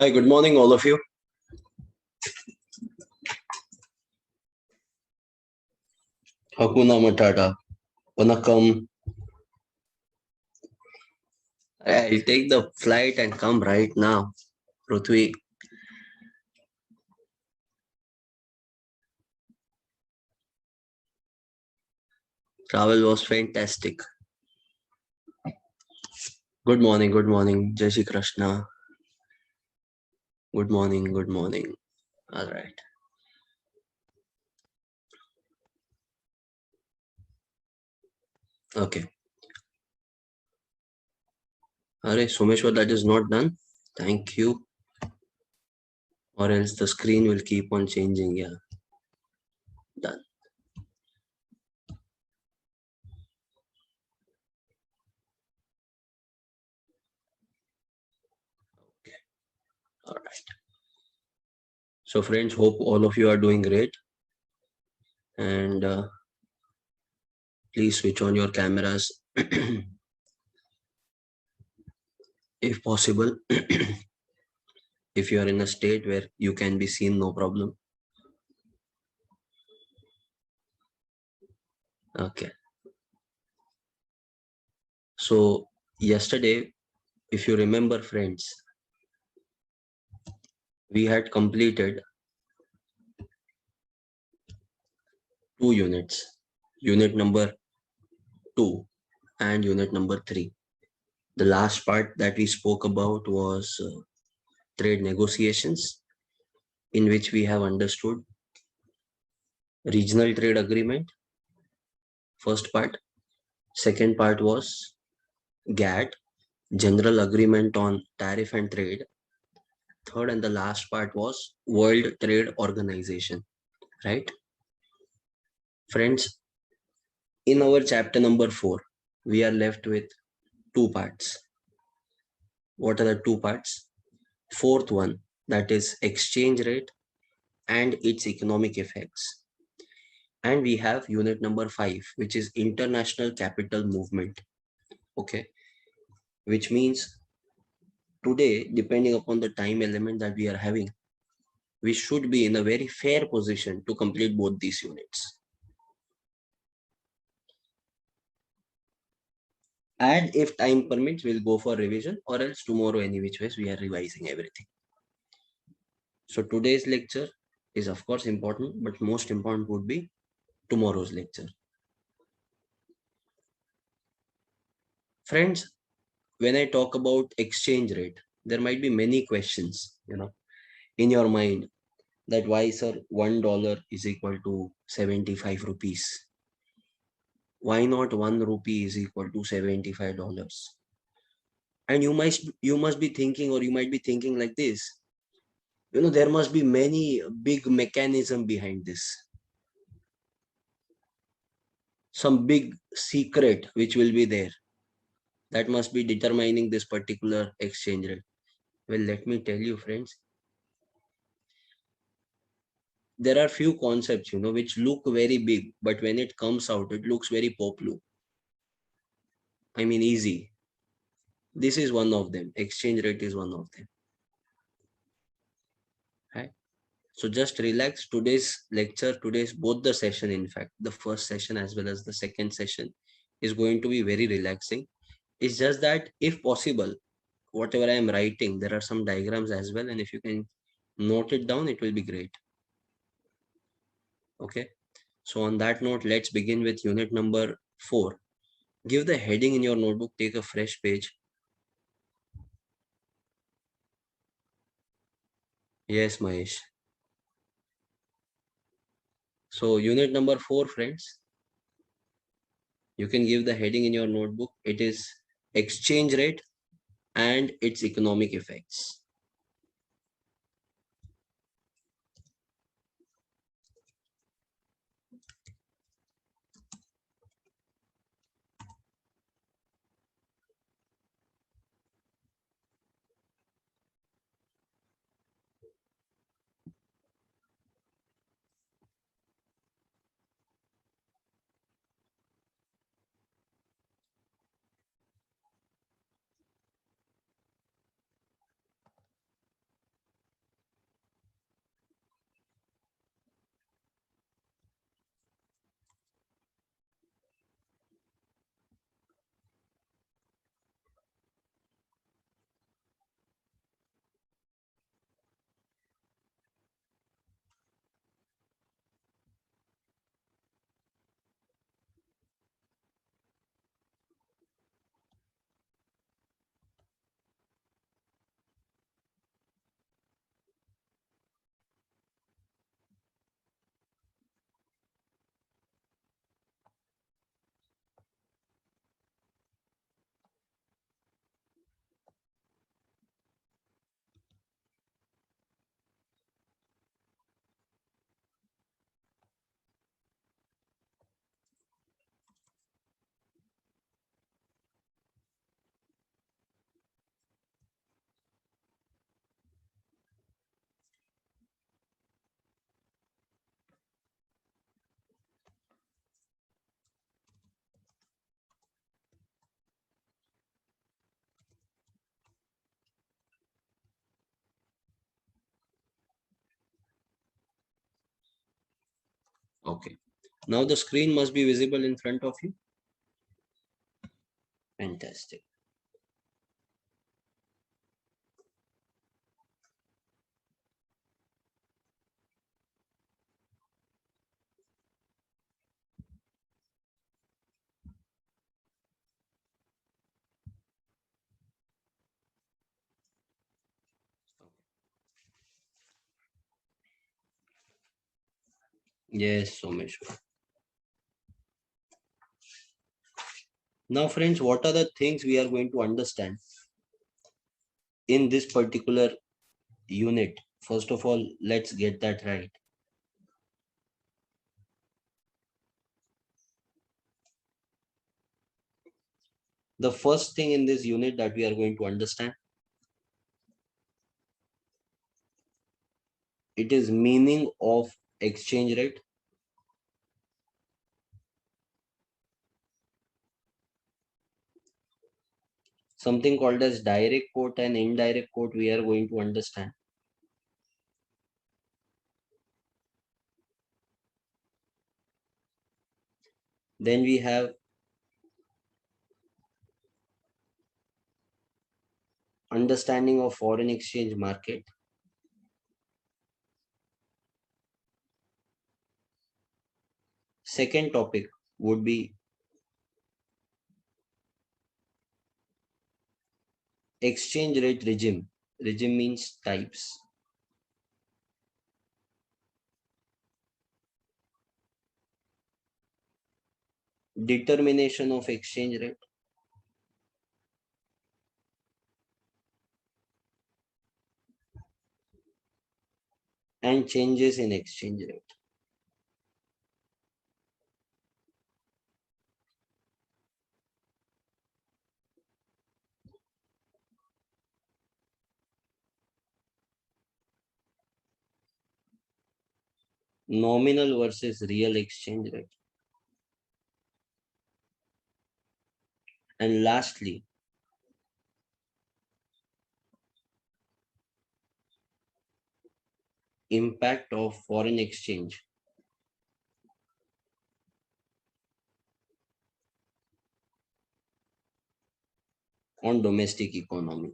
Hi, good morning, all of you. Hakuna Matata. Vanakkam. I'll take the flight and come right now. Prithvi. Travel was fantastic. Good morning. Jai Shri Krishna. Good morning. All right. Okay. Hare, Someshwar, that is not done. Thank you. Or else the screen will keep on changing. Yeah. Done. Okay. All right. So, friends, hope all of you are doing great. And please switch on your cameras if possible. If you are in a state where you can be seen, no problem. Okay. So yesterday, if you remember, friends, we had completed 2 units, unit number 2 and unit number 3. The last part that we spoke about was trade negotiations, in which we have understood regional trade agreement, first part. Second part was GATT, General Agreement on Tariff and Trade. Third and the last part was World Trade Organization, right? Friends, in our chapter number 4, we are left with 2 parts. What are the 2 parts? Fourth one, that is exchange rate and its economic effects. And we have unit number 5, which is international capital movement. Okay, which means today, depending upon the time element that we are having, we should be in a very fair position to complete both these units. And if time permits, we'll go for revision, or else tomorrow, any which ways, we are revising everything. So today's lecture is of course important, but most important would be tomorrow's lecture. Friends, when I talk about exchange rate, there might be many questions, in your mind, that why, sir, $1 is equal to 75 rupees? Why not 1 rupee is equal to $75? And you must be thinking, or you might be thinking like this, there must be many big mechanism behind this, some big secret which will be there, that must be determining this particular exchange rate. Well, let me tell you, friends, there are few concepts, which look very big, but when it comes out, it looks very popular. I mean, easy. This is one of them. Exchange rate is one of them. Right? So just relax. Today's both the session, in fact, the first session as well as the second session is going to be very relaxing. It's just that if possible, whatever I am writing, there are some diagrams as well. And if you can note it down, it will be great. Okay. So on that note, let's begin with unit number 4. Give the heading in your notebook, take a fresh page. Yes, Mahesh. So unit number 4, friends, you can give the heading in your notebook. It is exchange rate and its economic effects. Okay. Now the screen must be visible in front of you. Fantastic. Yes, Someshwar. Now, friends, what are the things we are going to understand in this particular unit? First of all, let's get that right. The first thing in this unit that we are going to understand, it is meaning of exchange rate. Something called as direct quote and indirect quote we are going to understand. Then we have understanding of foreign exchange market. Second topic would be exchange rate regime. Regime means types. Determination of exchange rate. And changes in exchange rate. Nominal versus real exchange rate. And lastly, impact of foreign exchange on domestic economy.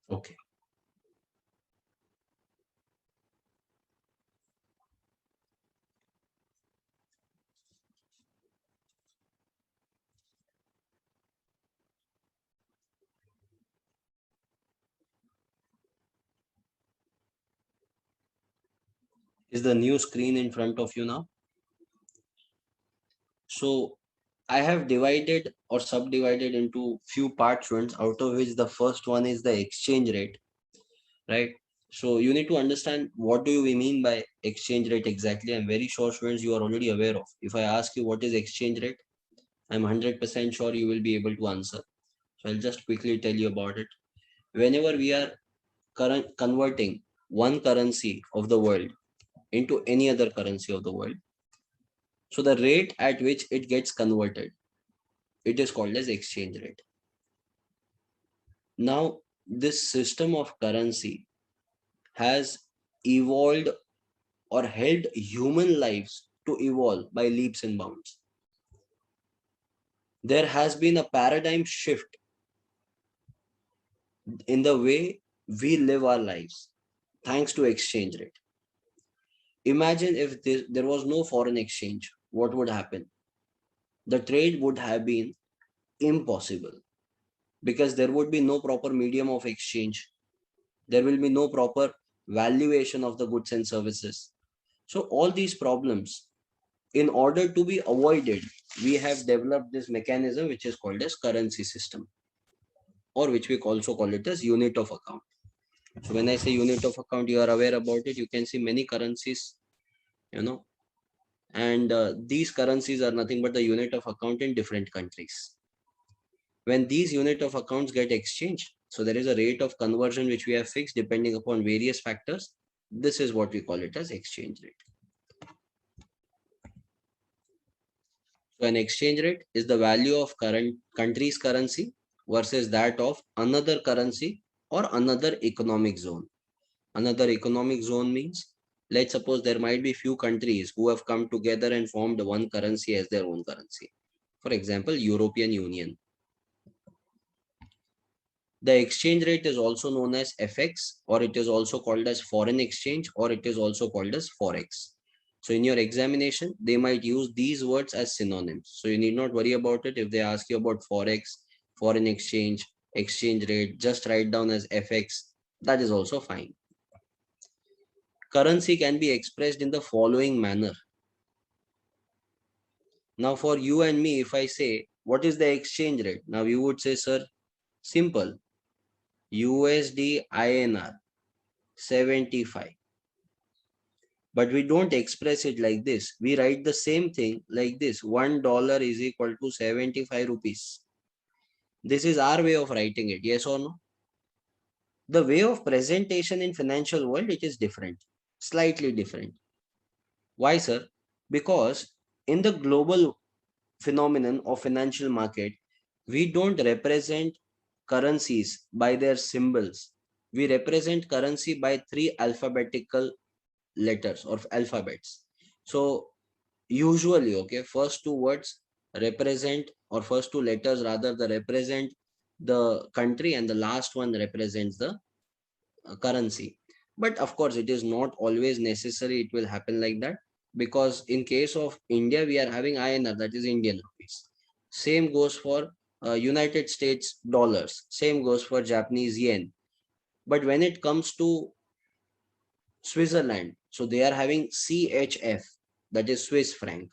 Okay. Is the new screen in front of you now? So I have divided or subdivided into few parts, students, out of which the first one is the exchange rate, right? So you need to understand what do we mean by exchange rate exactly. I'm very sure, students, you are already aware of. If I ask you what is exchange rate, I'm 100% sure you will be able to answer. So I'll just quickly tell you about it. Whenever we are converting one currency of the world into any other currency of the world, so the rate at which it gets converted, it is called as exchange rate. Now, this system of currency has evolved or helped human lives to evolve by leaps and bounds. There has been a paradigm shift in the way we live our lives thanks to exchange rate. Imagine if there was no foreign exchange, what would happen? The trade would have been impossible because there would be no proper medium of exchange. There will be no proper valuation of the goods and services. So, all these problems, in order to be avoided, we have developed this mechanism which is called as currency system, or which we also call it as unit of account. So when I say unit of account, you are aware about it. You can see many currencies, you know, and these currencies are nothing but the unit of account in different countries. When these unit of accounts get exchanged, so there is a rate of conversion which we have fixed depending upon various factors. This is what we call it as exchange rate. So an exchange rate is the value of current country's currency versus that of another currency or another economic zone. Another economic zone means, let's suppose there might be few countries who have come together and formed one currency as their own currency. For example, European Union. The exchange rate is also known as FX, or it is also called as foreign exchange, or it is also called as Forex. So in your examination, they might use these words as synonyms. So you need not worry about it. If they ask you about Forex, foreign exchange, exchange rate, just write down as FX. That is also fine. Currency can be expressed in the following manner. Now for you and me, if I say, what is the exchange rate? Now you would say, sir, simple. USD INR 75. But we don't express it like this. We write the same thing like this. $1 is equal to 75 rupees. This is our way of writing it. Yes or no? The way of presentation in financial world, it is different. Slightly different. Why, sir? Because in the global phenomenon of financial market, we don't represent currencies by their symbols. We represent currency by three alphabetical letters or alphabets. So usually, okay, first two words represent, or first two letters rather, they represent the country, and the last one represents the currency. But of course, it is not always necessary it will happen like that, because in case of India, we are having INR, that is Indian rupees. Same goes for United States dollars. Same goes for Japanese yen. But when it comes to Switzerland, so they are having CHF, that is Swiss franc.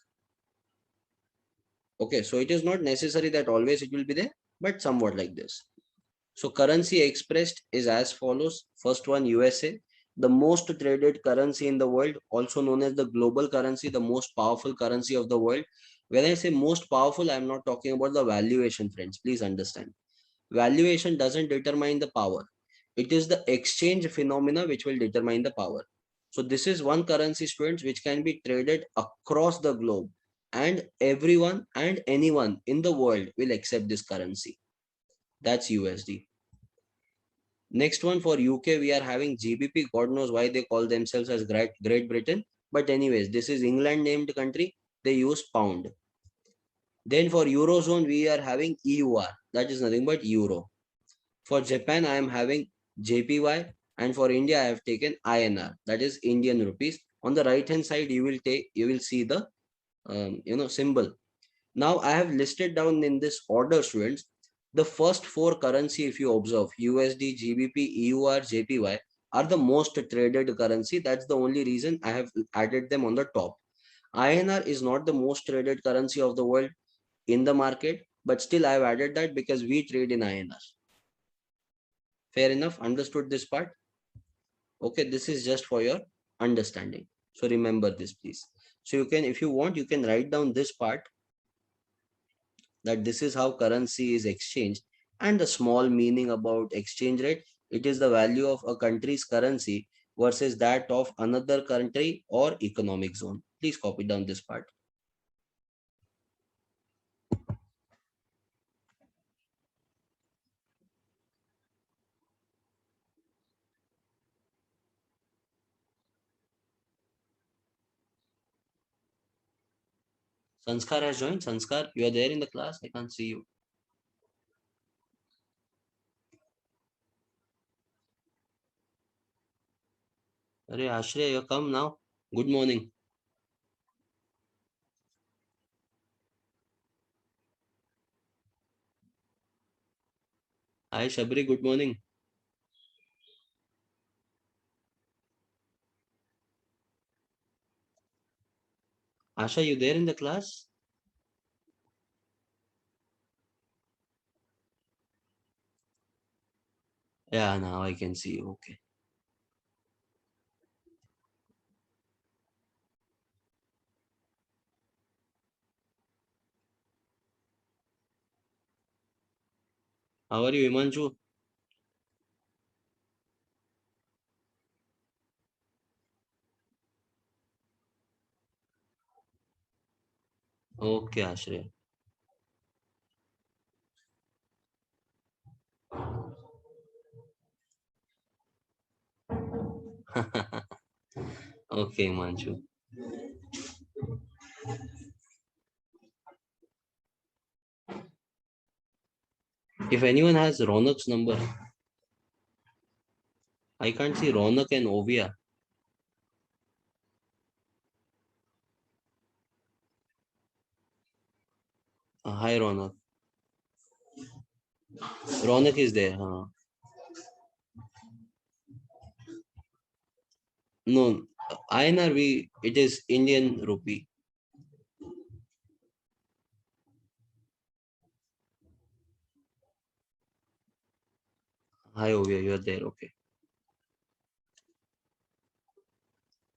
Okay, so it is not necessary that always it will be there, but somewhat like this. So currency expressed is as follows. First one, USA, the most traded currency in the world, also known as the global currency, the most powerful currency of the world. When I say most powerful, I'm not talking about the valuation, friends. Please understand. Valuation doesn't determine the power. It is the exchange phenomena which will determine the power. So this is one currency, students, which can be traded across the globe, and everyone and anyone in the world will accept this currency. That's USD. Next one, for UK, we are having GBP. God knows why they call themselves as Great Britain. But anyways, this is England named country. They use pound. Then for Eurozone, we are having EUR. That is nothing but euro. For Japan, I am having JPY. And for India, I have taken INR. That is Indian rupees. On the right hand side, you will see the symbol. Now I have listed down in this order, students, the first four currency, if you observe, USD, GBP, EUR, JPY, are the most traded currency. That's the only reason I have added them on the top. INR is not the most traded currency of the world in the market, but still I have added that because we trade in INR. Fair enough? Understood this part? Okay, this is just for your understanding. So remember this, please. So you can, if you want, you can write down this part, that this is how currency is exchanged, and the small meaning about exchange rate. It is the value of a country's currency versus that of another country or economic zone. Please copy down this part. Sanskar has joined. Sanskar, you are there in the class. I can't see you. Arey Ashray, you come now. Good morning. Hi Shabri, good morning. Asha, you there in the class? Yeah, now I can see you. Okay. How are you, Imanshu? Okay, Ashray. Okay, Imanshu. If anyone has Ronak's number, I can't see Ronak and Ovia. Hi, Ronak. Ronak is there. No, INR, it is Indian rupee. Hi, Ovia, you are there. Okay,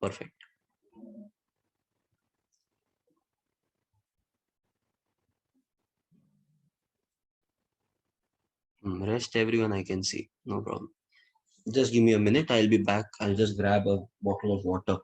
perfect. Rest everyone I can see. No problem. Just give me a minute. I'll be back. I'll just grab a bottle of water.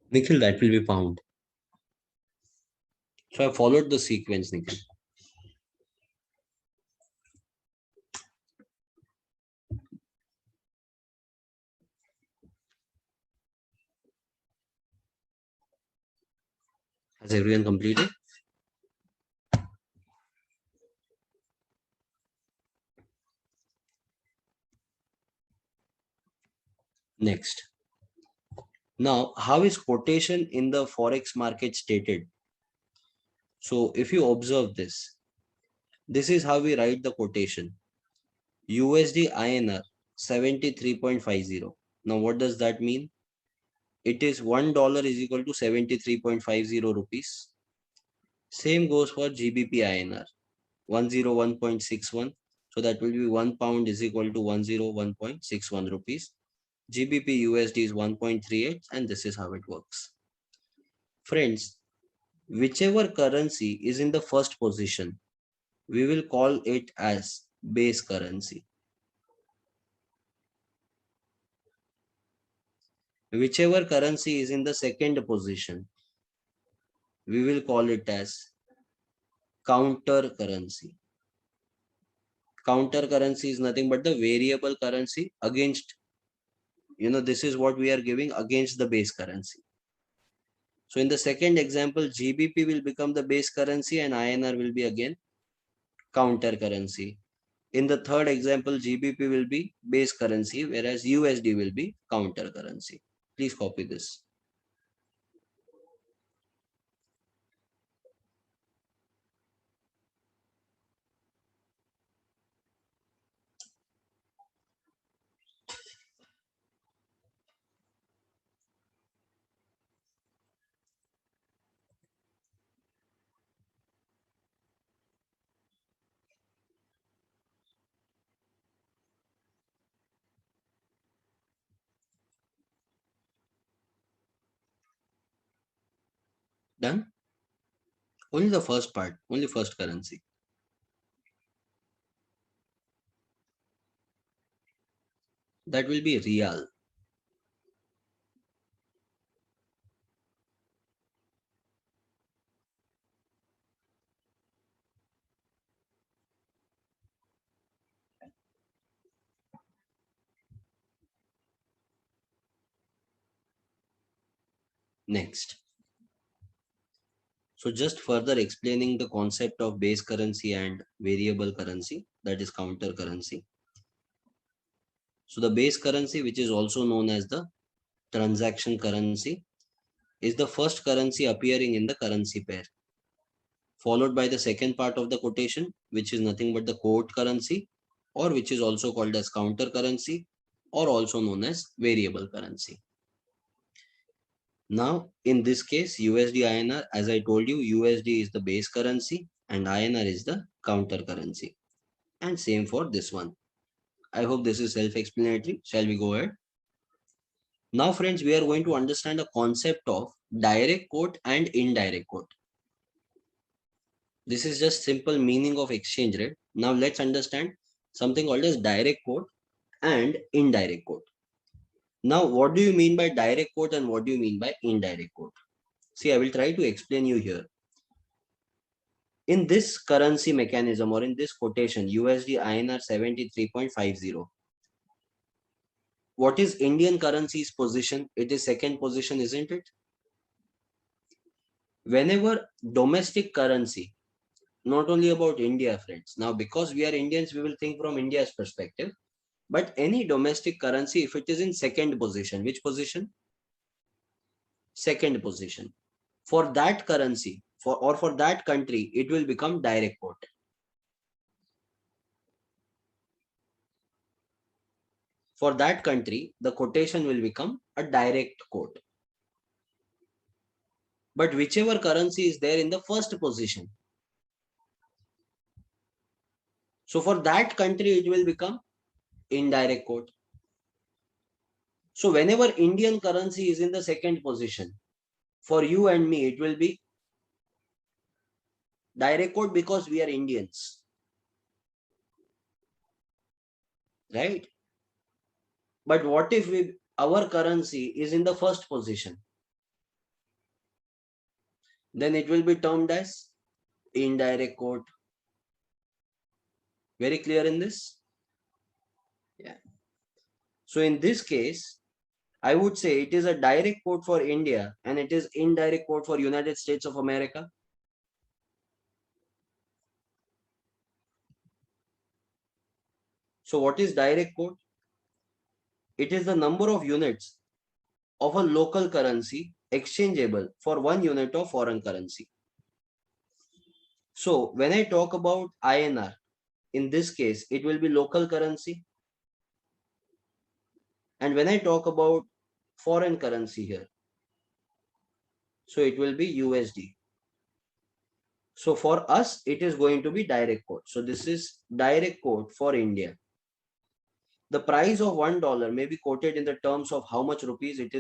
Nikhil, that will be pound. So I followed the sequence, Nikhil. Has everyone completed? Next. Now, how is quotation in the forex market stated? So if you observe this is how we write the quotation. USD INR 73.50. Now what does that mean? It is $1 is equal to 73.50 rupees. Same goes for GBP INR 101.61. So that will be 1 pound is equal to 101.61 rupees. GBP USD is 1.38 and this is how it works. Friends, whichever currency is in the first position, we will call it as base currency. Whichever currency is in the second position, we will call it as counter currency. Counter currency is nothing but the variable currency against, this is what we are giving against the base currency. So in the second example, GBP will become the base currency and INR will be again counter currency. In the third example, GBP will be base currency, whereas USD will be counter currency. Please copy this. Done? Only the first part, only first currency. That will be real. Next. So just further explaining the concept of base currency and variable currency, that is counter currency. So the base currency, which is also known as the transaction currency, is the first currency appearing in the currency pair, followed by the second part of the quotation, which is nothing but the quote currency, or which is also called as counter currency, or also known as variable currency. Now, in this case, USD INR, as I told you, USD is the base currency and INR is the counter currency. And same for this one. I hope this is self-explanatory. Shall we go ahead? Now, friends, we are going to understand the concept of direct quote and indirect quote. This is just simple meaning of exchange rate. Now, let's understand something called as direct quote and indirect quote. Now, what do you mean by direct quote and what do you mean by indirect quote? See, I will try to explain you here. In this currency mechanism or in this quotation, USD INR 73.50. What is Indian currency's position? It is second position, isn't it? Whenever domestic currency, not only about India, friends. Now, because we are Indians, we will think from India's perspective. But any domestic currency, if it is in second position, which position? Second position. For that currency, for that country, it will become direct quote. For that country, the quotation will become a direct quote. But whichever currency is there in the first position, so for that country, it will become indirect quote. So whenever Indian currency is in the second position, for you and me, it will be direct quote because we are Indians, right? But what if our currency is in the first position? Then it will be termed as indirect quote. Very clear in this? Yeah. So in this case, I would say it is a direct quote for India and it is indirect quote for United States of America. So what is direct quote? It is the number of units of a local currency exchangeable for 1 unit of foreign currency. So when I talk about INR, in this case, it will be local currency. And when I talk about foreign currency here, so it will be USD. So for us, it is going to be direct quote. So this is direct quote for India. The price of $1 may be quoted in the terms of how much rupees it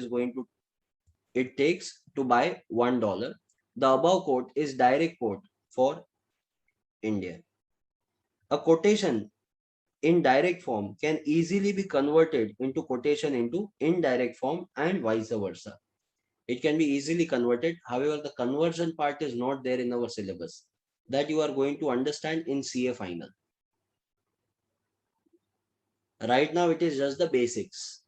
takes to buy $1. The above quote is direct quote for India. A quotation in direct form can easily be converted into quotation into indirect form and vice versa. It can be easily converted. However, the conversion part is not there in our syllabus. That you are going to understand in CA final. Right now, it is just the basics.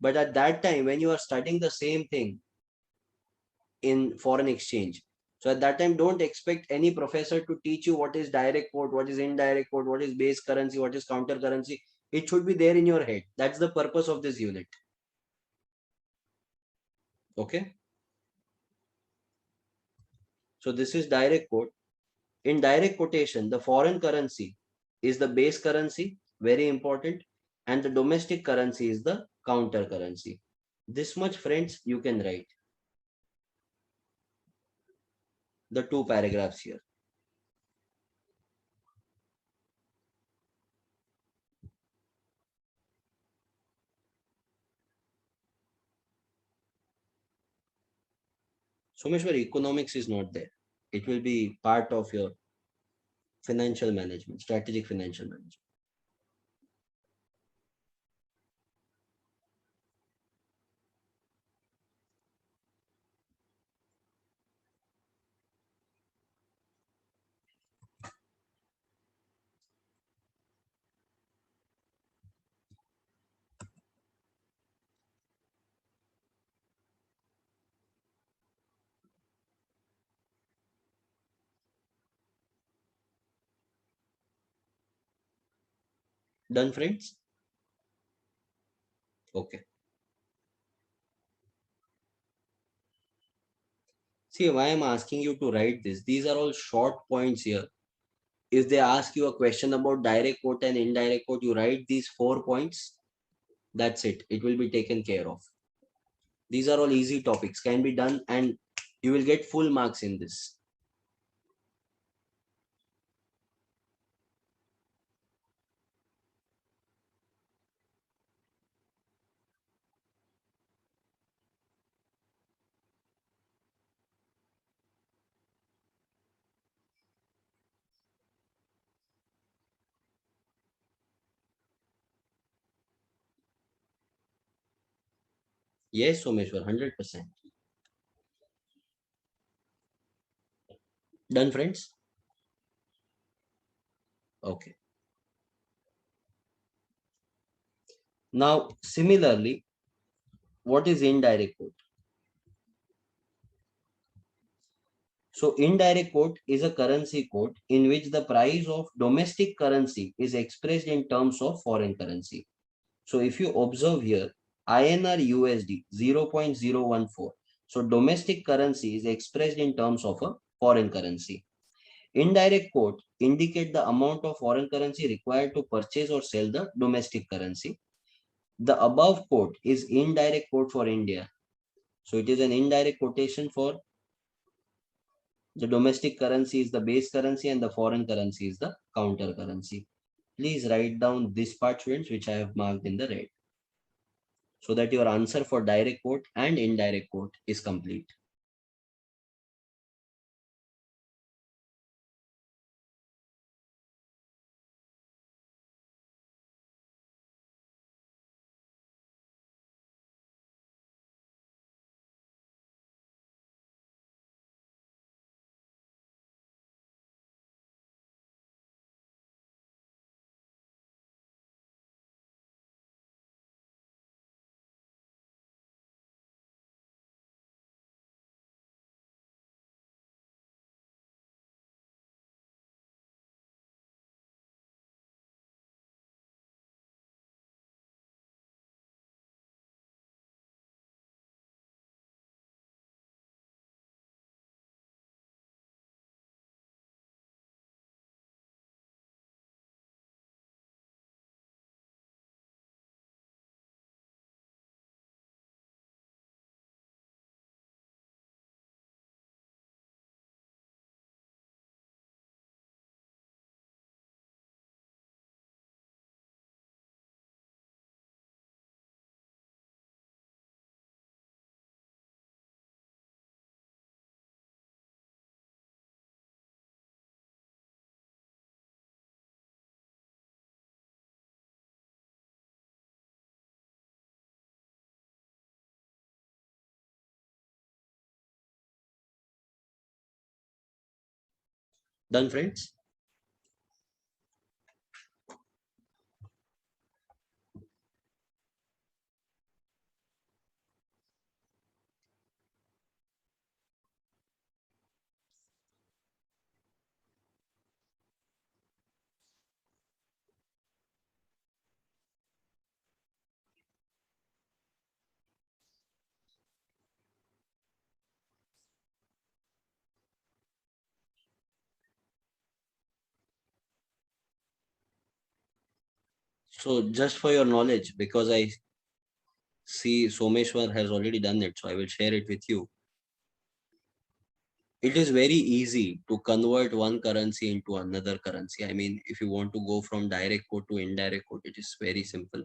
But at that time, when you are studying the same thing in foreign exchange, so at that time, don't expect any professor to teach you what is direct quote, what is indirect quote, what is base currency, what is counter currency. It should be there in your head. That's the purpose of this unit. Okay. So this is direct quote. In direct quotation, the foreign currency is the base currency, very important, and the domestic currency is the counter currency. This much, friends, you can write the two paragraphs here. Someshwar, economics is not there. It will be part of your financial management, strategic financial management. Done, friends? Okay. See, why I'm asking you to write this? These are all short points here. If they ask you a question about direct quote and indirect quote, you write these 4 points. That's it. It will be taken care of. These are all easy topics, can be done, and you will get full marks in this. Yes, Someshwar, 100%. Done, friends? Okay. Now, similarly, what is indirect quote? So, indirect quote is a currency quote in which the price of domestic currency is expressed in terms of foreign currency. So, if you observe here, INR USD 0.014. So, domestic currency is expressed in terms of a foreign currency. Indirect quote indicate the amount of foreign currency required to purchase or sell the domestic currency. The above quote is indirect quote for India. So it is an indirect quotation for the domestic currency is the base currency and the foreign currency is the counter currency. Please write down this part, students, which I have marked in the red, so that your answer for direct quote and indirect quote is complete. Done, friends? So just for your knowledge, because I see Someshwar has already done it, so I will share it with you. It is very easy to convert one currency into another currency. I mean, if you want to go from direct quote to indirect quote, it is very simple.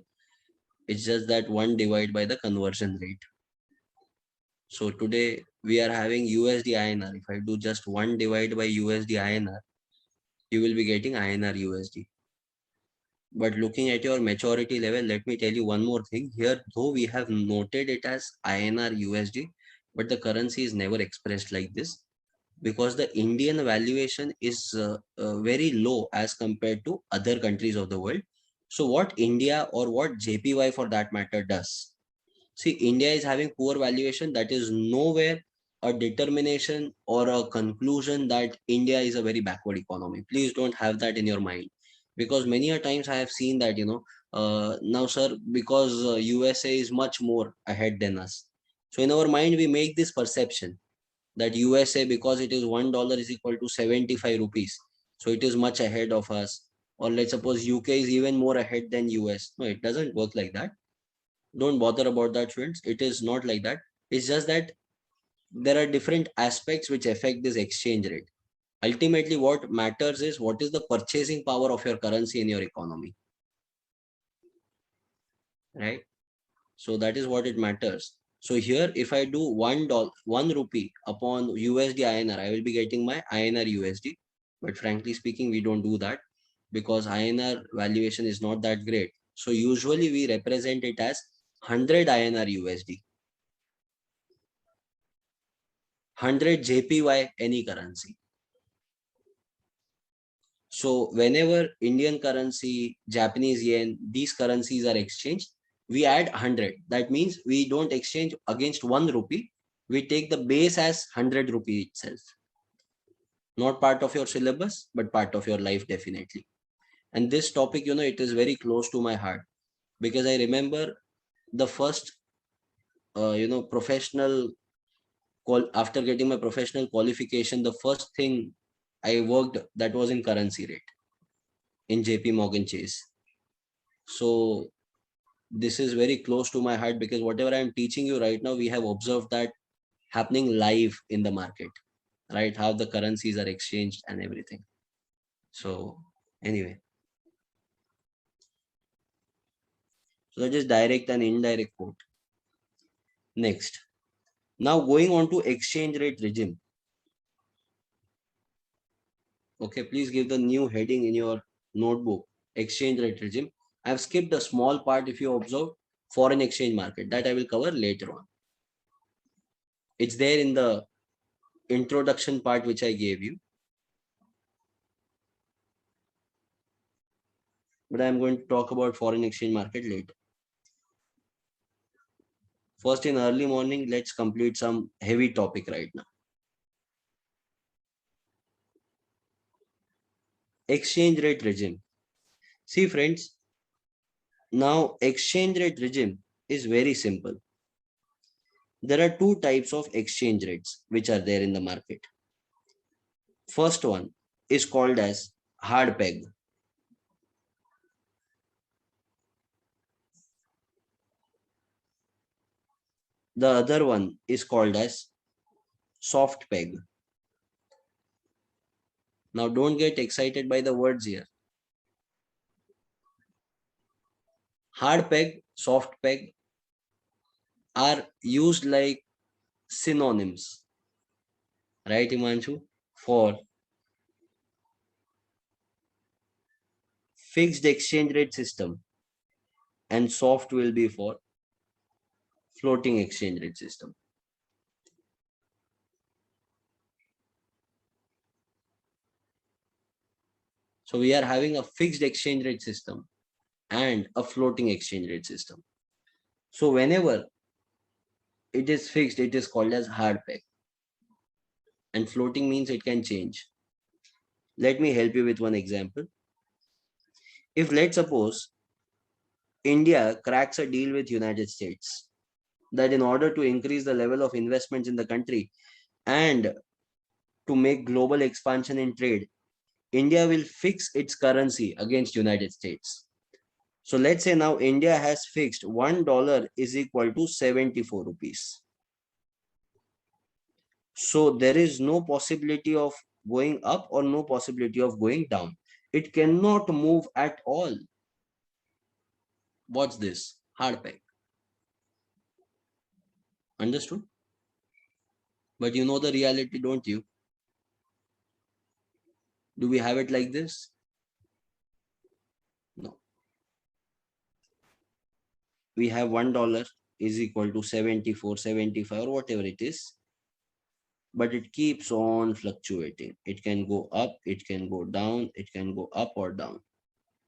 It's just that one divide by the conversion rate. So today we are having USD INR. If I do just 1 divide by USD INR, you will be getting INR USD. But looking at your maturity level, let me tell you one more thing. Here, though we have noted it as INR USD, but the currency is never expressed like this because the Indian valuation is very low as compared to other countries of the world. So what India or what JPY for that matter does, see, India is having poor valuation. That is nowhere a determination or a conclusion that India is a very backward economy. Please don't have that in your mind, because many a times I have seen that, now, sir, because USA is much more ahead than us. So in our mind, we make this perception that USA, because it is $1 is equal to 75 rupees, so it is much ahead of us. Or let's suppose UK is even more ahead than US. No, it doesn't work like that. Don't bother about that, friends. It is not like that. It's just that there are different aspects which affect this exchange rate. Ultimately, what matters is what is the purchasing power of your currency in your economy, right? So that is what it matters. So here, if I do $1, 1 rupee upon USD INR, I will be getting my INR USD. But frankly speaking, we don't do that because INR valuation is not that great. So usually we represent it as 100 INR USD. 100 JPY any currency. So whenever Indian currency, Japanese yen, these currencies are exchanged, we add 100. That means we don't exchange against 1 rupee. We take the base as 100 rupee itself. Not part of your syllabus, but part of your life definitely. And this topic, it is very close to my heart because I remember the first, professional after getting my professional qualification, the first thing I worked that was in currency rate in JP Morgan Chase. So this is very close to my heart because whatever I'm teaching you right now, we have observed that happening live in the market, right? How the currencies are exchanged and everything. So anyway, so that is direct and indirect quote. Next, now going on to exchange rate regime. Okay, please give the new heading in your notebook, exchange rate regime. I've skipped a small part if you observe, foreign exchange market. That I will cover later on. It's there in the introduction part which I gave you. But I'm going to talk about foreign exchange market later. First, in early morning, let's complete some heavy topic right now. Exchange rate regime. See, friends, now exchange rate regime is very simple. There are two types of exchange rates which are there in the market. First one is called as hard peg. The other one is called as soft peg. Now, don't get excited by the words here. Hard peg, soft peg are used like synonyms, right, Imanshu? For fixed exchange rate system, and soft will be for floating exchange rate system. So we are having a fixed exchange rate system and a floating exchange rate system. So whenever it is fixed, it is called as hard peg, and floating means it can change. Let me help you with one example. If let's suppose India cracks a deal with United States that in order to increase the level of investments in the country and to make global expansion in trade, India will fix its currency against United States. So let's say now India has fixed $1 is equal to 74 rupees. So there is no possibility of going up or no possibility of going down. It cannot move at all. What's this? Hard peg. Understood? But you know the reality, don't you? Do we have it like this? No. We have $1 is equal to 74, 75 or whatever it is, but it keeps on fluctuating. It can go up, it can go down, it can go up or down.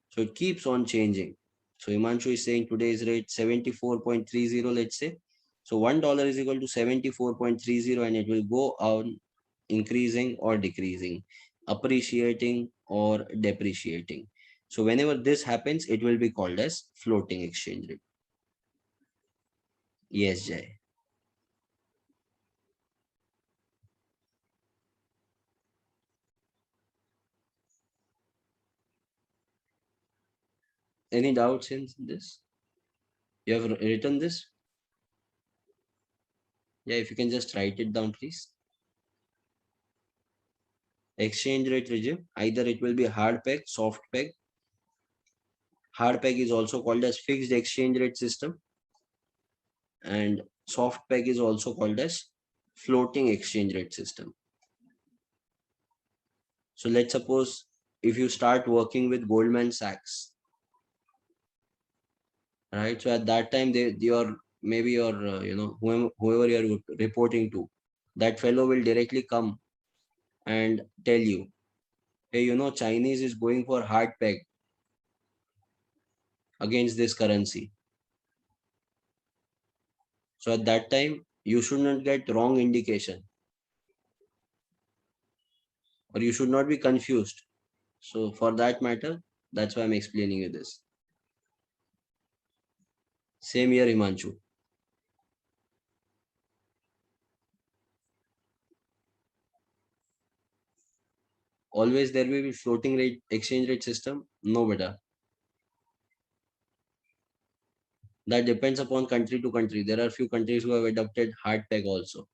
So it keeps on changing. So Himanshu is saying today's rate 74.30, let's say. So $1 is equal to 74.30 and it will go on increasing or decreasing, appreciating or depreciating. So whenever this happens, it will be called as floating exchange rate. Yes, Jay. Any doubts in this? You have written this? Yeah, if you can just write it down, please. Exchange rate regime, either it will be hard peg, soft peg. Hard peg is also called as fixed exchange rate system, and soft peg is also called as floating exchange rate system. So let's suppose if you start working with Goldman Sachs, right? So at that time, your maybe your whoever you're reporting to, that fellow will directly come and tell you, hey, Chinese is going for hard peg against this currency. So at that time, you should not get wrong indication, or you should not be confused. So for that matter, that's why I'm explaining you this. Same here, Himanshu. Always there will be floating rate exchange rate system. No, better. That depends upon country to country. There are few countries who have adopted hard peg also.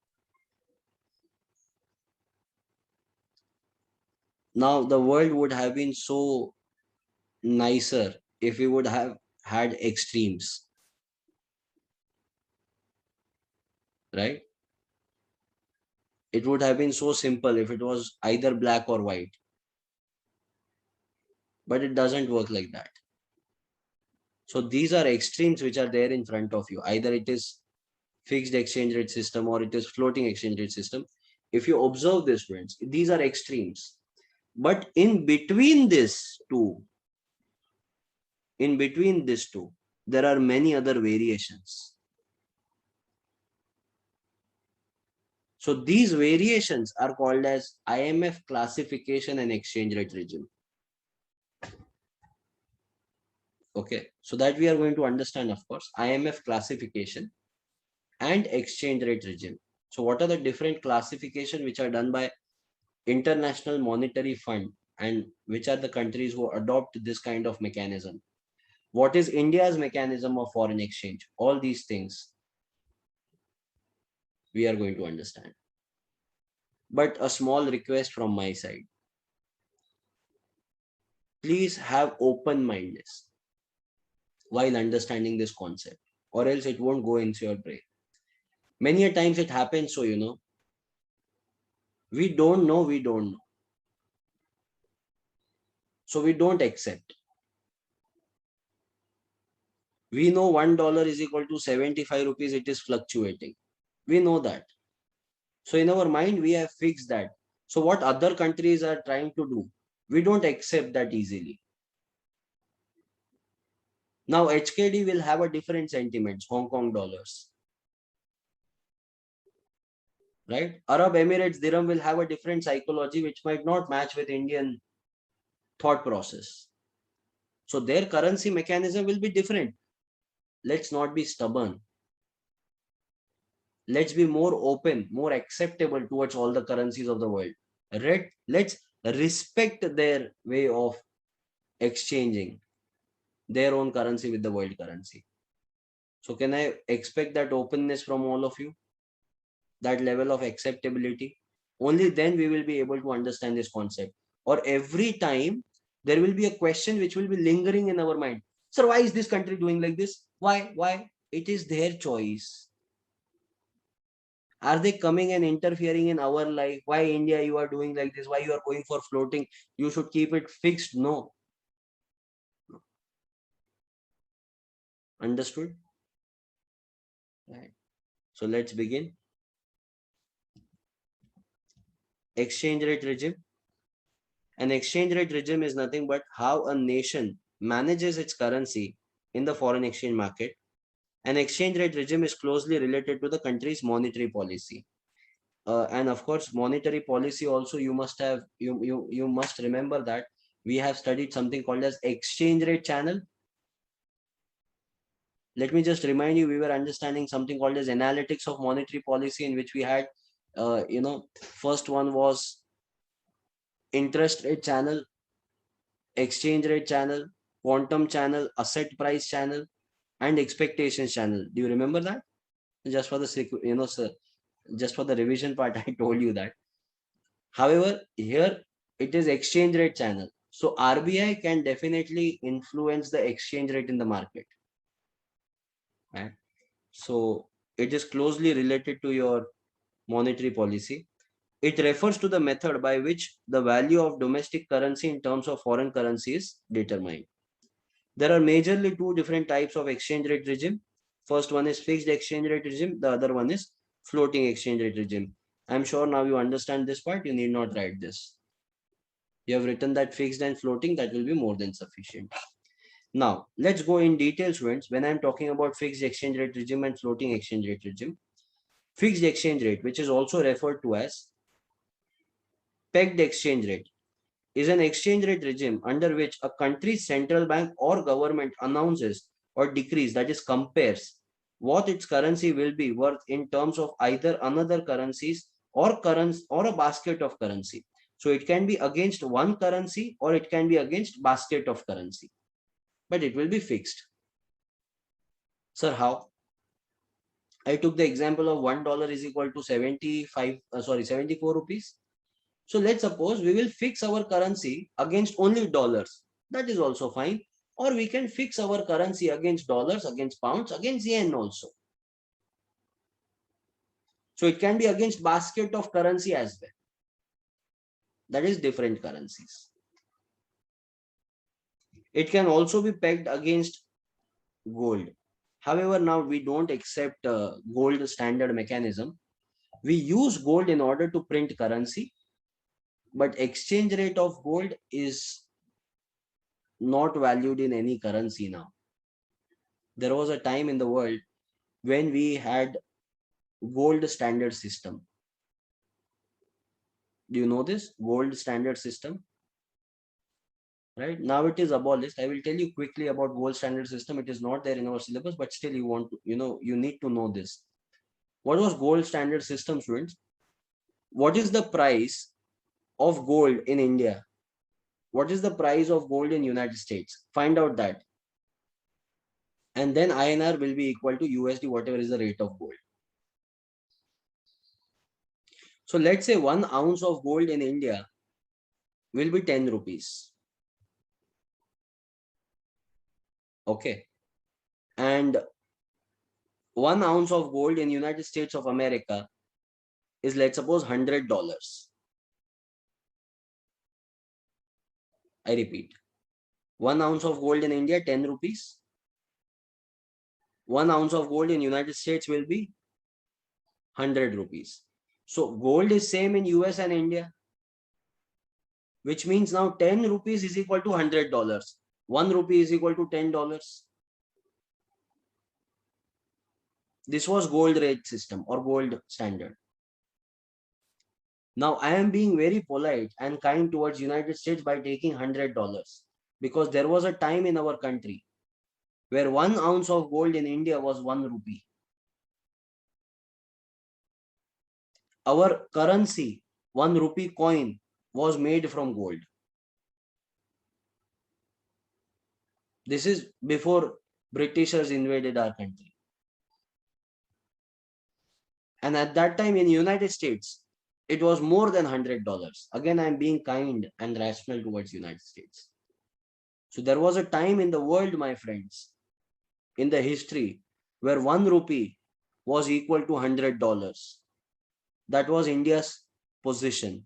Now the world would have been so nicer if we would have had extremes, right? It would have been so simple if it was either black or white, but it doesn't work like that. So these are extremes which are there in front of you. Either it is fixed exchange rate system or it is floating exchange rate system. If you observe this, friends, these are extremes. But in between these two, there are many other variations. So these variations are called as IMF classification and exchange rate regime. Okay, so that we are going to understand, of course, IMF classification and exchange rate regime. So what are the different classification which are done by International Monetary Fund and which are the countries who adopt this kind of mechanism? What is India's mechanism of foreign exchange? All these things we are going to understand. But a small request from my side. Please have open mindedness while understanding this concept, or else it won't go into your brain. Many a times it happens, so we don't know. So we don't accept. We know $1 is equal to 75 rupees, it is fluctuating. We know that. So in our mind, we have fixed that. So what other countries are trying to do, we don't accept that easily. Now HKD will have a different sentiments, Hong Kong dollars, right? Arab Emirates dirham will have a different psychology which might not match with Indian thought process. So their currency mechanism will be different. Let's not be stubborn. Let's be more open, more acceptable towards all the currencies of the world. Let's respect their way of exchanging their own currency with the world currency. So can I expect that openness from all of you? That level of acceptability? Only then we will be able to understand this concept. Or every time there will be a question which will be lingering in our mind. Sir, why is this country doing like this? Why? It is their choice. Are they coming and interfering in our life? Why India you are doing like this? Why you are going for floating? You should keep it fixed. No. Understood? Right. So let's begin. Exchange rate regime. An exchange rate regime is nothing but how a nation manages its currency in the foreign exchange market. An exchange rate regime is closely related to the country's monetary policy. And of course, monetary policy also you must remember that we have studied something called as exchange rate channel. Let me just remind you, we were understanding something called as analytics of monetary policy, in which we had, first one was interest rate channel, exchange rate channel, quantum channel, asset price channel, and expectations channel. Do you remember that? Just for the sake, sir, just for the revision part, I told you that. However, here it is exchange rate channel. So RBI can definitely influence the exchange rate in the market. Right? So it is closely related to your monetary policy. It refers to the method by which the value of domestic currency in terms of foreign currency is determined. There are majorly two different types of exchange rate regime. First one is fixed exchange rate regime. The other one is floating exchange rate regime. I'm sure now you understand this part. You need not write this. You have written that fixed and floating. That will be more than sufficient. Now, let's go in detail, students. When I'm talking about fixed exchange rate regime and floating exchange rate regime, fixed exchange rate, which is also referred to as pegged exchange rate, is an exchange rate regime under which a country's central bank or government announces or decrees, that is compares, what its currency will be worth in terms of either another currencies or a basket of currency. So it can be against one currency or it can be against basket of currency, but it will be fixed. Sir, how? I took the example of $1 is equal to 74 rupees. So let's suppose we will fix our currency against only dollars. That is also fine. Or we can fix our currency against dollars, against pounds, against yen also. So it can be against basket of currency as well. That is different currencies. It can also be pegged against gold. However, now we don't accept gold standard mechanism. We use gold in order to print currency, but exchange rate of gold is not valued in any currency now. There was a time in the world when we had gold standard system. Do you know this gold standard system? Right now it is abolished. I will tell you quickly about gold standard system. It is not there in our syllabus, but still you want to, you need to know this. What was gold standard system, students? What is the price of gold in India? What is the price of gold in United States? Find out that. And then INR will be equal to USD, whatever is the rate of gold. So let's say 1 ounce of gold in India will be 10 rupees. Okay. And 1 ounce of gold in United States of America is, let's suppose, $100. I repeat, 1 ounce of gold in India, 10 rupees. 1 ounce of gold in United States will be 100 rupees. So gold is same in US and India, which means now 10 rupees is equal to $100. 1 rupee is equal to $10. This was gold rate system or gold standard. Now I am being very polite and kind towards United States by taking $100, because there was a time in our country where 1 ounce of gold in India was 1 rupee. Our currency, 1 rupee coin, was made from gold. This is before Britishers invaded our country. And at that time in United States, it was more than $100. Again, I'm being kind and rational towards United States. So there was a time in the world, my friends, in the history, where 1 rupee was equal to $100. That was India's position.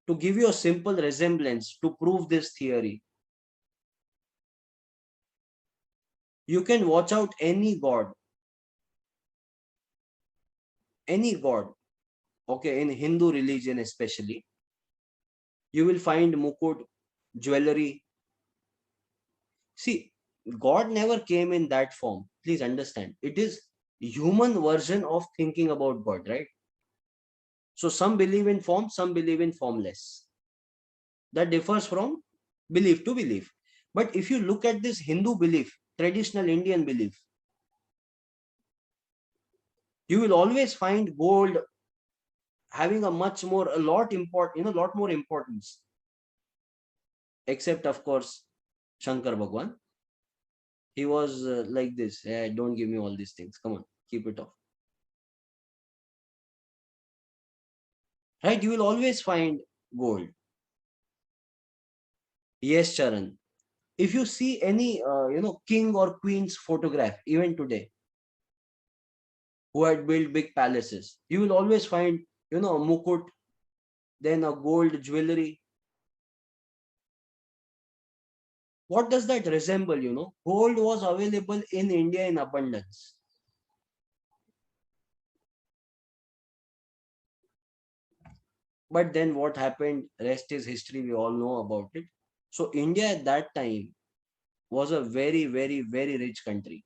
To give you a simple resemblance to prove this theory, you can watch out any god, okay, in Hindu religion especially. You will find mukut, jewelry. See, God never came in that form. Please understand. It is human version of thinking about God, right? So some believe in form, some believe in formless. That differs from belief to belief. But if you look at this Hindu belief, traditional Indian belief, you will always find gold having a lot more importance. Except, of course, Shankar Bhagwan. He was like this. Hey, don't give me all these things. Come on, keep it off. Right? You will always find gold. Yes, Charan. If you see any, king or queen's photograph, even today, who had built big palaces, you will always find, a mukut, then a gold jewelry. What does that resemble? Gold was available in India in abundance. But then what happened? Rest is history. We all know about it. So India at that time was a very, very, very rich country.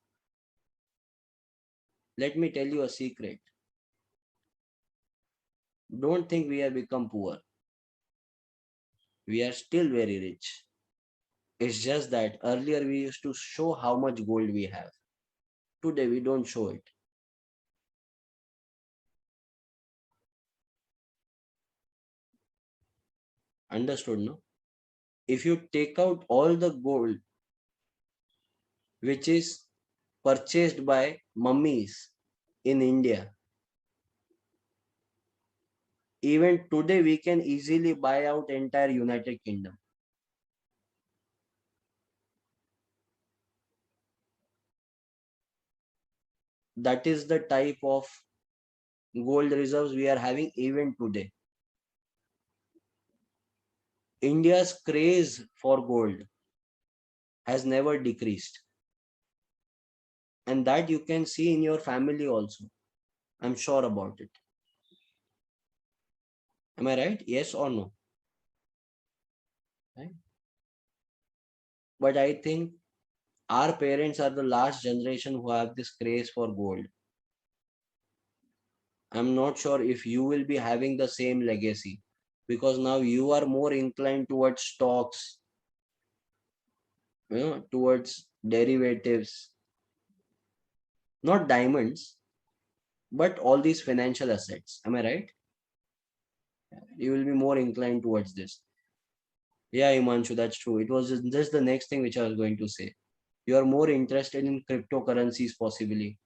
Let me tell you a secret. Don't think we have become poor. We are still very rich. It's just that earlier we used to show how much gold we have. Today we don't show it. Understood, no? If you take out all the gold which is purchased by mummies in India, even today we can easily buy out entire United Kingdom. That is the type of gold reserves we are having even today. India's craze for gold has never decreased. And that you can see in your family also. I'm sure about it. Am I right? Yes or no? Right? But I think our parents are the last generation who have this craze for gold. I'm not sure if you will be having the same legacy, because now you are more inclined towards stocks, towards derivatives, not diamonds, but all these financial assets. Am I right? You will be more inclined towards this. Yeah, Imanshu, that's true. It was just the next thing which I was going to say. You are more interested in cryptocurrencies, possibly.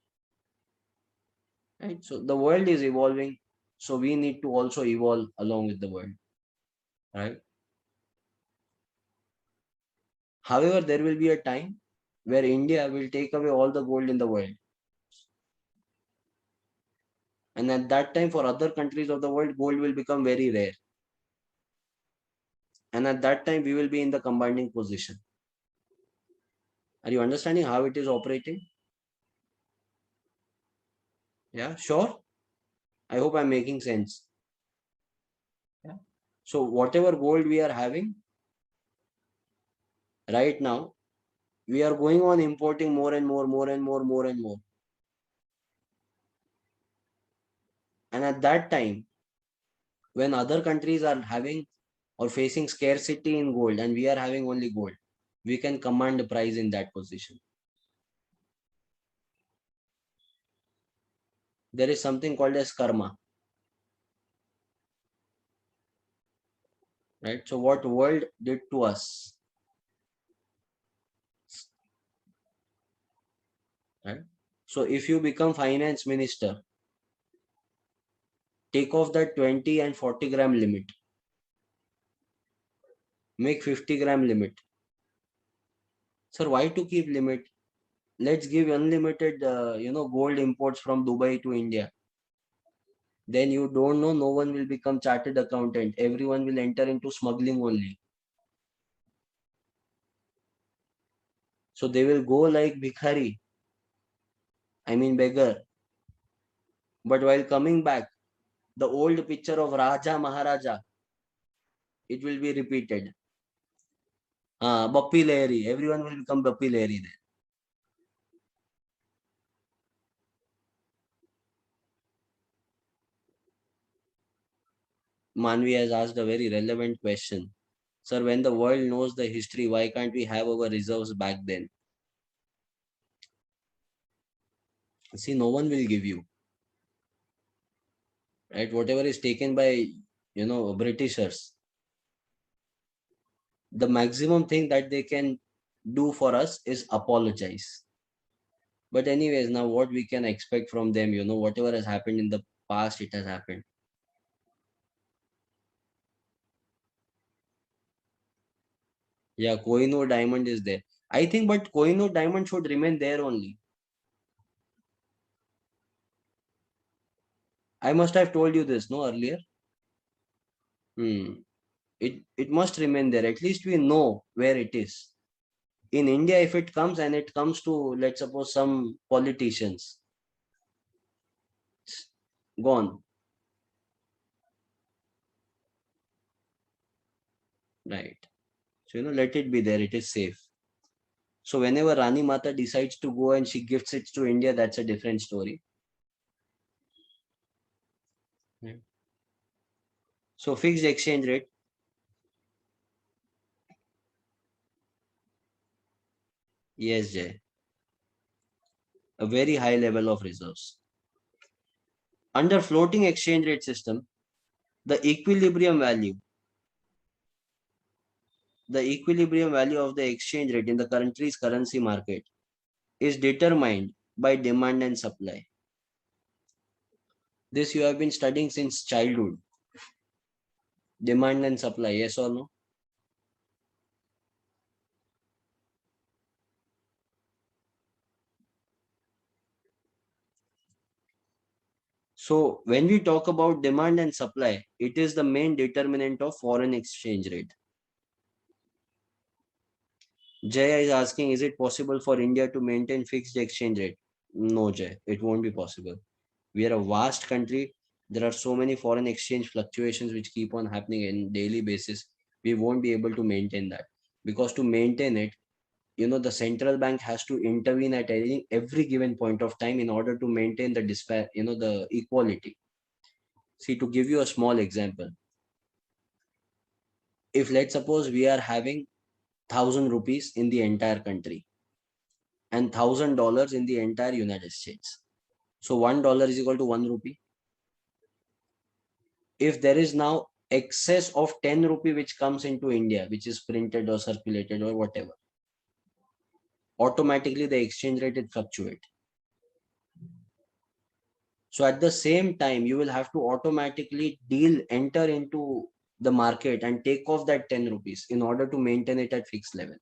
Right? So the world is evolving. So we need to also evolve along with the world. Right? However, there will be a time where India will take away all the gold in the world. And at that time, for other countries of the world, gold will become very rare. And at that time, we will be in the commanding position. Are you understanding how it is operating? Yeah, sure. I hope I'm making sense. Yeah. So whatever gold we are having right now, we are going on importing more and more, more and more, more and more. And at that time, when other countries are having or facing scarcity in gold and we are having only gold, we can command the price in that position. There is something called as karma, right? So what world did to us, right? So if you become finance minister, take off that 20 and 40 gram limit, make 50 gram limit. Sir, why to keep limit? let's give unlimited, gold imports from Dubai to India. Then you don't know, no one will become chartered accountant. Everyone will enter into smuggling only. So they will go like bhikhari, I mean beggar. But while coming back, the old picture of Raja Maharaja, it will be repeated. Bappi Lahiri, everyone will become Bappi Lahiri then. Manvi has asked a very relevant question. Sir, when the world knows the history, why can't we have our reserves back then? See, no one will give you, right? Whatever is taken by, Britishers, the maximum thing that they can do for us is apologize. But anyways, now what we can expect from them, whatever has happened in the past, it has happened. Yeah, Kohinoor diamond is there. I think, but Kohinoor diamond should remain there only. I must have told you this, no, earlier. Hmm. It must remain there. At least we know where it is. In India, if it comes and it comes to, let's suppose, some politicians, gone, right? So, let it be there. It is safe. So whenever Rani Mata decides to go and she gifts it to India, that's a different story. Yeah. So fixed exchange rate. Yes, Jay. A very high level of reserves. Under floating exchange rate system, the equilibrium value, the equilibrium value of the exchange rate in the country's currency market is determined by demand and supply. This you have been studying since childhood. Demand and supply, yes or no? So when we talk about demand and supply, it is the main determinant of foreign exchange rate. Jay is asking, is it possible for India to maintain fixed exchange rate? No, Jay, it won't be possible. We are a vast country. There are so many foreign exchange fluctuations which keep on happening in daily basis. We won't be able to maintain that, because to maintain it, the central bank has to intervene at every given point of time in order to maintain the despair, the equality. See, to give you a small example, if let's suppose we are having 1,000 rupees in the entire country and $1,000 in the entire United States, so $1 is equal to 1 rupee. If there is now excess of 10 rupee which comes into India, which is printed or circulated or whatever, automatically the exchange rate will fluctuate. So at the same time, you will have to automatically enter into the market and take off that 10 rupees in order to maintain it at fixed level.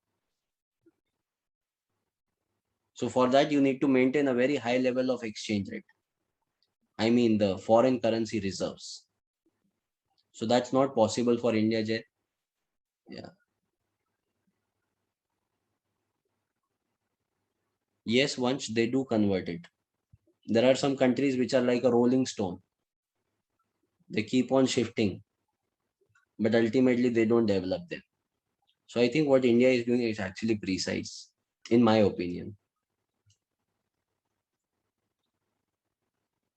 So for that, you need to maintain a very high level of exchange rate. I mean the foreign currency reserves. So that's not possible for India, Jay. Yeah. Yes, once they do convert it. There are some countries which are like a rolling stone. They keep on shifting, but ultimately they don't develop them. So I think what India is doing is actually precise, in my opinion.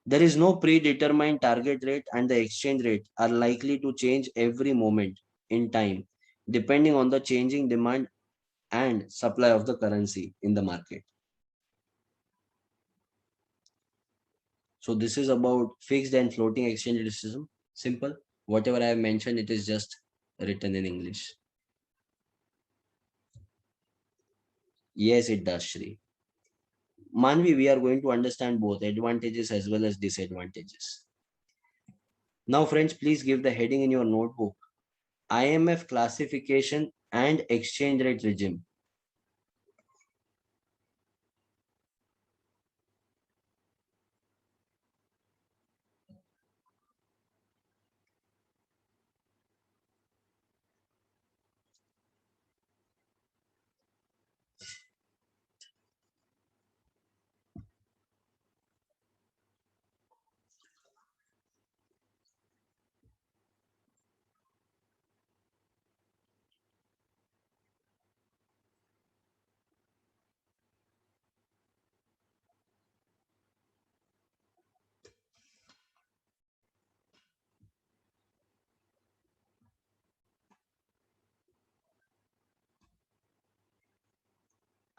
There is no predetermined target rate, and the exchange rate are likely to change every moment in time, depending on the changing demand and supply of the currency in the market. So this is about fixed and floating exchange rate system. Simple. Whatever I have mentioned, it is just written in English. Yes, it does, Shri. Manvi, we are going to understand both advantages as well as disadvantages. Now, friends, please give the heading in your notebook: IMF classification and exchange rate regime.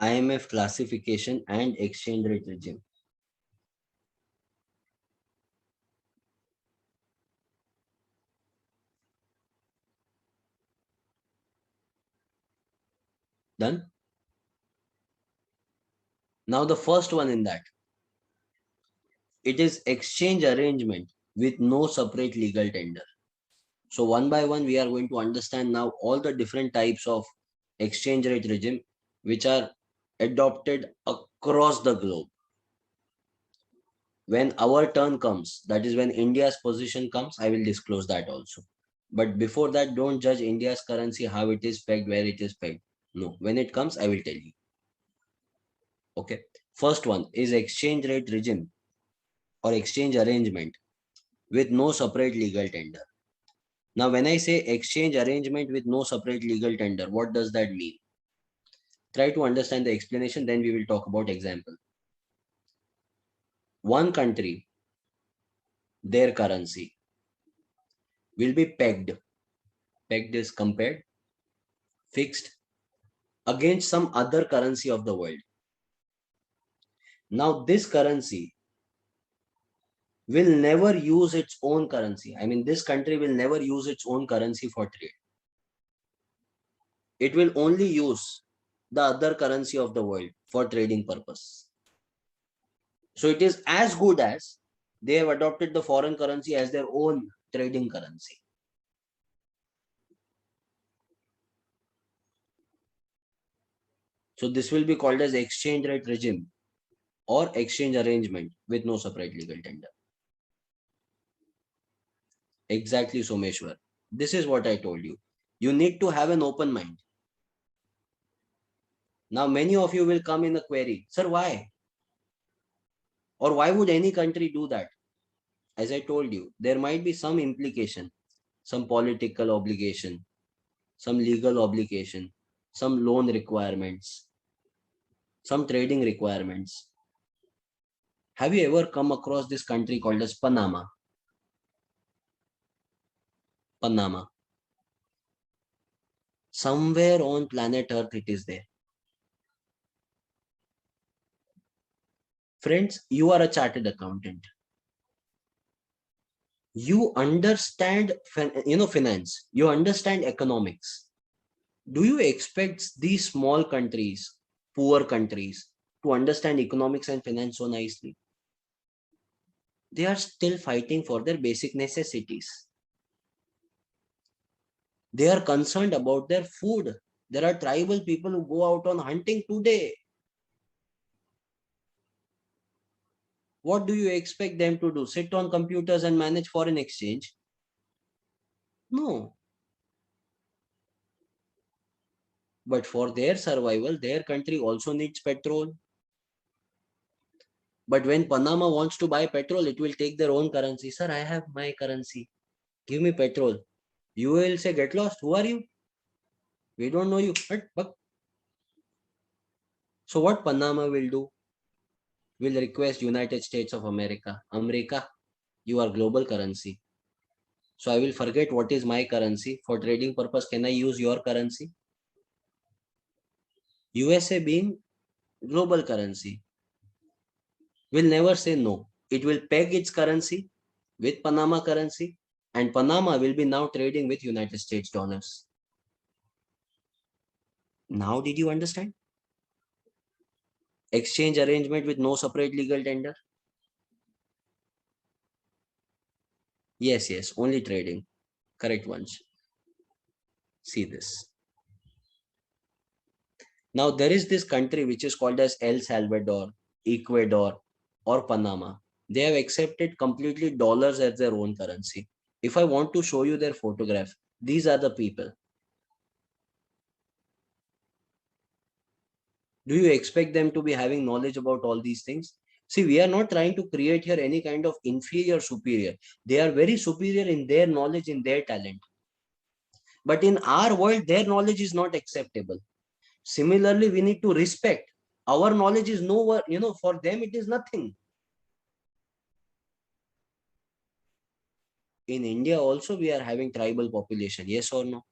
IMF classification and exchange rate regime. Done? Now the first one in that, it is exchange arrangement with no separate legal tender. So one by one, we are going to understand now all the different types of exchange rate regime which are adopted across the globe. When our turn comes, that is when India's position comes, I will disclose that also. But before that, don't judge India's currency, how it is pegged, where it is pegged. No, when it comes, I will tell you. Okay. First one is exchange rate regime or exchange arrangement with no separate legal tender. Now, when I say exchange arrangement with no separate legal tender, what does that mean? Try to understand the explanation, then we will talk about example. One country, their currency will be pegged. Pegged is compared, fixed against some other currency of the world. Now, this currency will never use its own currency. I mean, this country will never use its own currency for trade. It will only use the other currency of the world for trading purpose. So it is as good as they have adopted the foreign currency as their own trading currency. So this will be called as exchange rate regime or exchange arrangement with no separate legal tender. Exactly, Someshwar. This is what I told you. You need to have an open mind. Now, many of you will come in a query, sir, why? Or why would any country do that? As I told you, there might be some implication, some political obligation, some legal obligation, some loan requirements, some trading requirements. Have you ever come across this country called as Panama? Panama. Somewhere on planet Earth it is there. Friends, you are a chartered accountant. You understand finance. You understand economics. Do you expect these small countries, poor countries, to understand economics and finance so nicely? They are still fighting for their basic necessities. They are concerned about their food. There are tribal people who go out on hunting today. What do you expect them to do? Sit on computers and manage foreign exchange? No. But for their survival, their country also needs petrol. But when Panama wants to buy petrol, it will take their own currency. Sir, I have my currency. Give me petrol. You will say, get lost. Who are you? We don't know you. But so what Panama will do? Will request United States of America. America, you are global currency. So I will forget what is my currency. For trading purpose, can I use your currency? USA being global currency will never say no. It will peg its currency with Panama currency, and Panama will be now trading with United States dollars. Now did you understand? Exchange arrangement with no separate legal tender? Yes, only trading. Correct ones. See this. Now there is this country which is called as El Salvador, Ecuador, or Panama. They have accepted completely dollars as their own currency. If I want to show you their photograph, these are the people. Do you expect them to be having knowledge about all these things? See, we are not trying to create here any kind of inferior superior. They are very superior in their knowledge, in their talent. But in our world, their knowledge is not acceptable. Similarly, we need to respect. Our knowledge is nowhere, for them it is nothing. In India also, we are having tribal population, yes or no?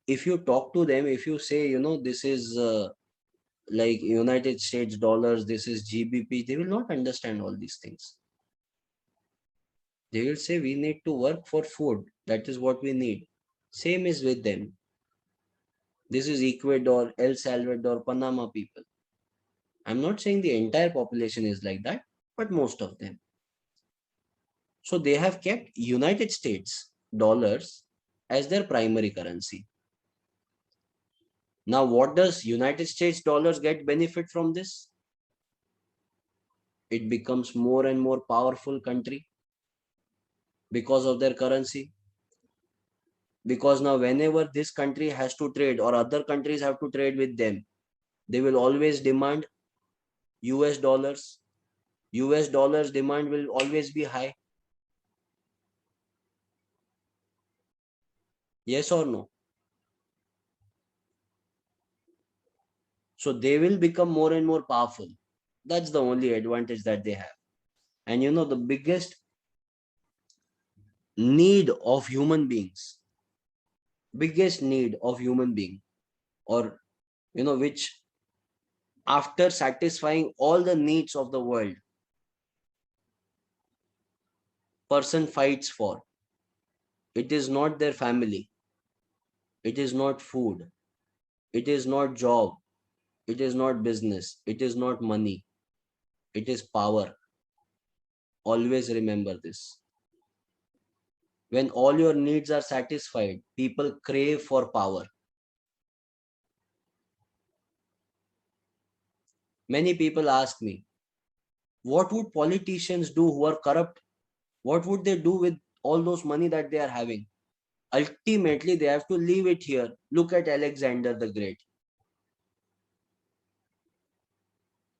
if you talk to them, if you say, this is like United States dollars, this is GBP, they will not understand all these things. They will say we need to work for food. That is what we need. Same is with them. This is Ecuador, El Salvador, Panama people. I'm not saying the entire population is like that, but most of them. So they have kept United States dollars as their primary currency. Now, what does United States dollars get benefit from this? It becomes more and more powerful country because of their currency. Because now whenever this country has to trade or other countries have to trade with them, they will always demand US dollars. US dollars demand will always be high. Yes or no? So they will become more and more powerful. That's the only advantage that they have. And the biggest need of human beings, or which after satisfying all the needs of the world, person fights for, it is not their family, it is not food, it is not job, it is not business, it is not money, it is power. Always remember this. When all your needs are satisfied, people crave for power. Many people ask me, what would politicians do who are corrupt? What would they do with all those money that they are having? Ultimately, they have to leave it here. Look at Alexander the Great.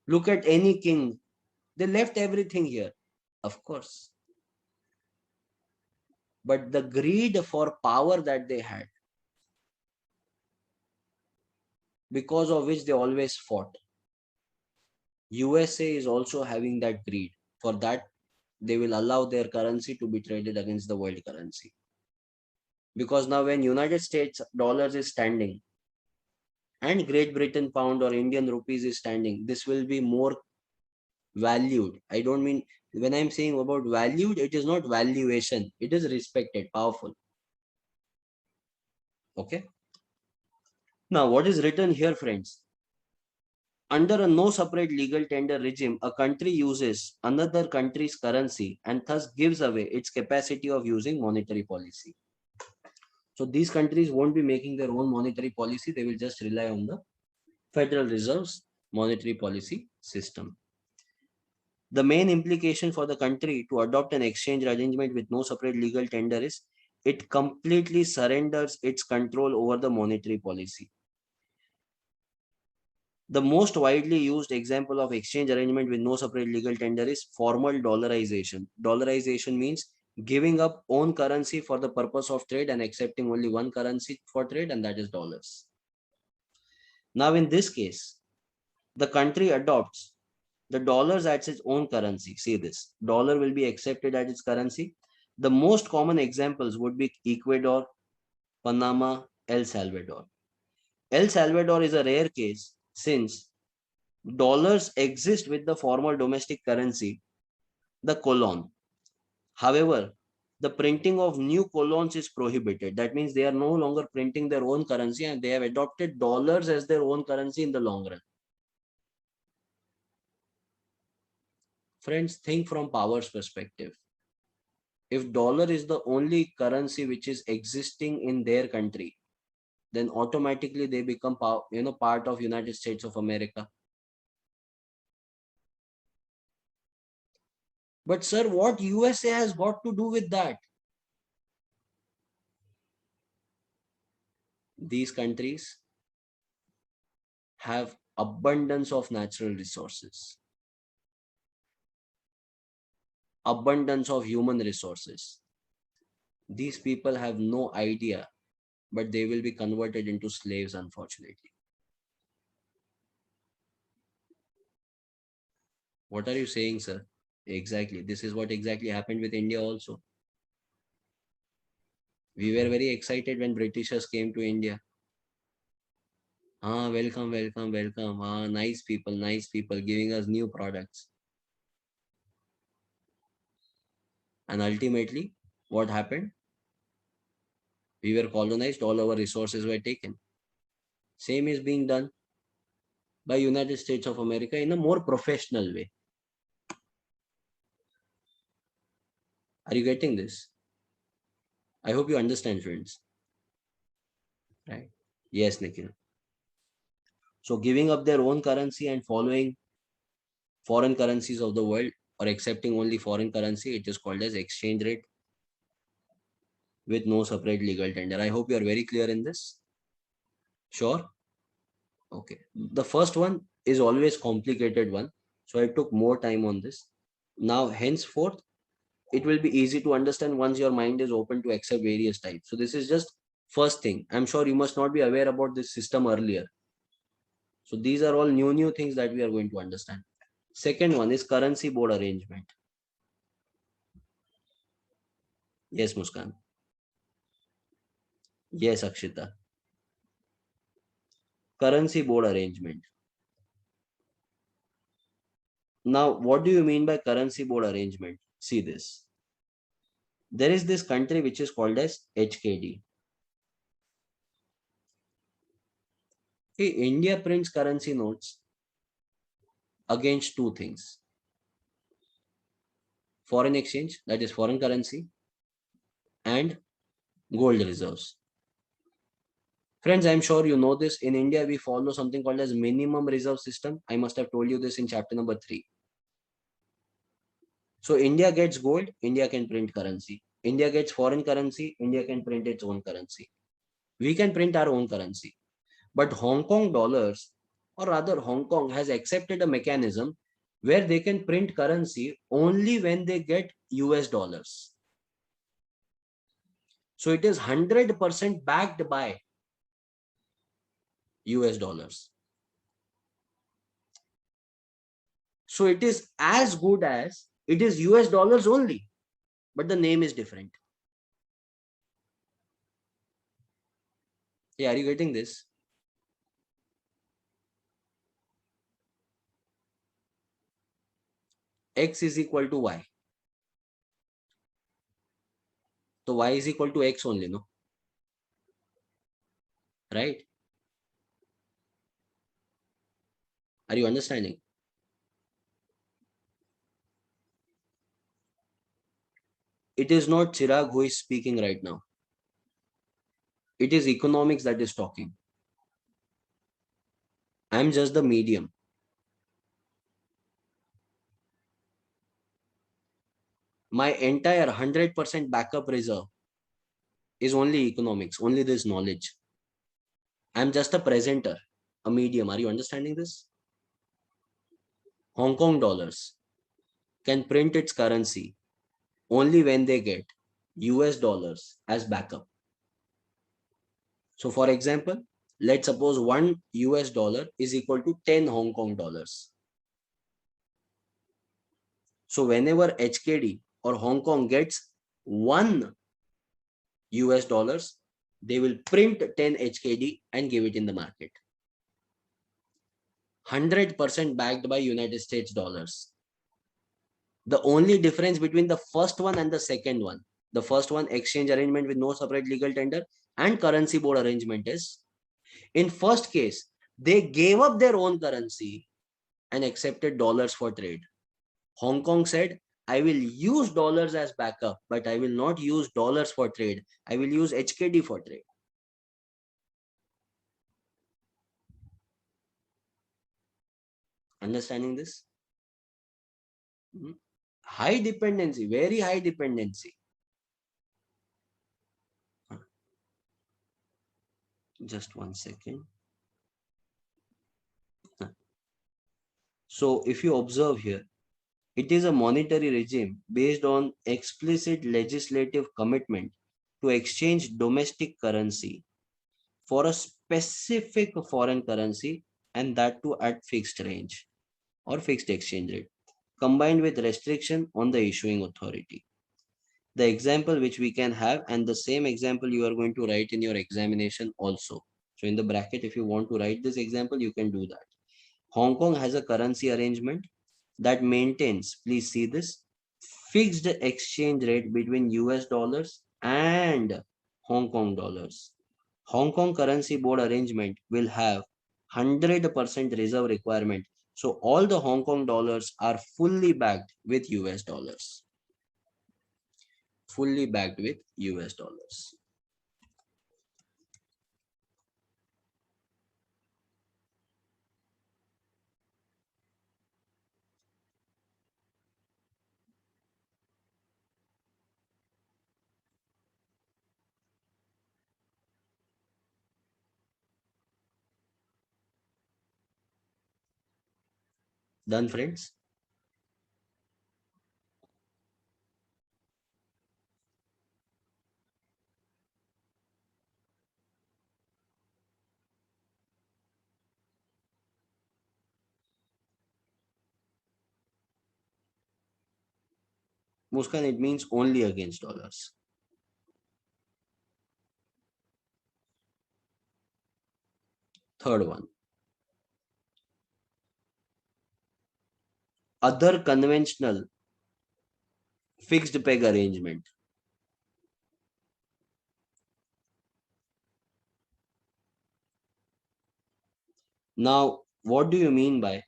Look at any king. They left everything here, of course. But the greed for power that they had, because of which they always fought. USA is also having that greed. For that, they will allow their currency to be traded against the world currency. Because now when United States dollars is standing and Great Britain pound or Indian rupees is standing, this will be more valued. I don't mean, when I'm saying about valued, it is not valuation. It is respected, powerful. Okay. Now, what is written here, friends? Under a no separate legal tender regime, a country uses another country's currency and thus gives away its capacity of using monetary policy. So these countries won't be making their own monetary policy. They will just rely on the Federal Reserve's monetary policy system. The main implication for the country to adopt an exchange arrangement with no separate legal tender is it completely surrenders its control over the monetary policy. The most widely used example of exchange arrangement with no separate legal tender is formal dollarization. Dollarization means giving up own currency for the purpose of trade and accepting only one currency for trade, and that is dollars. Now, in this case, the country adopts the dollars as its own currency. See this, dollar will be accepted as its currency. The most common examples would be Ecuador, Panama, El Salvador. El Salvador is a rare case since dollars exist with the formal domestic currency, the colon. However, the printing of new colons is prohibited. That means they are no longer printing their own currency and they have adopted dollars as their own currency in the long run. Friends, think from power's perspective. If dollar is the only currency which is existing in their country, then automatically they become part of United States of America. But sir, what USA has got to do with that? These countries have abundance of natural resources, abundance of human resources. These people have no idea, but they will be converted into slaves, unfortunately. What are you saying, sir? Exactly. This is what exactly happened with India also. We were very excited when Britishers came to India. Welcome, welcome, welcome. Nice people giving us new products. And ultimately, what happened? We were colonized, all our resources were taken. Same is being done by United States of America in a more professional way. Are you getting this? I hope you understand, friends. Right? Yes, Nikhil. So giving up their own currency and following foreign currencies of the world or accepting only foreign currency, it is called as exchange rate with no separate legal tender. I hope you are very clear in this. Sure. Okay. The first one is always complicated one. So I took more time on this. Now, henceforth, it will be easy to understand once your mind is open to accept various types. So this is just first thing. I'm sure you must not be aware about this system earlier. So these are all new things that we are going to understand. Second one is currency board arrangement. Yes, Muskan. Yes, Akshita. Currency board arrangement. Now, what do you mean by currency board arrangement? See this. There is this country which is called as HKD. Hey, India prints currency notes against two things. Foreign exchange, that is foreign currency, and gold reserves. Friends, I'm sure you know this. In India, we follow something called as minimum reserve system. I must have told you this in chapter number 3. So India gets gold, India can print currency. India gets foreign currency, India can print its own currency. We can print our own currency. But Hong Kong dollars, or rather Hong Kong has accepted a mechanism where they can print currency only when they get US dollars. So it is 100% backed by US dollars. So it is as good as it is US dollars only, but the name is different. Yeah, are you getting this? X is equal to Y. So Y is equal to X only, no? Right? Are you understanding? It is not Chirag who is speaking right now. It is economics that is talking. I am just the medium. My entire 100% backup reserve is only economics, only this knowledge. I'm just a presenter, a medium. Are you understanding this? Hong Kong dollars can print its currency only when they get US dollars as backup. So for example, let's suppose 1 US dollar is equal to 10 Hong Kong dollars. So whenever HKD or Hong Kong gets 1 US dollars, they will print 10 HKD and give it in the market. 100% backed by United States dollars. The only difference between the first one and the second one, the first one exchange arrangement with no separate legal tender and currency board arrangement is, in first case, they gave up their own currency and accepted dollars for trade. Hong Kong said, I will use dollars as backup, but I will not use dollars for trade. I will use HKD for trade. Understanding this? High dependency, very high dependency. Just 1 second. So if you observe here, it is a monetary regime based on explicit legislative commitment to exchange domestic currency for a specific foreign currency, and that too at fixed range or fixed exchange rate, combined with restriction on the issuing authority. The example which we can have, and the same example you are going to write in your examination also. So in the bracket, if you want to write this example, you can do that. Hong Kong has a currency arrangement that maintains, please see this, fixed exchange rate between US dollars and Hong Kong dollars. Hong Kong currency board arrangement will have 100% reserve requirement. So all the Hong Kong dollars are fully backed with US dollars. Fully backed with US dollars. Done, friends? Muskan, it means only against dollars. Third one. Other conventional fixed peg arrangement. Now, what do you mean by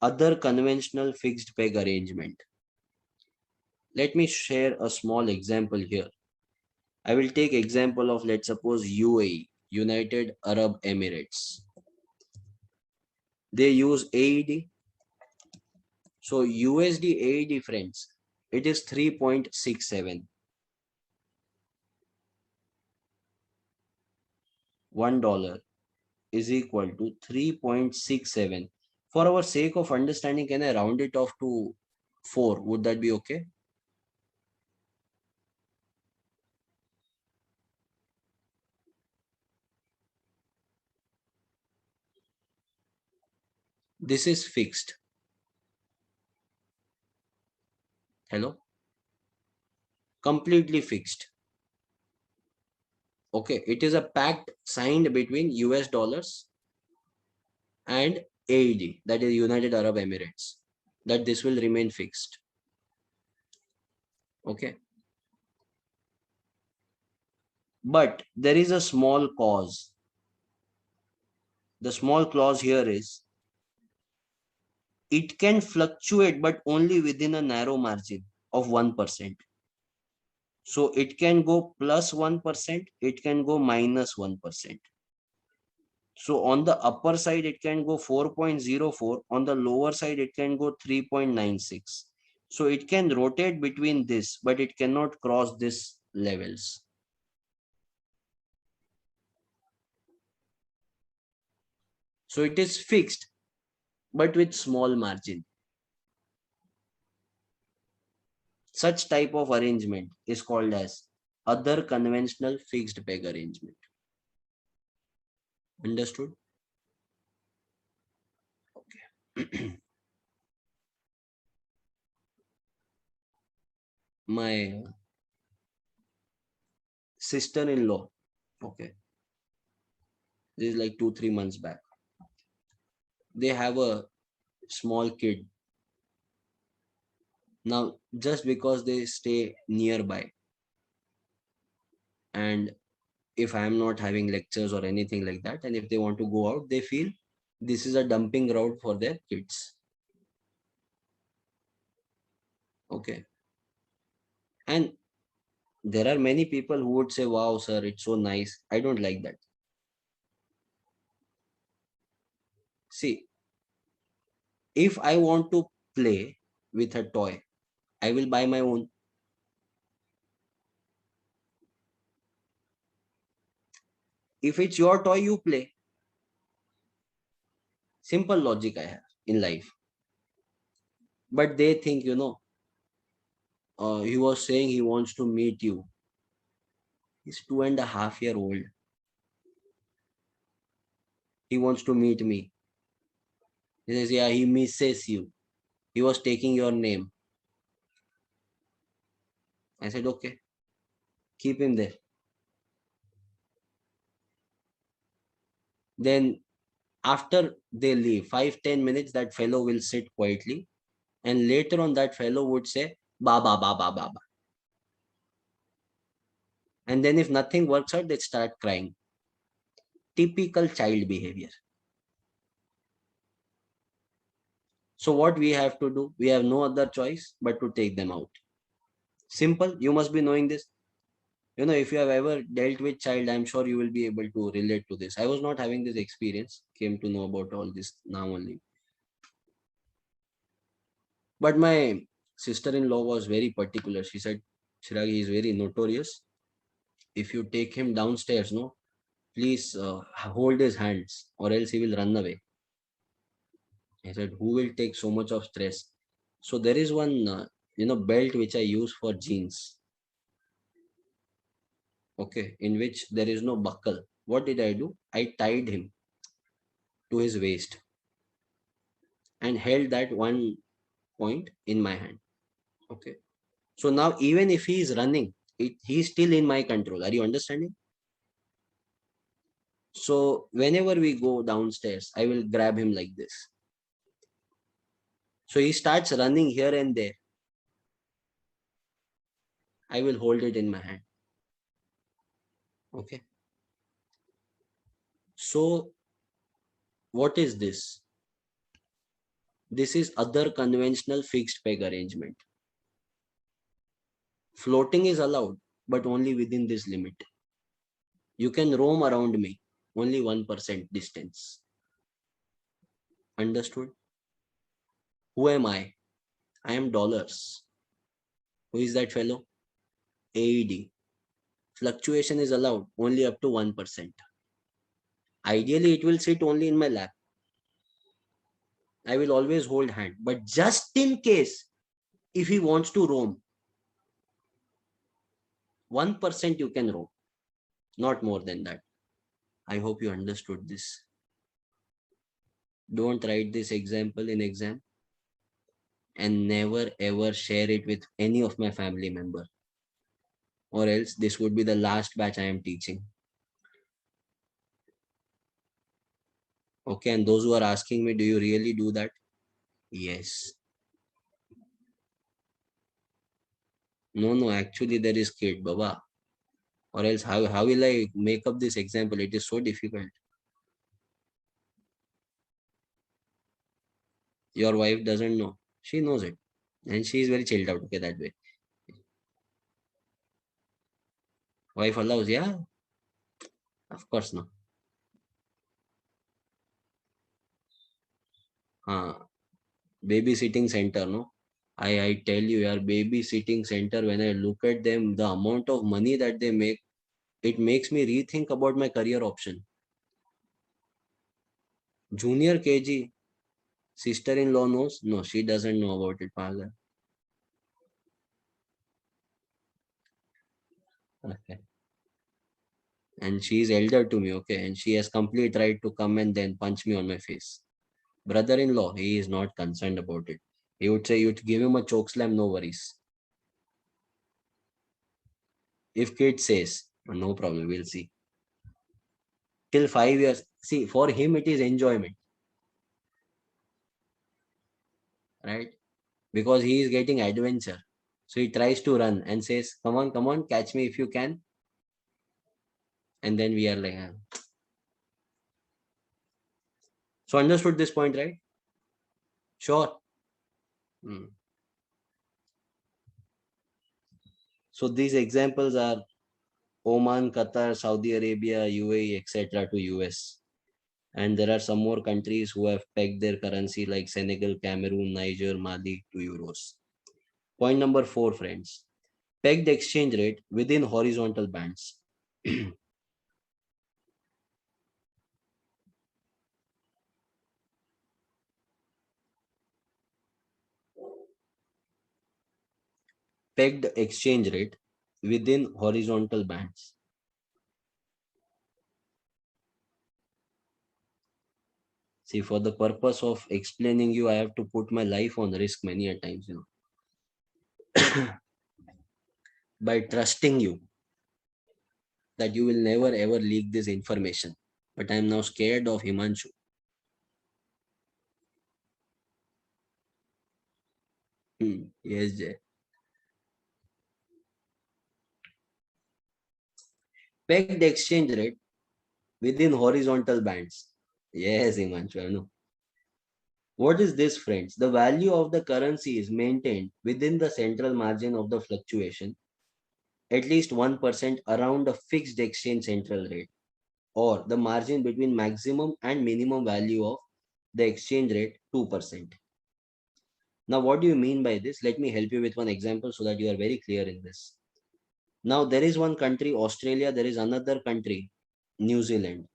other conventional fixed peg arrangement? Let me share a small example here. I will take example of, let's suppose, UAE, United Arab Emirates. They use AED. So USD AED, friends, it is 3.67. $1 is equal to 3.67. For our sake of understanding, can I round it off to 4? Would that be okay? This is fixed. Hello? Completely fixed. Okay, it is a pact signed between US dollars and AED, that is United Arab Emirates, that this will remain fixed. Okay. But there is a small clause. The small clause here is it can fluctuate, but only within a narrow margin of 1%. So it can go plus 1%, it can go minus 1%. So on the upper side, it can go 4.04. On the lower side, it can go 3.96. So it can rotate between this, but it cannot cross this levels. So it is fixed, but with small margin. Such type of arrangement is called as other conventional fixed peg arrangement. Understood? Okay. My sister-in-law, okay, this is like 2-3 months back. They have a small kid. Now, just because they stay nearby, and if I am not having lectures or anything like that, and if they want to go out, they feel this is a dumping ground for their kids. Okay. And there are many people who would say, wow, sir, it's so nice. I don't like that. See, if I want to play with a toy, I will buy my own. If it's your toy, you play. Simple logic I have in life. But they think, he was saying he wants to meet you. He's 2.5 years old. He wants to meet me. He says, yeah, he misses you. He was taking your name. I said, okay, keep him there. Then after they leave, 5-10 minutes, that fellow will sit quietly. And later on, that fellow would say, Baba, Baba, Baba. And then if nothing works out, they start crying. Typical child behavior. So what we have to do, we have no other choice but to take them out. Simple. You must be knowing this. If you have ever dealt with child, I'm sure you will be able to relate to this. I was not having this experience, came to know about all this now only. But my sister-in-law was very particular. She said, Chiragi is very notorious. If you take him downstairs, no, please hold his hands or else he will run away. I said, who will take so much of stress? So there is one, belt which I use for jeans. Okay, in which there is no buckle. What did I do? I tied him to his waist and held that one point in my hand. Okay. So now even if he is running, he's still in my control. Are you understanding? So whenever we go downstairs, I will grab him like this. So he starts running here and there. I will hold it in my hand. Okay. So what is this? This is other conventional fixed peg arrangement. Floating is allowed, but only within this limit. You can roam around me, only 1% distance. Understood? Who am I? I am dollars. Who is that fellow? AED. Fluctuation is allowed only up to 1%. Ideally, it will sit only in my lap. I will always hold hand. But just in case, if he wants to roam, 1% you can roam. Not more than that. I hope you understood this. Don't write this example in exam and never ever share it with any of my family member, or else this would be the last batch I am teaching. Okay, and those who are asking me, do you really do that? Yes. No, actually there is kid, Baba. Or else how will I make up this example? It is so difficult. Your wife doesn't know. She knows it. And she is very chilled out, okay, that way. Wife allows, yeah, of course no. Babysitting center, no. I tell you, your babysitting center, when I look at them, the amount of money that they make, it makes me rethink about my career option. Junior KG, sister-in-law knows? No, she doesn't know about it, Pagal. Okay. And she is elder to me, okay, and she has complete right to come and then punch me on my face. Brother-in-law, he is not concerned about it. He would say, you give him a choke slam, no worries. If kid says, no problem, we'll see. Till 5 years, see, for him it is enjoyment, right? Because he is getting adventure. So he tries to run and says, come on, catch me if you can. And then we are like, "Ah." So understood this point, right? Sure. Hmm. So these examples are Oman, Qatar, Saudi Arabia, UAE, etc. to US. And there are some more countries who have pegged their currency like Senegal, Cameroon, Niger, Mali to euros. Point number 4, friends. Pegged exchange rate within horizontal bands. Pegged exchange rate within horizontal bands. See, for the purpose of explaining you, I have to put my life on risk many a times, by trusting you that you will never ever leak this information. But I'm now scared of Himanshu. Yes, Jay. Pegged exchange rate within horizontal bands. Yes, Himanshu, I know. What is this, friends? The value of the currency is maintained within the central margin of the fluctuation, at least 1% around a fixed exchange central rate, or the margin between maximum and minimum value of the exchange rate, 2%. Now, what do you mean by this? Let me help you with one example so that you are very clear in this. Now, there is one country, Australia, there is another country, New Zealand.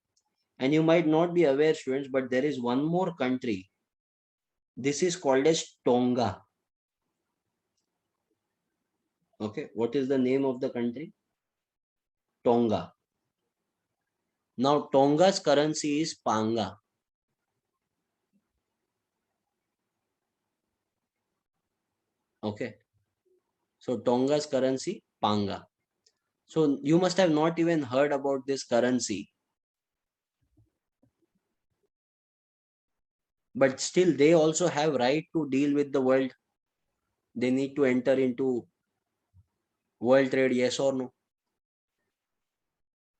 And you might not be aware, students, but there is one more country. This is called as Tonga. Okay, what is the name of the country? Tonga. Now, Tonga's currency is Panga. Okay, so Tonga's currency, Panga. So you must have not even heard about this currency, but still they also have right to deal with the world. They need to enter into world trade, yes or no?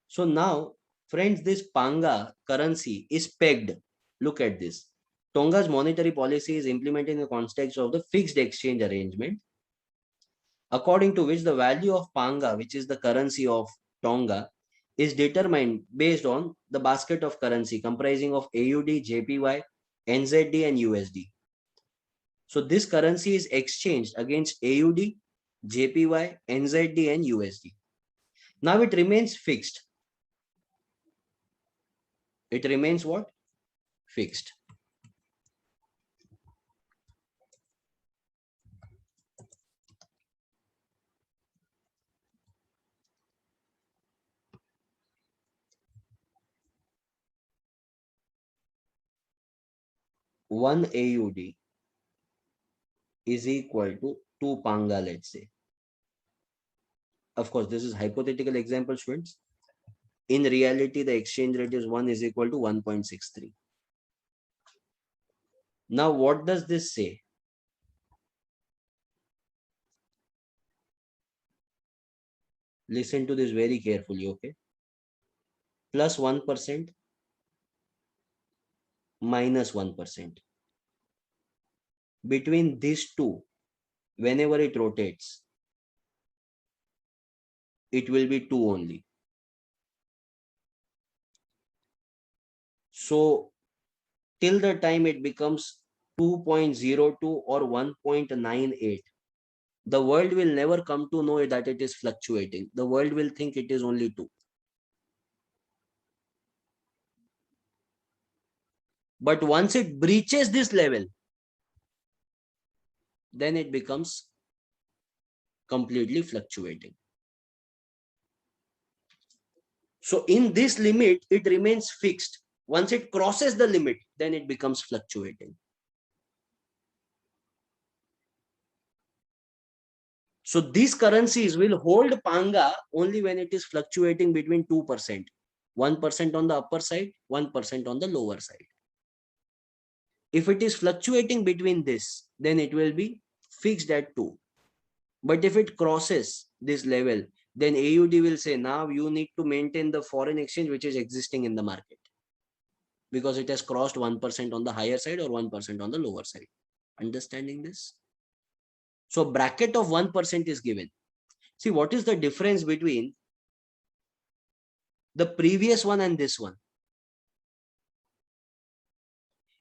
So now, friends, this Panga currency is pegged. Look at this. Tonga's monetary policy is implemented in the context of the fixed exchange arrangement, according to which the value of Panga, which is the currency of Tonga, is determined based on the basket of currency comprising of AUD, JPY, NZD, and USD. So this currency is exchanged against AUD, JPY, NZD, and USD. Now it remains fixed. It remains what? Fixed. One AUD is equal to 2 Panga, let's say. Of course, this is hypothetical example, students. In reality, the exchange rate is 1 is equal to 1.63. Now, what does this say? Listen to this very carefully, okay? Plus 1%, minus 1%. Between these two, whenever it rotates, it will be 2 only. So, till the time it becomes 2.02 or 1.98, the world will never come to know that it is fluctuating. The world will think it is only 2. But once it breaches this level, then it becomes completely fluctuating. So in this limit, it remains fixed. Once it crosses the limit, then it becomes fluctuating. So these currencies will hold Panga only when it is fluctuating between 2%. 1% on the upper side, 1% on the lower side. If it is fluctuating between this, then it will be fixed at 2. But if it crosses this level, then AUD will say, now you need to maintain the foreign exchange which is existing in the market, because it has crossed 1% on the higher side or 1% on the lower side. Understanding this? So bracket of 1% is given. See, what is the difference between the previous one and this one?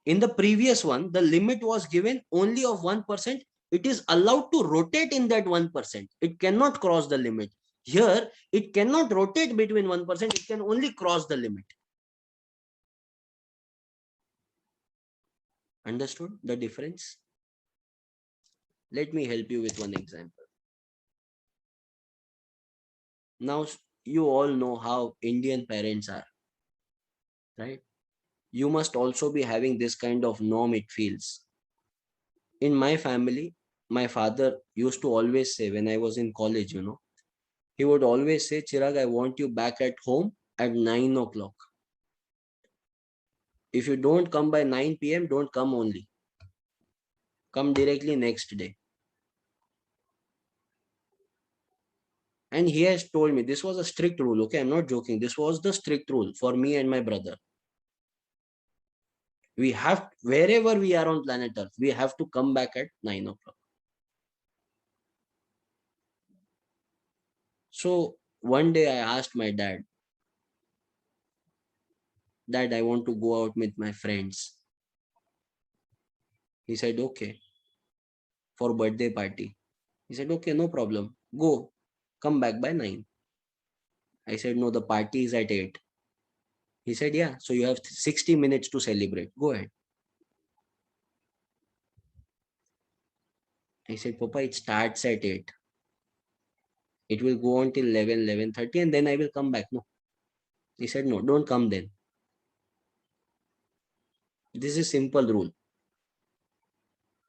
In the previous one, the limit was given only of 1%. It is allowed to rotate in that 1%. It cannot cross the limit. Here, it cannot rotate between 1%. It can only cross the limit. Understood the difference? Let me help you with one example. Now, you all know how Indian parents are, right? You must also be having this kind of norm, it feels. In my family, my father used to always say, when I was in college, he would always say, Chirag, I want you back at home at 9 o'clock. If you don't come by 9 p.m., don't come only. Come directly next day. And he has told me this was a strict rule. Okay, I'm not joking. This was the strict rule for me and my brother. We have, wherever we are on planet Earth, we have to come back at 9 o'clock. So one day I asked my dad, Dad, I want to go out with my friends. He said, okay, for birthday party. He said, okay, no problem. Go, come back by 9. I said, no, the party is at 8. He said, yeah, so you have 60 minutes to celebrate. Go ahead. I said, Papa, it starts at 8. It will go on till 11, 11:30, and then I will come back. No. He said, no, don't come then. This is simple rule.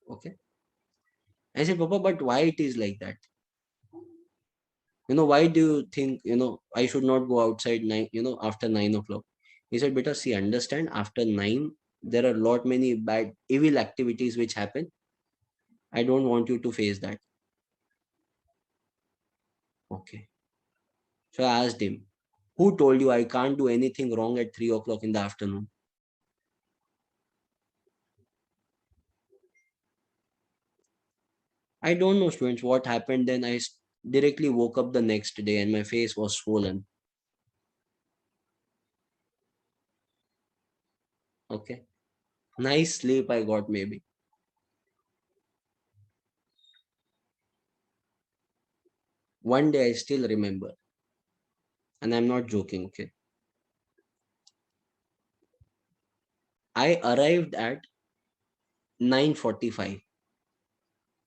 Okay. I said, Papa, but why it is like that? Why do you think, I should not go outside 9, after 9 o'clock? He said, Beta, see, understand, after 9, there are lot many bad, evil activities which happen. I don't want you to face that. Okay. So I asked him, who told you I can't do anything wrong at 3 o'clock in the afternoon? I don't know, students, what happened then. Directly woke up the next day and my face was swollen. Okay. Nice sleep I got maybe. One day I still remember, and I'm not joking, okay. I arrived at 9:45.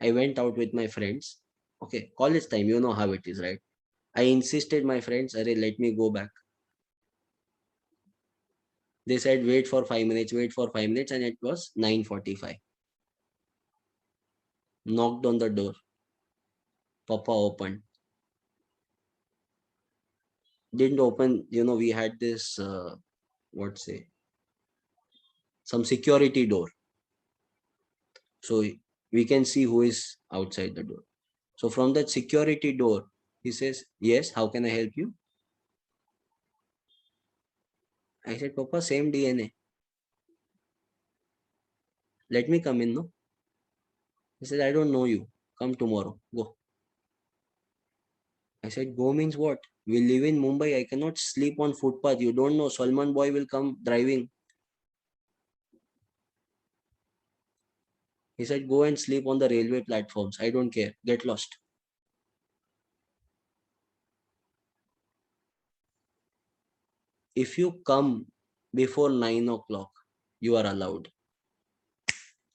I went out with my friends. Okay, college time, you know how it is, right? I insisted my friends, Arey, let me go back. They said, wait for 5 minutes, wait for 5 minutes, and it was 9:45. Knocked on the door. Papa opened. Didn't open, we had this, what say, some security door. So we can see who is outside the door. So from that security door, he says, yes, how can I help you? I said, Papa, same DNA. Let me come in, no? He said, I don't know you. Come tomorrow. Go. I said, go means what? We live in Mumbai. I cannot sleep on footpath. You don't know. Salman boy will come driving. He said, go and sleep on the railway platforms. I don't care. Get lost. If you come before 9 o'clock, you are allowed.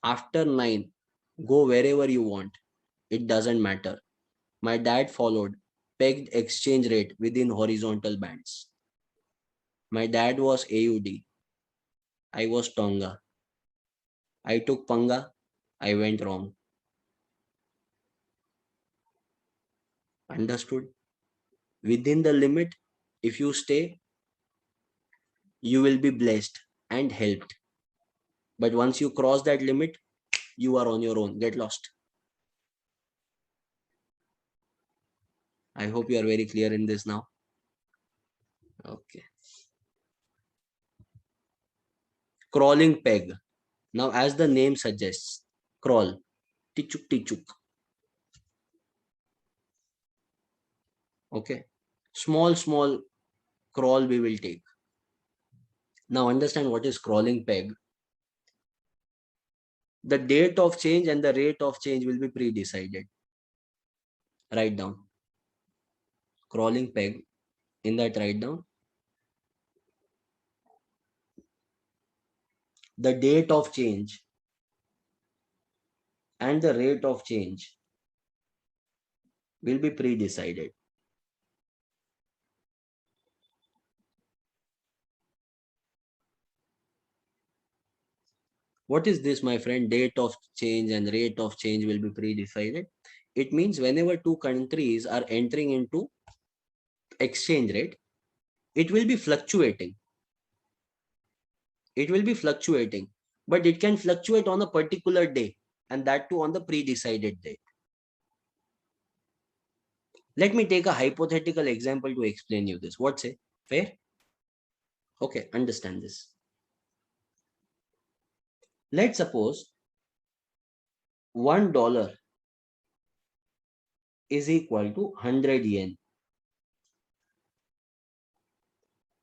After 9, go wherever you want. It doesn't matter. My dad followed pegged exchange rate within horizontal bands. My dad was AUD. I was Tonga. I took Panga. I went wrong. Understood? Within the limit, if you stay, you will be blessed and helped. But once you cross that limit, you are on your own. Get lost. I hope you are very clear in this now. Okay. Crawling peg. Now, as the name suggests, crawl. Tichuk tichuk. Okay. Small crawl we will take. Now understand what is crawling peg. The date of change and the rate of change will be pre-decided. Write down. Crawling peg. In that, write down. The date of change and the rate of change will be pre-decided. What is this, my friend? Date of change and rate of change will be pre-decided. It means whenever two countries are entering into exchange rate, it will be fluctuating. It will be fluctuating, but it can fluctuate on a particular day, and that too on the pre-decided date. Let me take a hypothetical example to explain you this. What say? Fair? Okay, understand this. Let's suppose $1 is equal to 100 yen.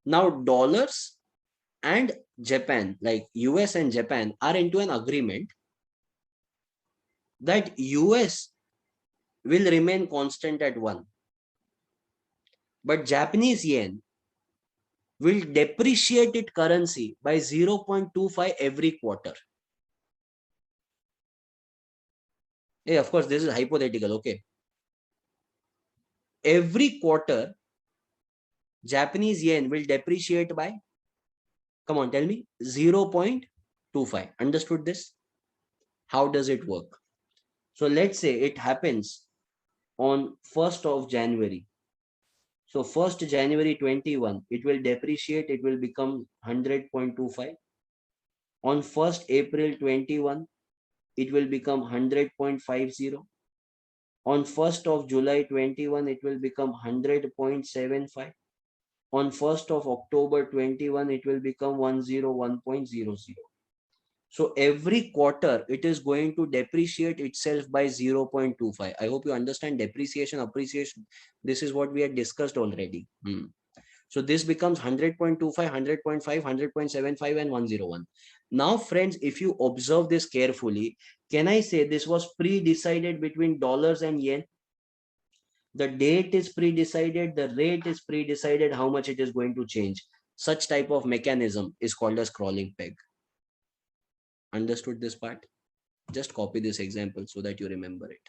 Now dollars and Japan, like US and Japan, are into an agreement that US will remain constant at 1, but Japanese yen will depreciate its currency by 0.25 every quarter. Hey, of course, this is hypothetical, okay? Every quarter, Japanese yen will depreciate by, come on, tell me, 0.25. Understood this? How does it work? So let's say it happens on 1st of January. So 1st January 21, it will depreciate, it will become 100.25. On 1st April 21, it will become 100.50. On 1st of July 21, it will become 100.75. On 1st of October 21, it will become 101.00. So every quarter, it is going to depreciate itself by 0.25. I hope you understand depreciation, appreciation. This is what we had discussed already. So this becomes 100.25, 100.5, 100.75, and 101. Now, friends, if you observe this carefully, can I say this was pre-decided between dollars and yen? The date is pre-decided, the rate is pre-decided, how much it is going to change. Such type of mechanism is called as crawling peg. Understood this part? Just copy this example so that you remember it.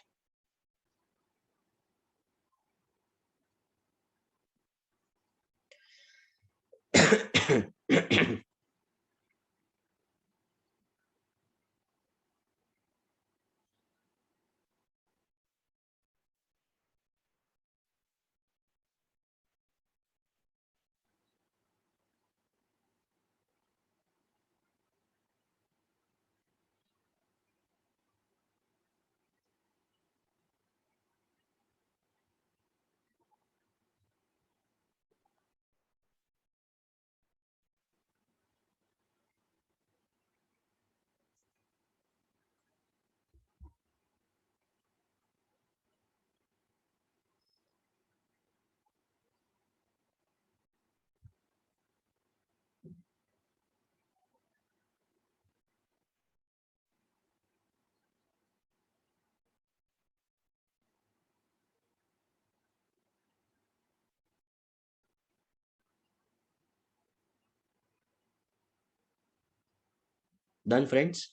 Done, friends?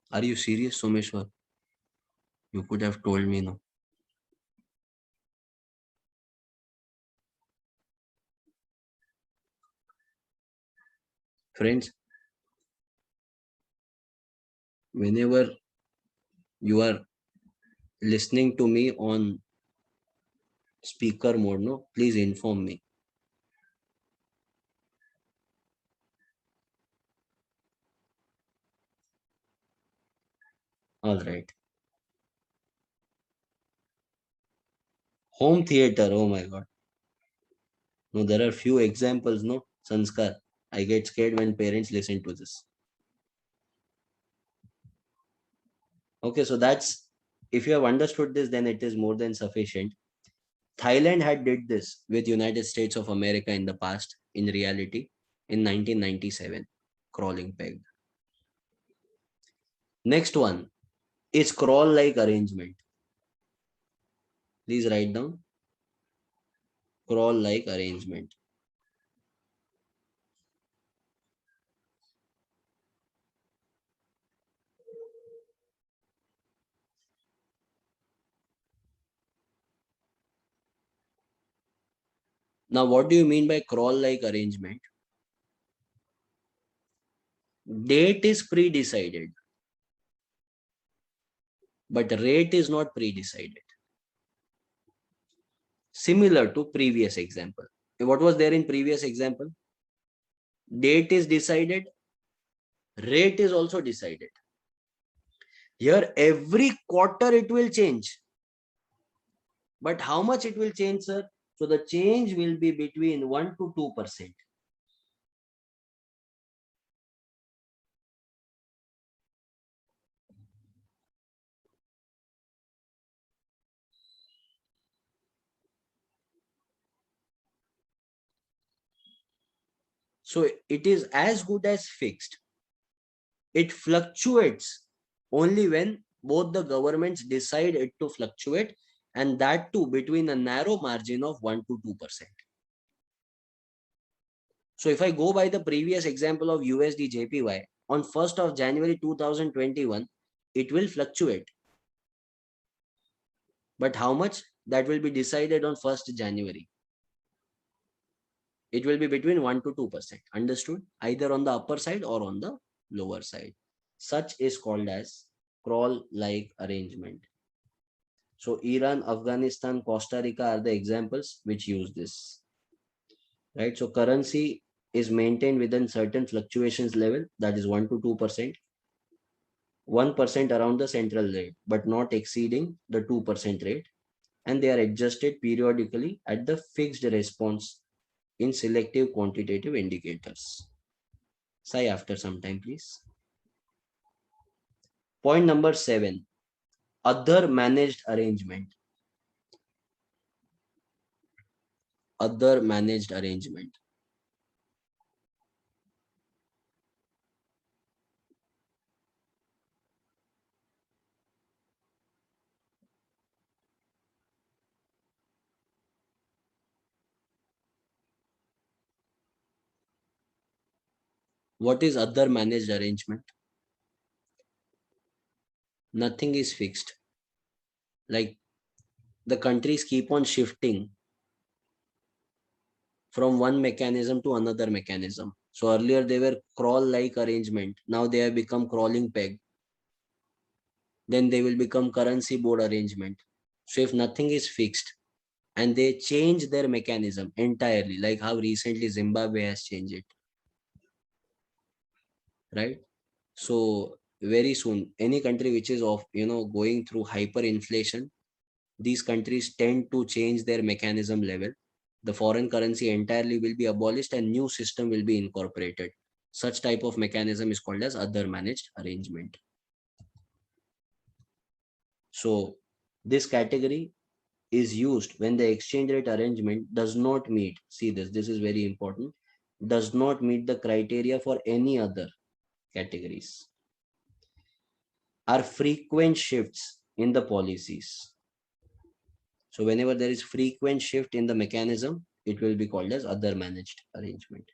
Are you serious, Someshwar? You could have told me no. Friends, whenever you are listening to me on speaker mode, no, please inform me. All right. Home theater. Oh my God. No, there are few examples. No, Sanskar. I get scared when parents listen to this. Okay, so that's, if you have understood this, then it is more than sufficient. Thailand had did this with United States of America in the past, in reality, in 1997. Crawling peg. Next one is crawl-like arrangement. Please write down crawl-like arrangement. Now, what do you mean by crawl-like arrangement? Date is pre-decided, but rate is not pre-decided. Similar to previous example. What was there in previous example? Date is decided, rate is also decided. Here, every quarter it will change. But how much it will change, sir? So the change will be between 1 to 2%. So it is as good as fixed. It fluctuates only when both the governments decide it to fluctuate, and that too between a narrow margin of 1 to 2%. So if I go by the previous example of USD JPY, on 1st of January 2021, it will fluctuate. But how much? That will be decided on 1st January. It will be between 1 to 2%. Understood? Either on the upper side or on the lower side. Such is called as crawl-like arrangement. So Iran, Afghanistan, Costa Rica are the examples which use this. Right? So currency is maintained within certain fluctuations level, that is 1 to 2%. 1% around the central rate, but not exceeding the 2% rate. And they are adjusted periodically at the fixed response in selective quantitative indicators. Say after some time, please. Point number 7, other managed arrangement. Other managed arrangement. What is other managed arrangement? Nothing is fixed. Like the countries keep on shifting from one mechanism to another mechanism. So earlier they were crawl-like arrangement. Now they have become crawling peg. Then they will become currency board arrangement. So if nothing is fixed and they change their mechanism entirely, like how recently Zimbabwe has changed it, right? So very soon, any country which is of going through hyperinflation, these countries tend to change their mechanism level. The foreign currency entirely will be abolished and new system will be incorporated. Such type of mechanism is called as other managed arrangement. So this category is used when the exchange rate arrangement does not meet, see this is very important, does not meet the criteria for any other categories. Are frequent shifts in the policies. So whenever there is frequent shift in the mechanism, it will be called as other managed arrangement.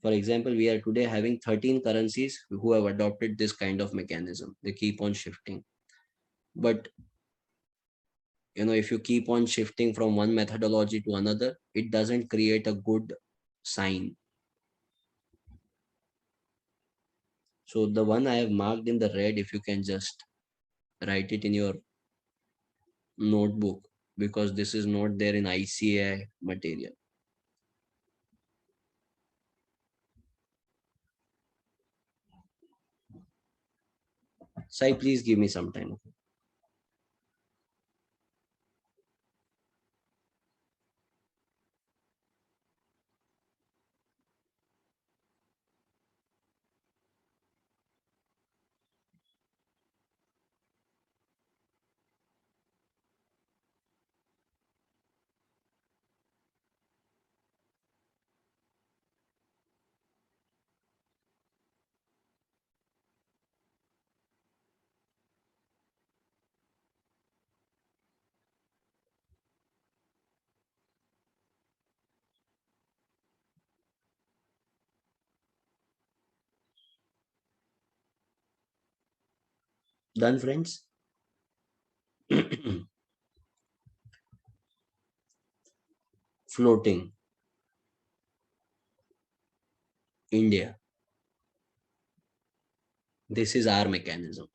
For example, we are today having 13 currencies who have adopted this kind of mechanism. They keep on shifting. But if you keep on shifting from one methodology to another, it doesn't create a good sign. So the one I have marked in the red, if you can just write it in your notebook, because this is not there in ICAI material. Sai, please give me some time. Done, friends? Floating. India. This is our mechanism.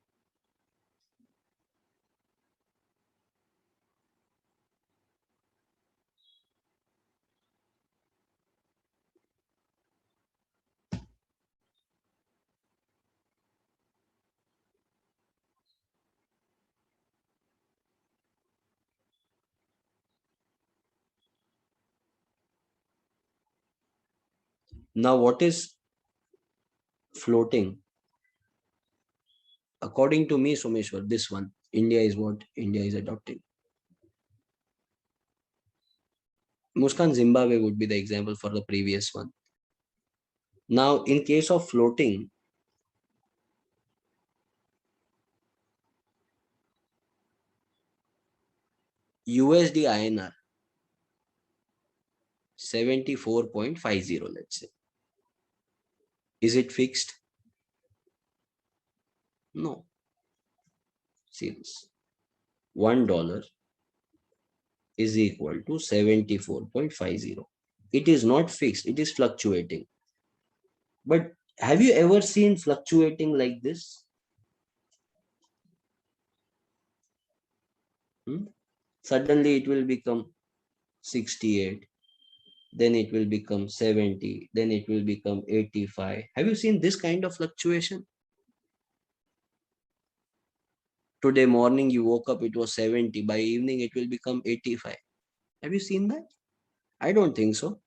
Now, what is floating? According to me, Someshwar, this one, India is what India is adopting. Muskan, Zimbabwe would be the example for the previous one. Now, in case of floating, USD INR 74.50, let's say. Is it fixed? No. See this. $1 is equal to 74.50. It is not fixed, it is fluctuating. But have you ever seen fluctuating like this? Suddenly it will become 68, then it will become 70, then it will become 85. Have you seen this kind of fluctuation? Today morning you woke up, it was 70. By evening, it will become 85. Have you seen that? I don't think so.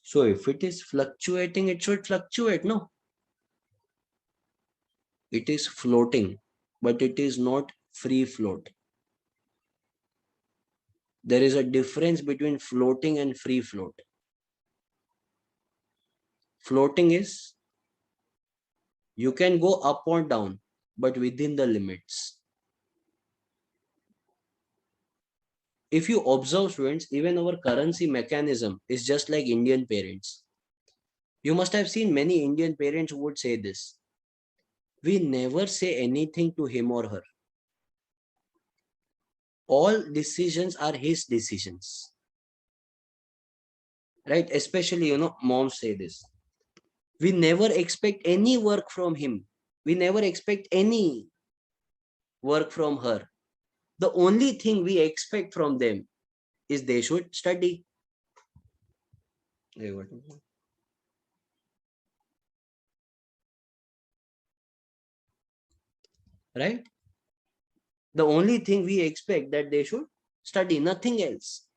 So if it is fluctuating, it should fluctuate, no? It is floating, but it is not free float. There is a difference between floating and free float. Floating is you can go up or down, but within the limits. If you observe, students, even our currency mechanism is just like Indian parents. You must have seen many Indian parents who would say this. We never say anything to him or her. All decisions are his decisions. Right? Especially, moms say this. We never expect any work from him. We never expect any work from her. The only thing we expect from them is they should study. Right? The only thing we expect that they should study, nothing else.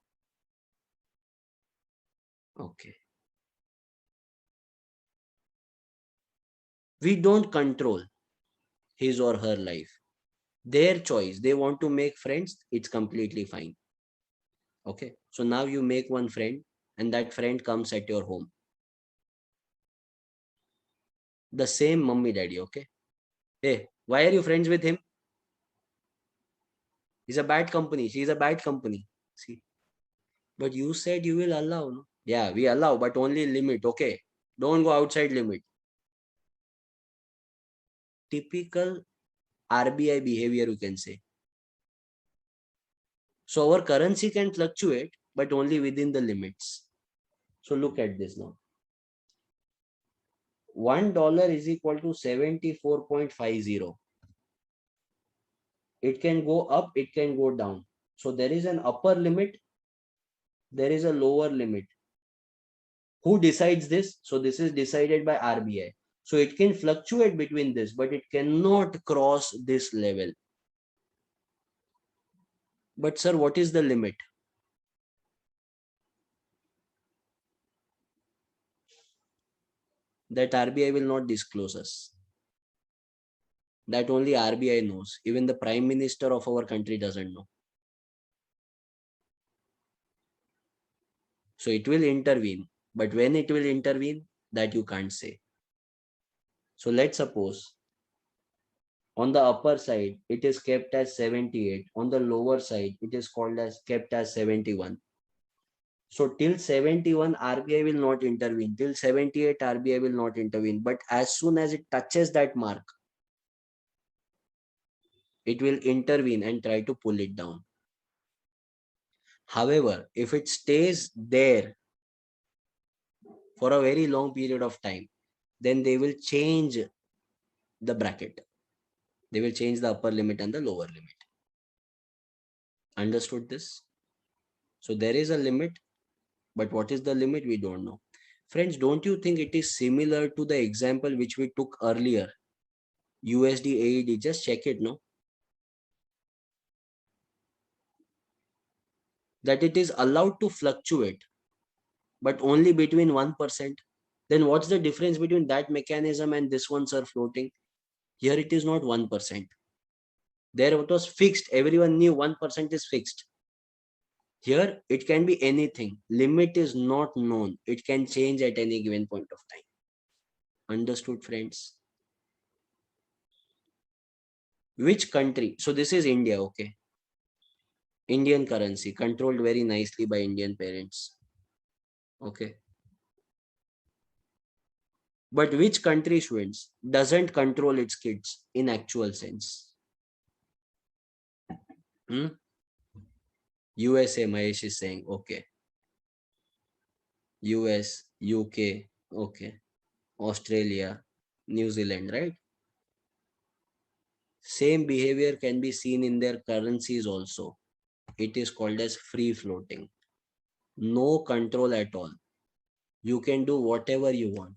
Okay. We don't control his or her life. Their choice. They want to make friends, it's completely fine. Okay. So now you make one friend and that friend comes at your home. The same mummy daddy, okay? Hey, why are you friends with him? He's a bad company. She's a bad company. See, but you said you will allow, no? Yeah, we allow, but only limit, okay? Don't go outside limit. Typical RBI behavior, you can say. So our currency can fluctuate, but only within the limits. So look at this now. $1 is equal to 74.50. It can go up, it can go down. So there is an upper limit, there is a lower limit. Who decides this? So this is decided by RBI. So it can fluctuate between this, but it cannot cross this level. But sir, what is the limit? That RBI will not disclose us. That only RBI knows. Even the Prime Minister of our country doesn't know. So it will intervene. But when it will intervene, that you can't say. So let's suppose on the upper side, it is kept as 78. On the lower side, it is called as kept as 71. So till 71, RBI will not intervene. Till 78, RBI will not intervene. But as soon as it touches that mark, it will intervene and try to pull it down. However, if it stays there for a very long period of time, then they will change the bracket. They will change the upper limit and the lower limit. Understood this? So there is a limit, but what is the limit? We don't know. Friends, don't you think it is similar to the example which we took earlier? USD AED, just check it, no? that it is allowed to fluctuate, but only between 1%. Then what's the difference between that mechanism and this one, sir, floating? Here it is not 1%. There it was fixed. Everyone knew 1% is fixed. Here it can be anything. Limit is not known. It can change at any given point of time. Understood, friends? Which country? So this is India, okay? Indian currency controlled very nicely by Indian parents. Okay. But which country, students, doesn't control its kids in actual sense? Hmm? USA, Mahesh is saying, okay. US, UK, okay. Australia, New Zealand, right? Same behavior can be seen in their currencies also. It is called as free floating. No control at all. You can do whatever you want.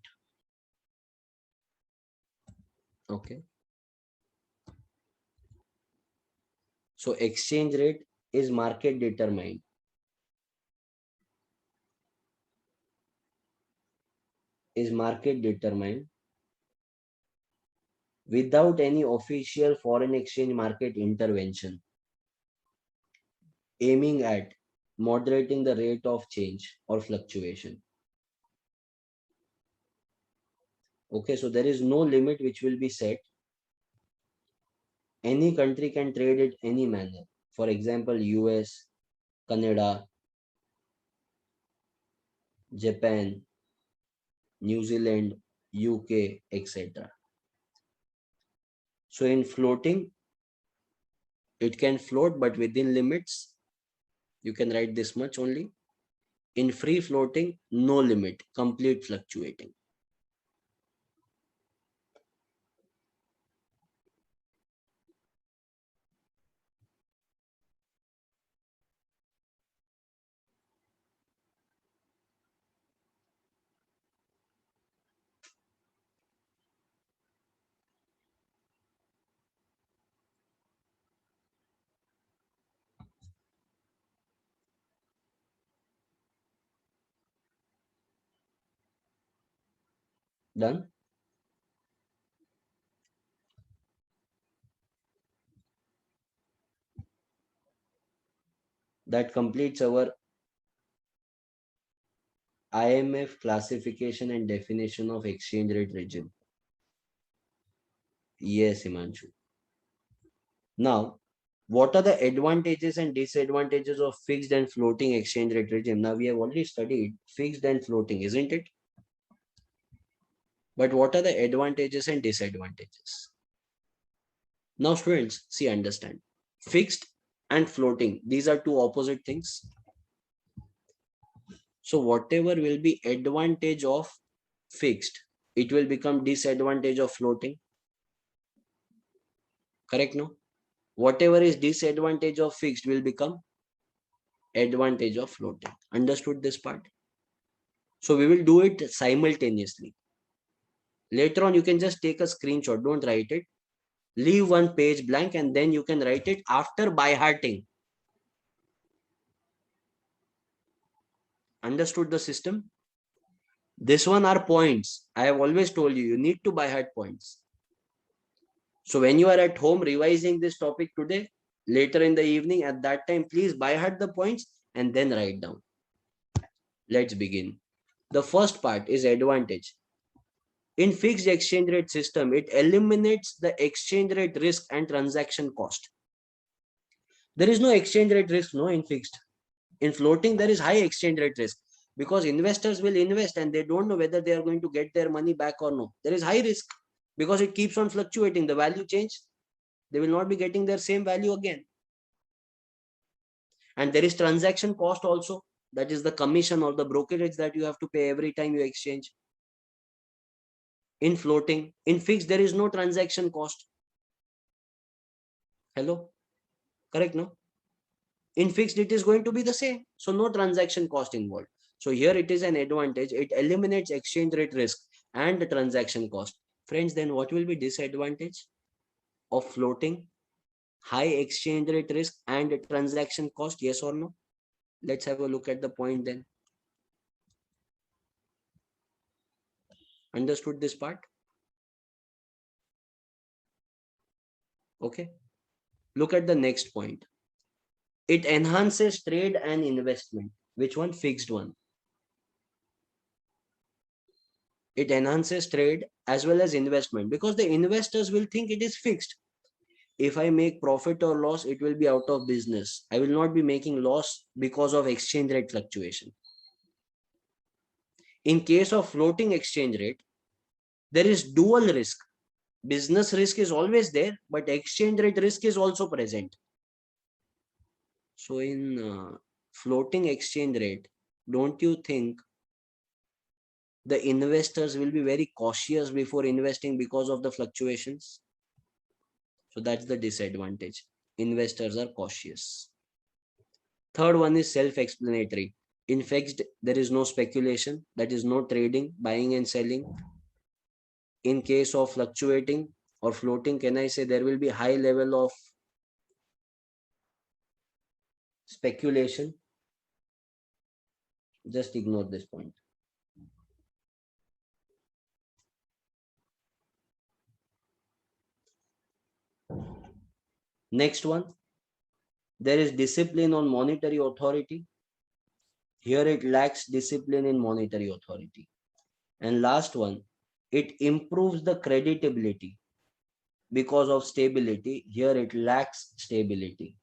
Okay. So exchange rate is market determined. Is market determined without any official foreign exchange market intervention, aiming at moderating the rate of change or fluctuation. Okay, so there is no limit which will be set. Any country can trade it any manner. For example, US, Canada, Japan, New Zealand, UK, etc. So in floating, it can float, but within limits. You can write this much only. In free floating, no limit, complete fluctuating. Done? That completes our IMF classification and definition of exchange rate regime. Yes, Himanshu. Now, what are the advantages and disadvantages of fixed and floating exchange rate regime? Now, we have already studied fixed and floating, isn't it? But what are the advantages and disadvantages? Now, students, see, understand. Fixed and floating, these are two opposite things. So whatever will be advantage of fixed, it will become disadvantage of floating. Correct, no? Whatever is disadvantage of fixed will become advantage of floating. Understood this part? So we will do it simultaneously. Later on, you can just take a screenshot. Don't write it. Leave one page blank and then you can write it after by hearting. Understood the system? This one are points. I have always told you, you need to by heart points. So when you are at home revising this topic today, later in the evening, at that time, please by heart the points and then write down. Let's begin. The first part is advantage. In fixed exchange rate system, it eliminates the exchange rate risk and transaction cost. There is no exchange rate risk, no, in fixed. In floating, there is high exchange rate risk because investors will invest and they don't know whether they are going to get their money back or no. There is high risk because it keeps on fluctuating. The value change, they will not be getting their same value again. And there is transaction cost also. That is the commission or the brokerage that you have to pay every time you exchange. In floating, in fixed, there is no transaction cost. Hello? Correct, no? In fixed, it is going to be the same. So no transaction cost involved. So here it is an advantage. It eliminates exchange rate risk and the transaction cost. Friends, then what will be disadvantage of floating? High exchange rate risk and transaction cost, yes or no? Let's have a look at the point then. Understood this part? Okay. Look at the next point. It enhances trade and investment. Which one? Fixed one. It enhances trade as well as investment, because the investors will think it is fixed. If I make profit or loss, it will be out of business. I will not be making loss because of exchange rate fluctuation. In case of floating exchange rate, there is dual risk. Business risk is always there, but exchange rate risk is also present. So in floating exchange rate, don't you think the investors will be very cautious before investing because of the fluctuations? So that's the disadvantage. Investors are cautious. Third one is self-explanatory. In fixed, there is no speculation, that is no trading, buying and selling. In case of fluctuating or floating, can I say there will be high level of speculation? Just ignore this point. Next one, there is discipline on monetary authority. Here it lacks discipline in monetary authority. And last one, it improves the creditability because of stability. Here it lacks stability.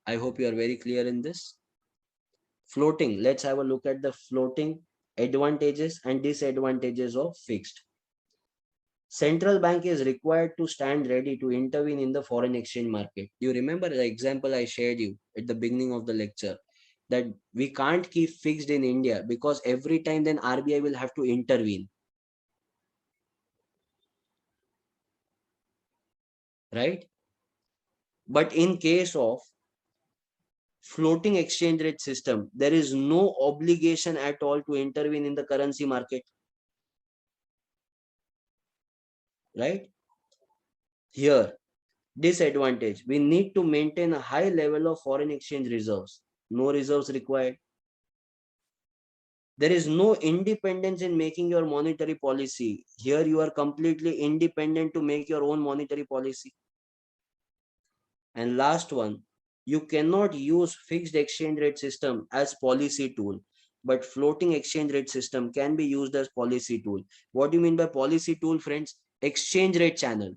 I hope you are very clear in this. Floating, let's have a look at the floating advantages and disadvantages of fixed. Central bank is required to stand ready to intervene in the foreign exchange market. You remember the example I shared you at the beginning of the lecture, that we can't keep fixed in India because every time then RBI will have to intervene. Right? But in case of floating exchange rate system, there is no obligation at all to intervene in the currency market. Right? Here, disadvantage, we need to maintain a high level of foreign exchange reserves. No reserves required. There is no independence in making your monetary policy. Here you are completely independent to make your own monetary policy. And last one, you cannot use fixed exchange rate system as policy tool, but floating exchange rate system can be used as policy tool. What do you mean by policy tool, friends? Exchange rate channel.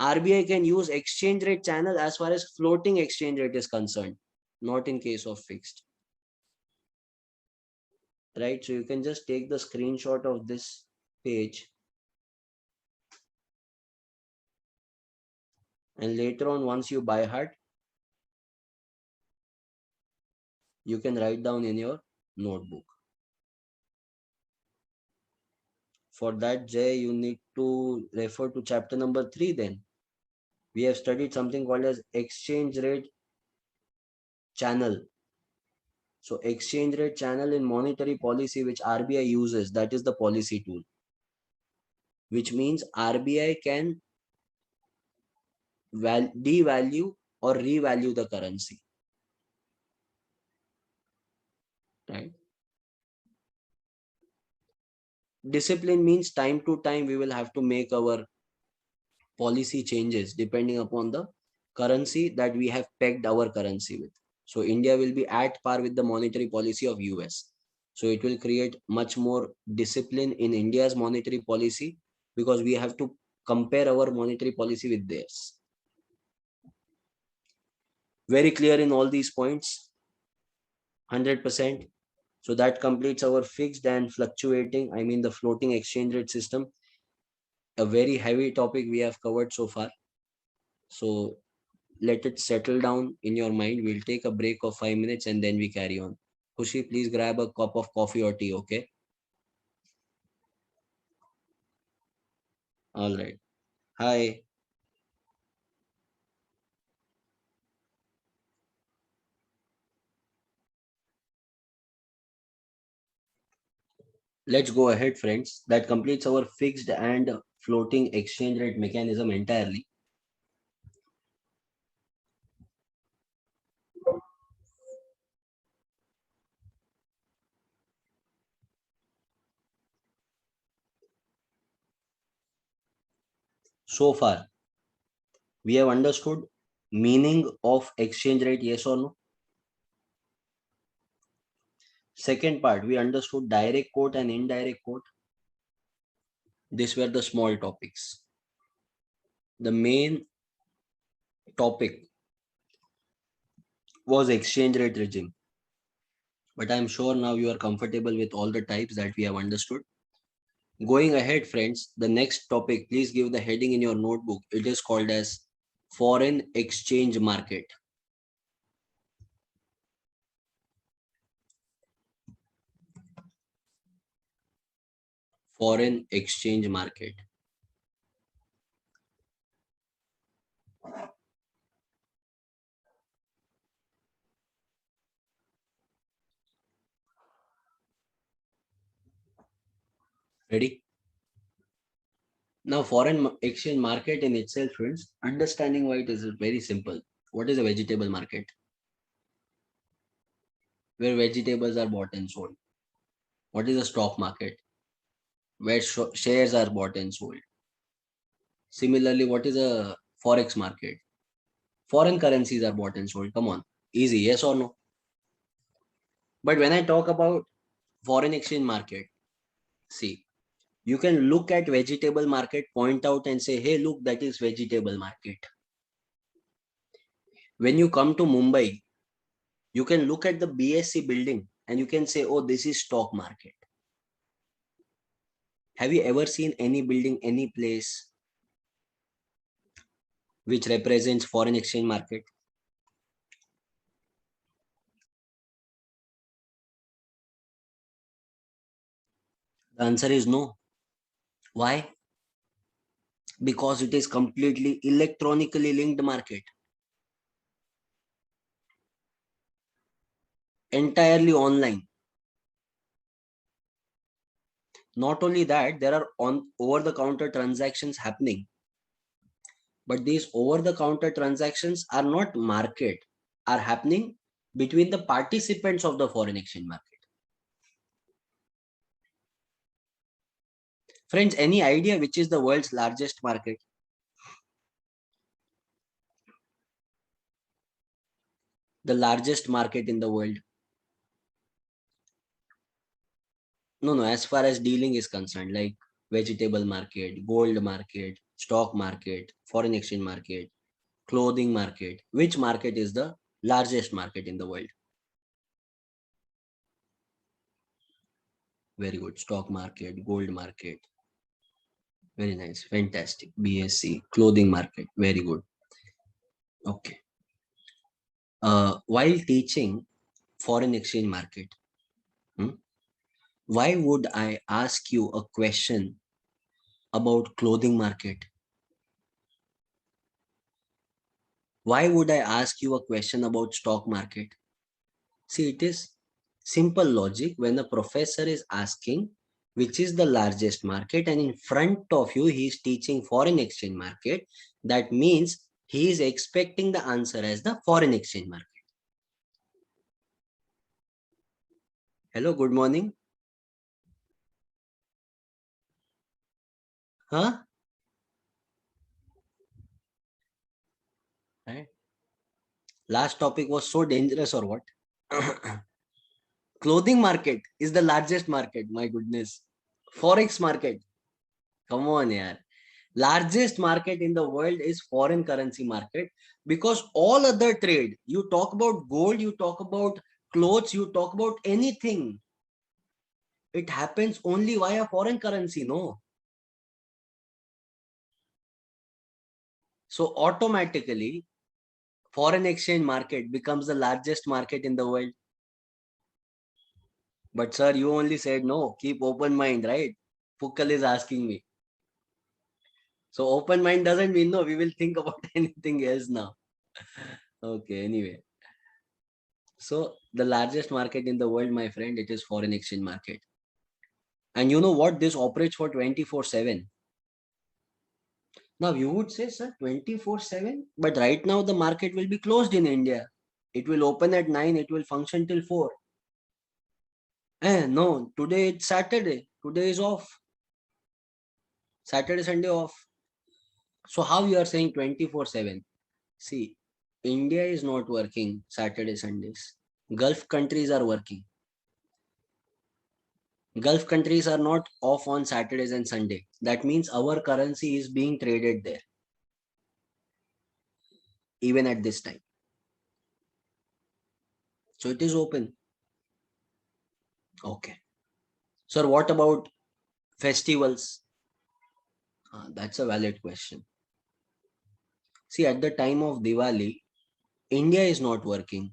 RBI can use exchange rate channel as far as floating exchange rate is concerned, not in case of fixed. Right? So you can just take the screenshot of this page, and later on, once you buy heart, you can write down in your notebook. For that, Jay, you need to refer to chapter number 3 then. We have studied something called as exchange rate channel. So exchange rate channel in monetary policy, which RBI uses, that is the policy tool. Which means RBI can devalue or revalue the currency. Right? Discipline means time to time we will have to make our policy changes depending upon the currency that we have pegged our currency with. So India will be at par with the monetary policy of US. So it will create much more discipline in India's monetary policy because we have to compare our monetary policy with theirs. Very clear in all these points? 100%. So that completes our fixed and fluctuating, I mean the floating exchange rate system. A very heavy topic we have covered so far. So let it settle down in your mind. We'll take a break of 5 minutes and then we carry on. Khushi, please grab a cup of coffee or tea, okay? All right. Hi. Let's go ahead, friends. That completes our fixed and floating exchange rate mechanism entirely. So far, we have understood meaning of exchange rate, yes or no? Second part, we understood direct quote and indirect quote. These were the small topics. The main topic was exchange rate regime. But I'm sure now you are comfortable with all the types that we have understood. Going ahead, friends, the next topic, please give the heading in your notebook. It is called as foreign exchange market. Foreign exchange market. Ready? Now, foreign exchange market in itself, friends, understanding why it is very simple. What is a vegetable market? Where vegetables are bought and sold. What is a stock market? Where shares are bought and sold. Similarly, what is a forex market? Foreign currencies are bought and sold. Come on, easy, yes or no? But when I talk about foreign exchange market, see, you can look at vegetable market, point out and say, hey, look, that is vegetable market. When you come to Mumbai, you can look at the BSC building and you can say, oh, this is stock market. Have you ever seen any building, any place which represents foreign exchange market? The answer is no. Why? Because it is completely electronically linked market, entirely online. Not only that, there are on over the counter transactions happening, but these over the counter transactions are not market, are happening between the participants of the foreign exchange market. Friends, any idea which is the world's largest market? The largest market in the world? No, no, as far as dealing is concerned, like vegetable market, gold market, stock market, foreign exchange market, clothing market, which market is the largest market in the world? Very good. Stock market, gold market. Very nice. Fantastic. BSC, clothing market. Very good. Okay. While teaching foreign exchange market, hmm, why would I ask you a question about clothing market? Why would I ask you a question about stock market? See, it is simple logic when a professor is asking which is the largest market and in front of you he is teaching foreign exchange market. That means he is expecting the answer as the foreign exchange market. Hello, good morning. Huh? Right. Last topic was so dangerous or what? Clothing market is the largest market. My goodness. Forex market. Come on, yeah. Largest market in the world is foreign currency market because all other trade, you talk about gold, you talk about clothes, you talk about anything. It happens only via foreign currency, no? So automatically, foreign exchange market becomes the largest market in the world. But sir, you only said no. Keep open mind, right? Pukal is asking me. So open mind doesn't mean no. We will think about anything else now. Okay, anyway. So the largest market in the world, my friend, it is foreign exchange market. And you know what? This operates for 24/7. Now you would say, sir, 24/7? But right now the market will be closed in India. It will open at 9, it will function till 4. No, today it's Saturday. Today is off. Saturday, Sunday off. So how you are saying 24/7? See, India is not working Saturday, Sundays. Gulf countries are working. Gulf countries are not off on Saturdays and Sunday. That means our currency is being traded there, even at this time. So it is open. Okay. Sir, what about festivals? That's a valid question. See, at the time of Diwali, India is not working.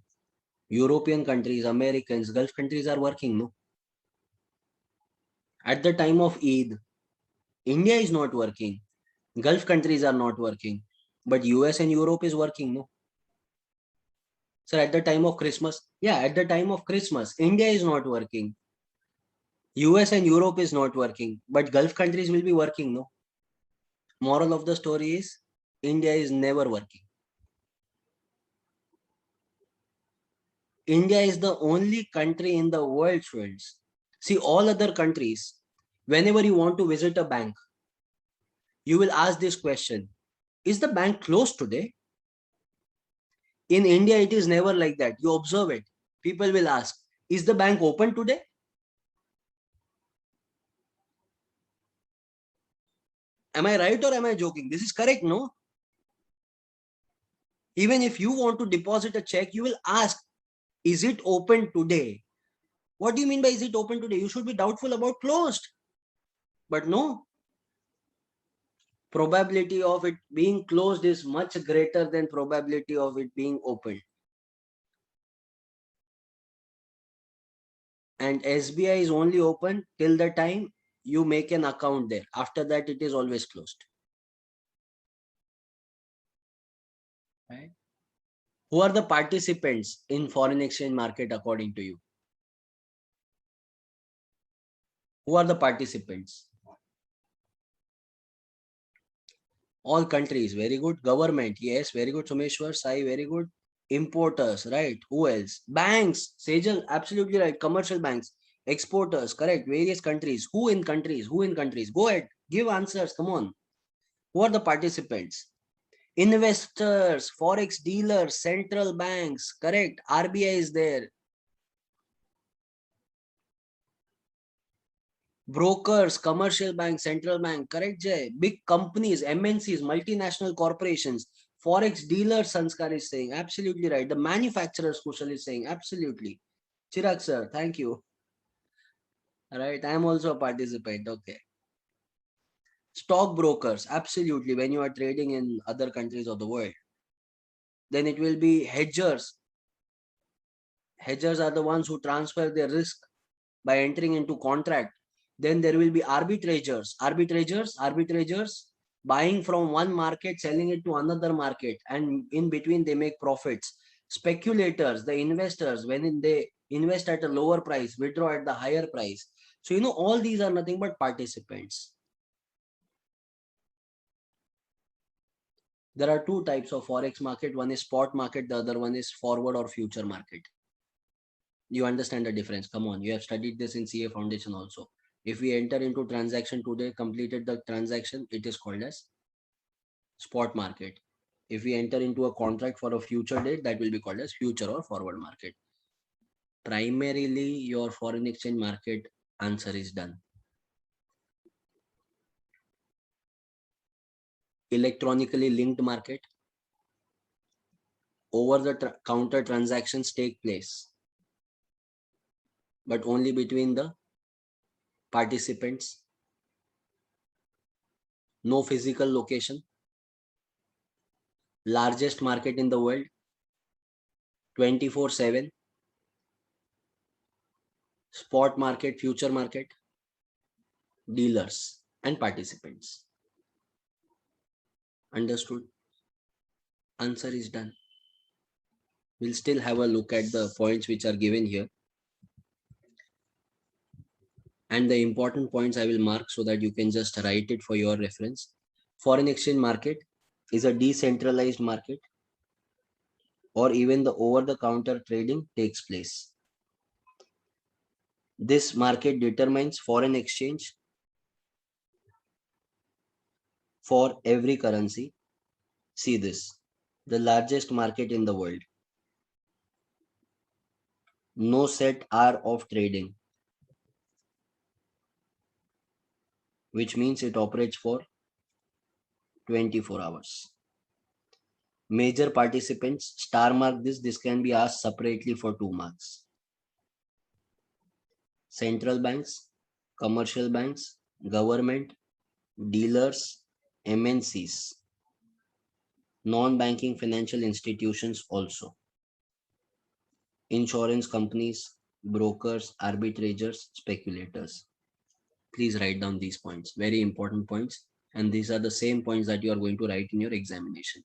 European countries, Americans, Gulf countries are working, no? At the time of Eid, India is not working. Gulf countries are not working. But US and Europe is working, no? So at the time of Christmas, yeah, at the time of Christmas, India is not working. US and Europe is not working. But Gulf countries will be working, no? Moral of the story is India is never working. India is the only country in the world, friends. See, all other countries, whenever you want to visit a bank, you will ask this question: is the bank closed today? In India, it is never like that. You observe it. People will ask, is the bank open today? Am I right or am I joking? This is correct, no? Even if you want to deposit a check, you will ask, is it open today? What do you mean by is it open today? You should be doubtful about closed. But no, probability of it being closed is much greater than probability of it being open. And SBI is only open till the time you make an account there. After that, it is always closed. Right? Who are the participants in foreign exchange market according to you? Who are the participants? All countries. Very good. Government. Yes, very good. Someshwar, Sai, very good. Importers, right? Who else? Banks. Sejal, absolutely right. Commercial banks. Exporters, correct. Various countries. Who in countries? Who in countries? Go ahead. Give answers. Come on. Who are the participants? Investors, forex dealers, central banks, correct. RBI is there. Brokers, commercial bank, central bank, correct, Jay. Big companies, MNCs, multinational corporations, forex dealers, Sanskar is saying, absolutely right. The manufacturers, Kushal is saying, absolutely. Chirag sir, thank you. Right, I am also a participant. Okay. Stock brokers, absolutely. When you are trading in other countries of the world, then it will be hedgers. Hedgers are the ones who transfer their risk by entering into contract. Then there will be arbitragers buying from one market, selling it to another market, and in between they make profits. Speculators, the investors, when they invest at a lower price, withdraw at the higher price. So all these are nothing but participants. There are two types of forex market. One is spot market, the other one is forward or future market. You understand the difference? Come on, you have studied this in CA Foundation also. If we enter into transaction today, completed the transaction, it is called as spot market. If we enter into a contract for a future date, that will be called as future or forward market. Primarily, your foreign exchange market answer is done. Electronically linked market, over the counter transactions take place, but only between the participants. No physical location. Largest market in the world, 24/7. Spot market, future market, dealers and participants. Understood? Answer is done. We'll still have a look at the points which are given here. And the important points I will mark so that you can just write it for your reference. Foreign exchange market is a decentralized market, or even the over-the-counter trading takes place. This market determines foreign exchange for every currency. See this, the largest market in the world, no set hour of trading, which means it operates for 24 hours. Major participants, star mark this, this can be asked separately for 2 marks. Central banks, commercial banks, government, dealers, MNCs, non-banking financial institutions also, insurance companies, brokers, arbitrators, speculators. Please write down these points, very important points, and these are the same points that you are going to write in your examination.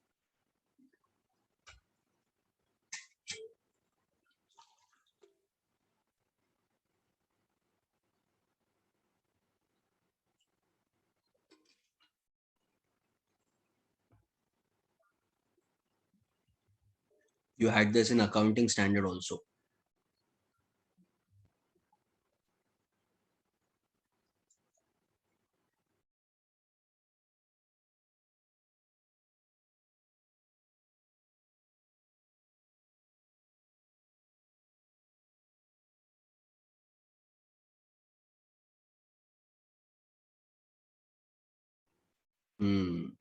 You had this in accounting standard also. Hmm.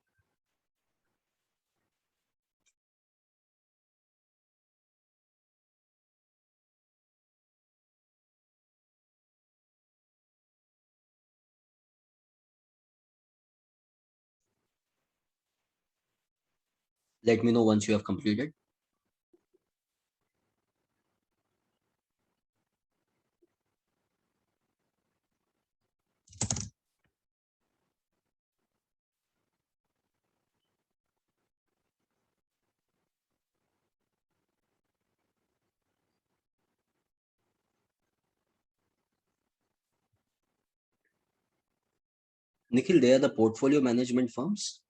Let me know once you have completed. Nikhil, they are the portfolio management firms.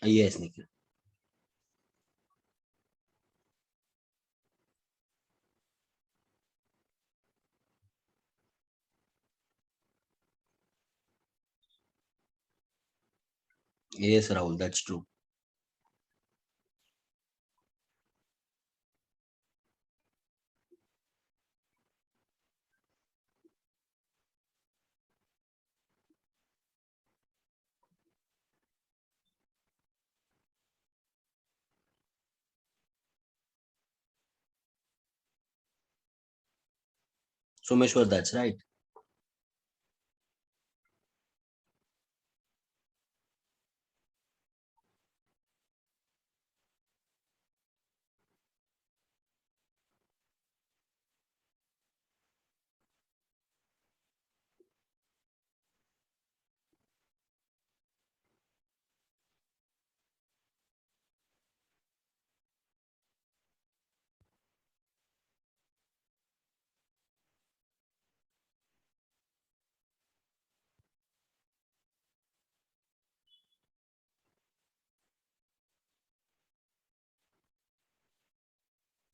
Yes, Nikhil. Yes, Rahul, that's true. Someshwar, that's right.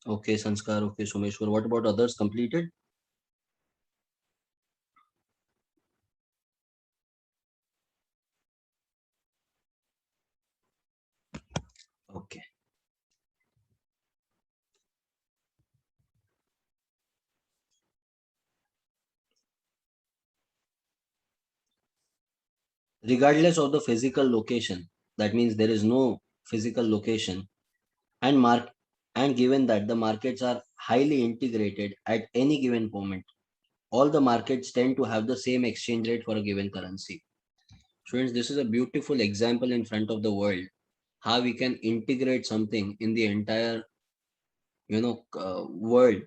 Okay, Sanskar. Okay, Someshwar. What about others completed? Okay. Regardless of the physical location, that means there is no physical location, and mark and given that the markets are highly integrated at any given moment, all the markets tend to have the same exchange rate for a given currency. Students, this is a beautiful example in front of the world how we can integrate something in the entire world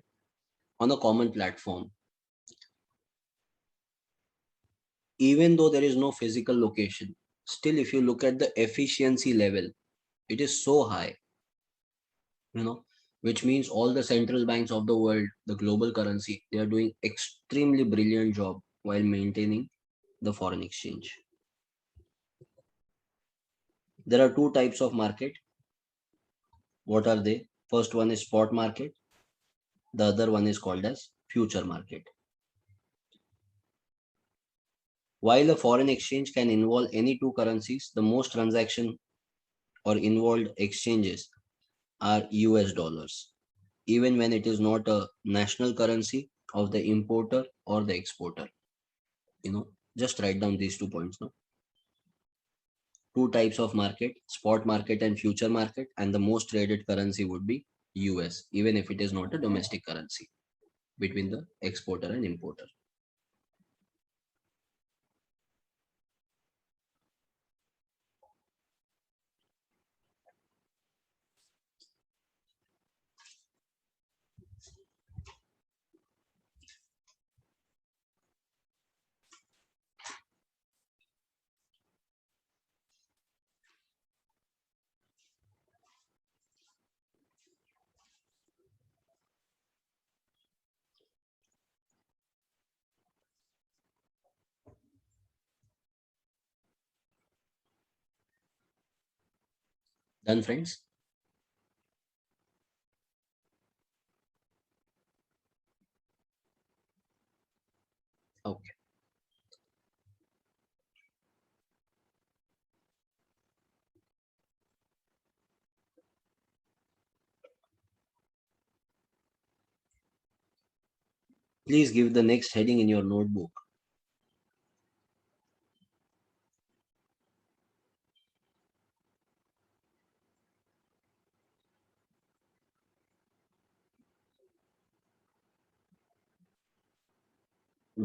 on a common platform. Even though there is no physical location, still if you look at the efficiency level, it is so high, you know, which means all the central banks of the world, the global currency, they are doing extremely brilliant job while maintaining the foreign exchange. There are two types of market. What are they? First one is spot market. The other one is called as future market. While a foreign exchange can involve any two currencies, the most transaction or involved exchanges are US dollars, even when it is not a national currency of the importer or the exporter. Just write down these 2 points. No, two types of market: spot market and future market, and the most traded currency would be US, even if it is not a domestic currency between the exporter and importer. Done, friends? Okay. Please give the next heading in your notebook.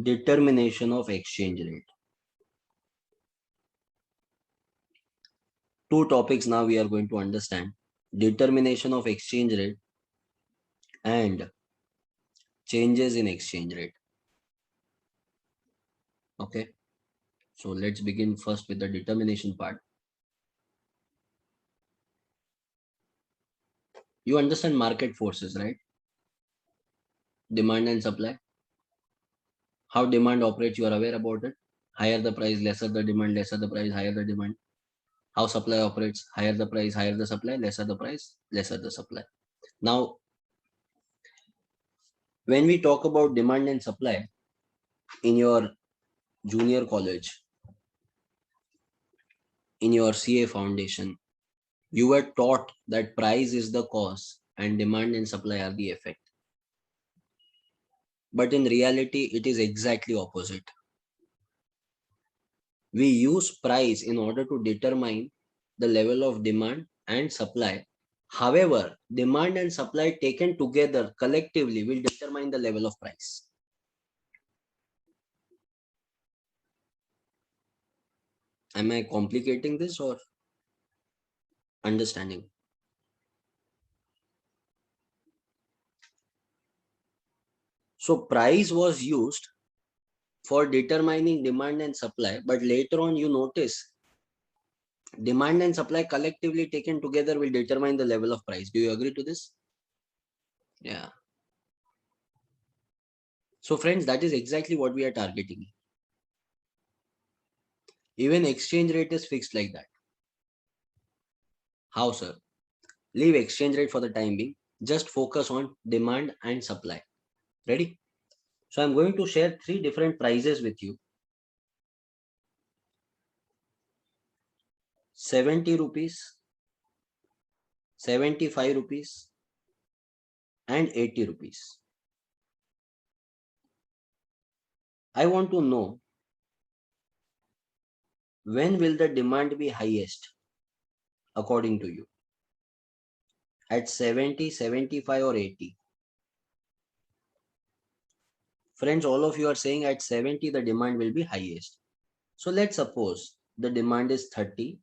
Determination of exchange rate. Two topics now we are going to understand: determination of exchange rate and changes in exchange rate. Okay, so let's begin first with the determination part. You understand market forces, right? Demand and supply. How demand operates, you are aware about it. Higher the price, lesser the demand, lesser the price, higher the demand. How supply operates: higher the price, higher the supply, lesser the price, lesser the supply. Now, when we talk about demand and supply in your junior college, in your CA foundation, you were taught that price is the cause and demand and supply are the effect. But in reality, it is exactly opposite. We use price in order to determine the level of demand and supply. However, demand and supply taken together collectively will determine the level of price. Am I complicating this or understanding? So price was used for determining demand and supply, but later on you notice demand and supply collectively taken together will determine the level of price. Do you agree to this? Yeah. So friends, that is exactly what we are targeting. Even exchange rate is fixed like that. How, sir? Leave exchange rate for the time being. Just focus on demand and supply. Ready? So I'm going to share three different prices with you. 70 rupees, 75 rupees, and 80 rupees. I want to know, when will the demand be highest according to you? At 70, 75, or 80? Friends, all of you are saying at 70 the demand will be highest. So let's suppose the demand is 30.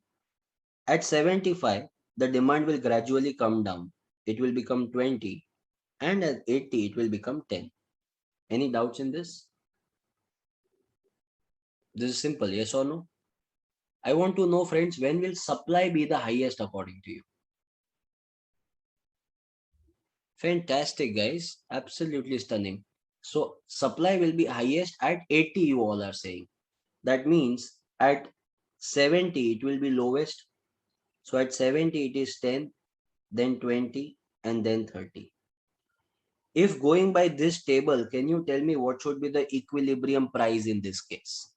At 75, the demand will gradually come down. It will become 20, and at 80, it will become 10. Any doubts in this? This is simple, yes or no? I want to know, friends, when will supply be the highest according to you? Fantastic, guys. Absolutely stunning. So supply will be highest at 80, you all are saying. That means at 70, it will be lowest. So at 70, it is 10, then 20, and then 30. If going by this table, can you tell me what should be the equilibrium price in this case?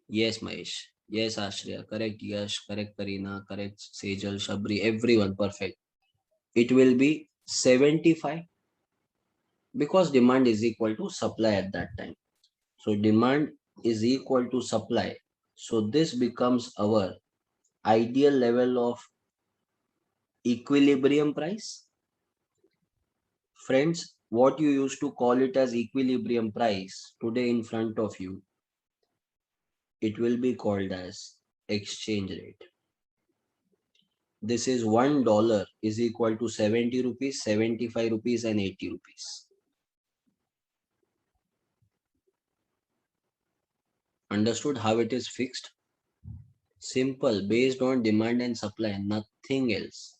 Yes, Mahesh. Yes, Ashriya. Correct. Yash. Correct. Karina. Correct. Sejal. Shabri. Everyone. Perfect. It will be 75 because demand is equal to supply at that time. So demand is equal to supply. So this becomes our ideal level of equilibrium price. Friends, what you used to call it as equilibrium price today in front of you, it will be called as exchange rate. This is $1 is equal to 70 rupees, 75 rupees, and 80 rupees. Understood how it is fixed? Simple, based on demand and supply, nothing else.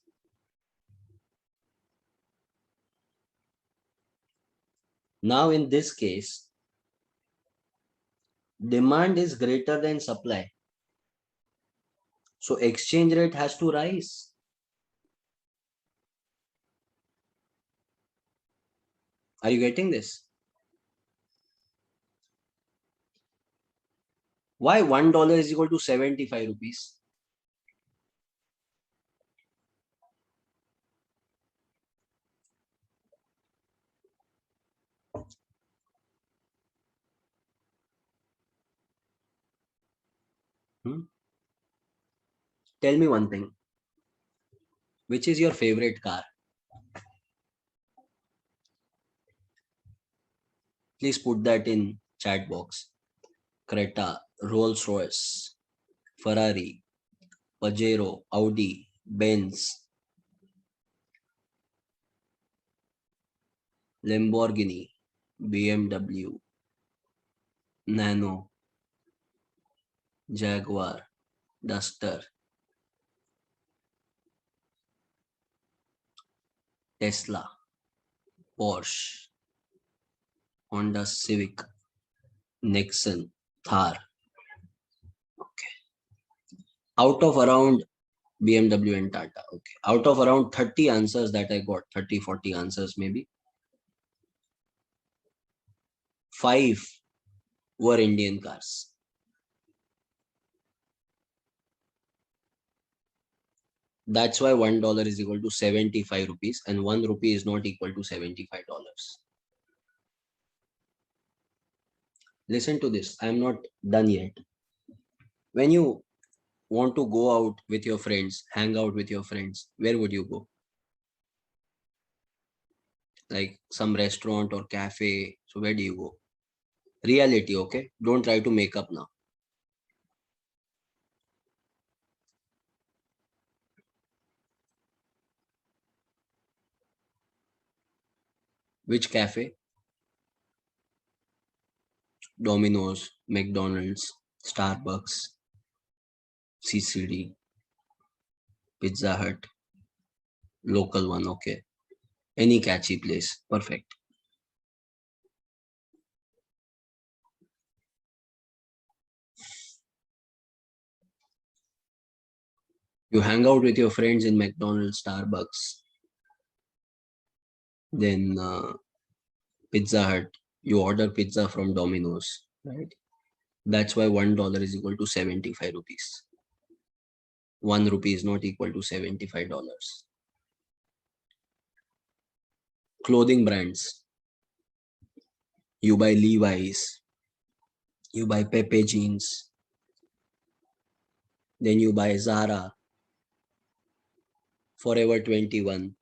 Now, in this case, demand is greater than supply. So exchange rate has to rise. Are you getting this? Why $1 is equal to 75 rupees? Hmm? Tell me one thing. Which is your favorite car? Please put that in chat box. Creta, Rolls Royce, Ferrari, Pajero, Audi, Benz, Lamborghini, BMW, Nano, Jaguar, Duster, Tesla, Porsche, Honda Civic, Nexon, Thar. Okay. Out of around BMW and Tata. Okay. Out of around 30 answers that I got, 30, 40 answers maybe, 5 were Indian cars. That's why $1 is equal to 75 rupees and 1 rupee is not equal to $75. Listen to this. I'm not done yet. When you want to go out with your friends, hang out with your friends, where would you go? Like some restaurant or cafe. So where do you go? Reality, okay? Don't try to make up now. Which cafe? Domino's, McDonald's, Starbucks, CCD, Pizza Hut, local one, okay. Any catchy place. Perfect. You hang out with your friends in McDonald's, Starbucks, then Pizza Hut. You order pizza from Domino's, right? That's why $1 is equal to 75 rupees. 1 rupee is not equal to $75. Clothing brands. You buy Levi's, you buy Pepe jeans, then you buy Zara, Forever 21,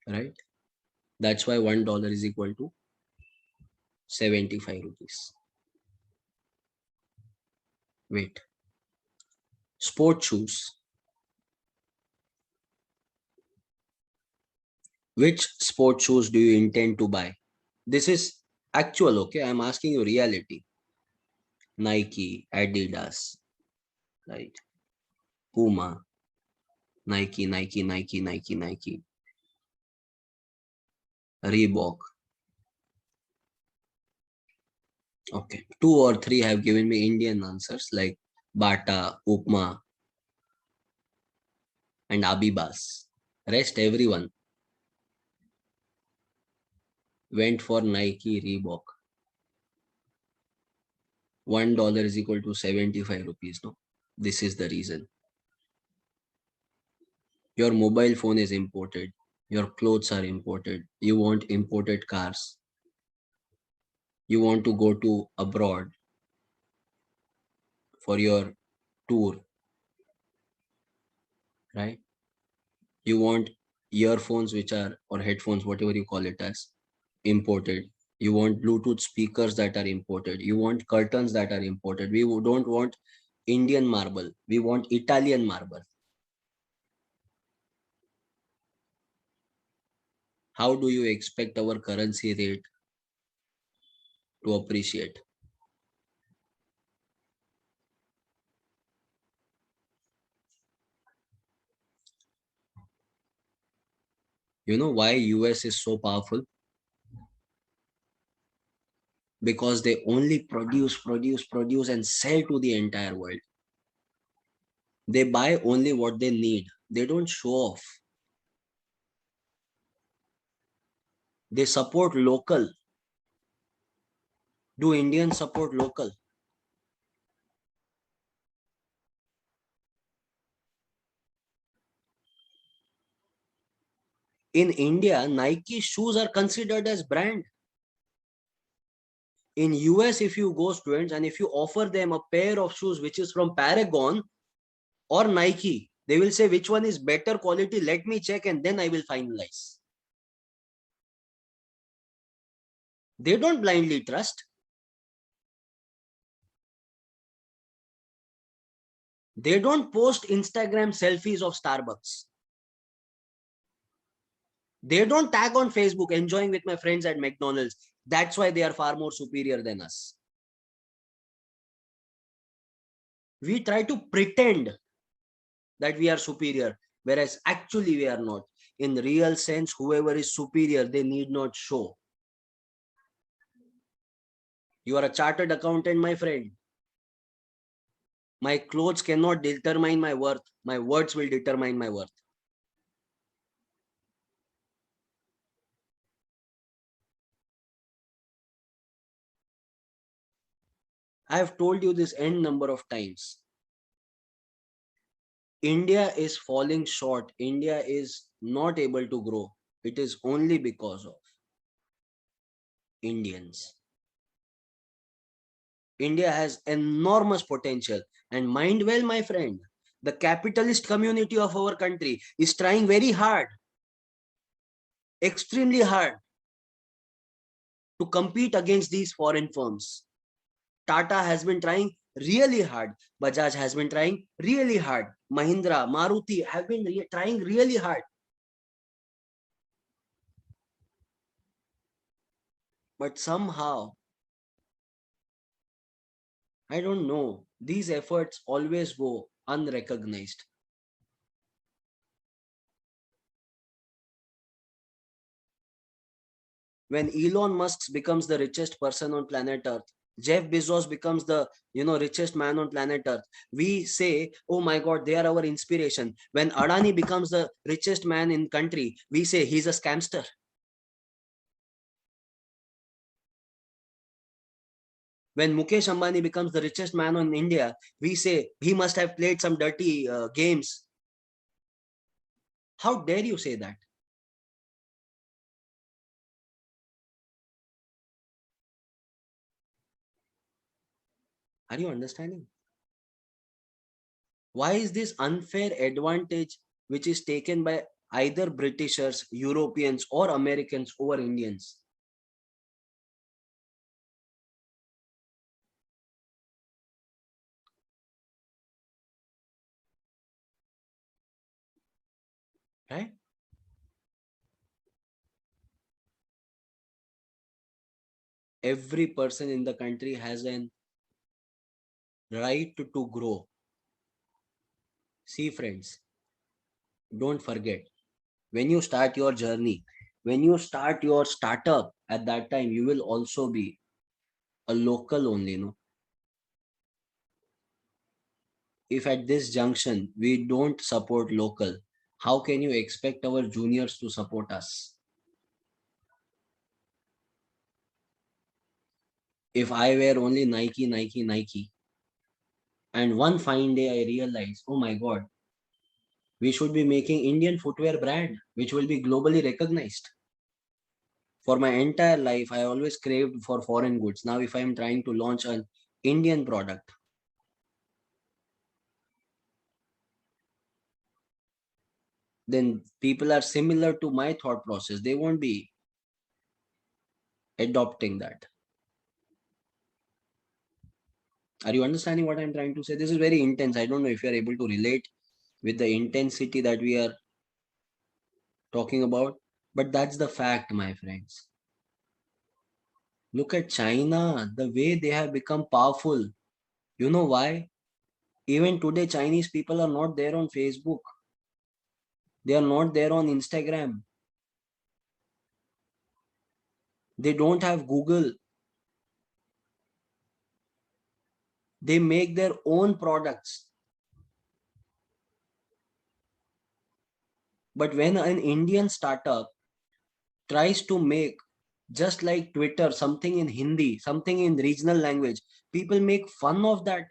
right? That's why $1 is equal to 75 rupees. Wait. Sport shoes. Which sport shoes do you intend to buy? This is actual, okay? I'm asking you reality. Nike, Adidas, right? Puma, Nike, Nike, Nike, Nike, Nike, Reebok, Okay, 2 or 3 have given me Indian answers like Bata, Upma, and Abibas. Rest everyone went for Nike, Reebok. $1 is equal to 75 rupees. No, this is the reason. Your mobile phone is imported. Your clothes are imported. You want imported cars. You want to go to abroad for your tour, right? You want earphones, which are, or headphones, whatever you call it as, imported. You want Bluetooth speakers that are imported. You want curtains that are imported. We don't want Indian marble. We want Italian marble. How do you expect our currency rate to appreciate? You know why US is so powerful? Because they only produce, and sell to the entire world. They buy only what they need. They don't show off. They support local. Do Indians support local? In India, Nike shoes are considered as brand. In US, if you go students and if you offer them a pair of shoes which is from Paragon or Nike, they will say which one is better quality. Let me check and then I will finalize. They don't blindly trust. They don't post Instagram selfies of Starbucks. They don't tag on Facebook enjoying with my friends at McDonald's. That's why they are far more superior than us. We try to pretend that we are superior, whereas actually we are not. In real sense, whoever is superior, they need not show. You are a chartered accountant, my friend. My clothes cannot determine my worth. My words will determine my worth. I have told you this n number of times. India is falling short. India is not able to grow. It is only because of Indians. India has enormous potential. And mind well, my friend, the capitalist community of our country is trying very hard, extremely hard, to compete against these foreign firms. Tata has been trying really hard. Bajaj has been trying really hard. Mahindra, Maruti have been trying really hard. But somehow, I don't know, these efforts always go unrecognized. When Elon Musk becomes the richest person on planet Earth, Jeff Bezos becomes the richest man on planet Earth, we say, oh my God, they are our inspiration. When Adani becomes the richest man in country, we say he's a scamster. When Mukesh Ambani becomes the richest man in India, we say he must have played some dirty games. How dare you say that? Are you understanding? Why is this unfair advantage which is taken by either Britishers, Europeans, or Americans over Indians? Right? Every person in the country has an right to grow. See, friends, don't forget, when you start your journey, when you start your startup, at that time, you will also be a local only, no? If at this junction we don't support local, how can you expect our juniors to support us? If I wear only Nike, Nike, Nike, and one fine day I realize, oh my God, we should be making Indian footwear brand, which will be globally recognized. For my entire life, I always craved for foreign goods. Now, if I am trying to launch an Indian product, then people are similar to my thought process. They won't be adopting that. Are you understanding what I'm trying to say? This is very intense. I don't know if you are able to relate with the intensity that we are talking about, but that's the fact, my friends. Look at China, the way they have become powerful. You know why? Even today, Chinese people are not there on Facebook. They are not there on Instagram. They don't have Google. They make their own products. But when an Indian startup tries to make just like Twitter, something in Hindi, something in regional language, people make fun of that.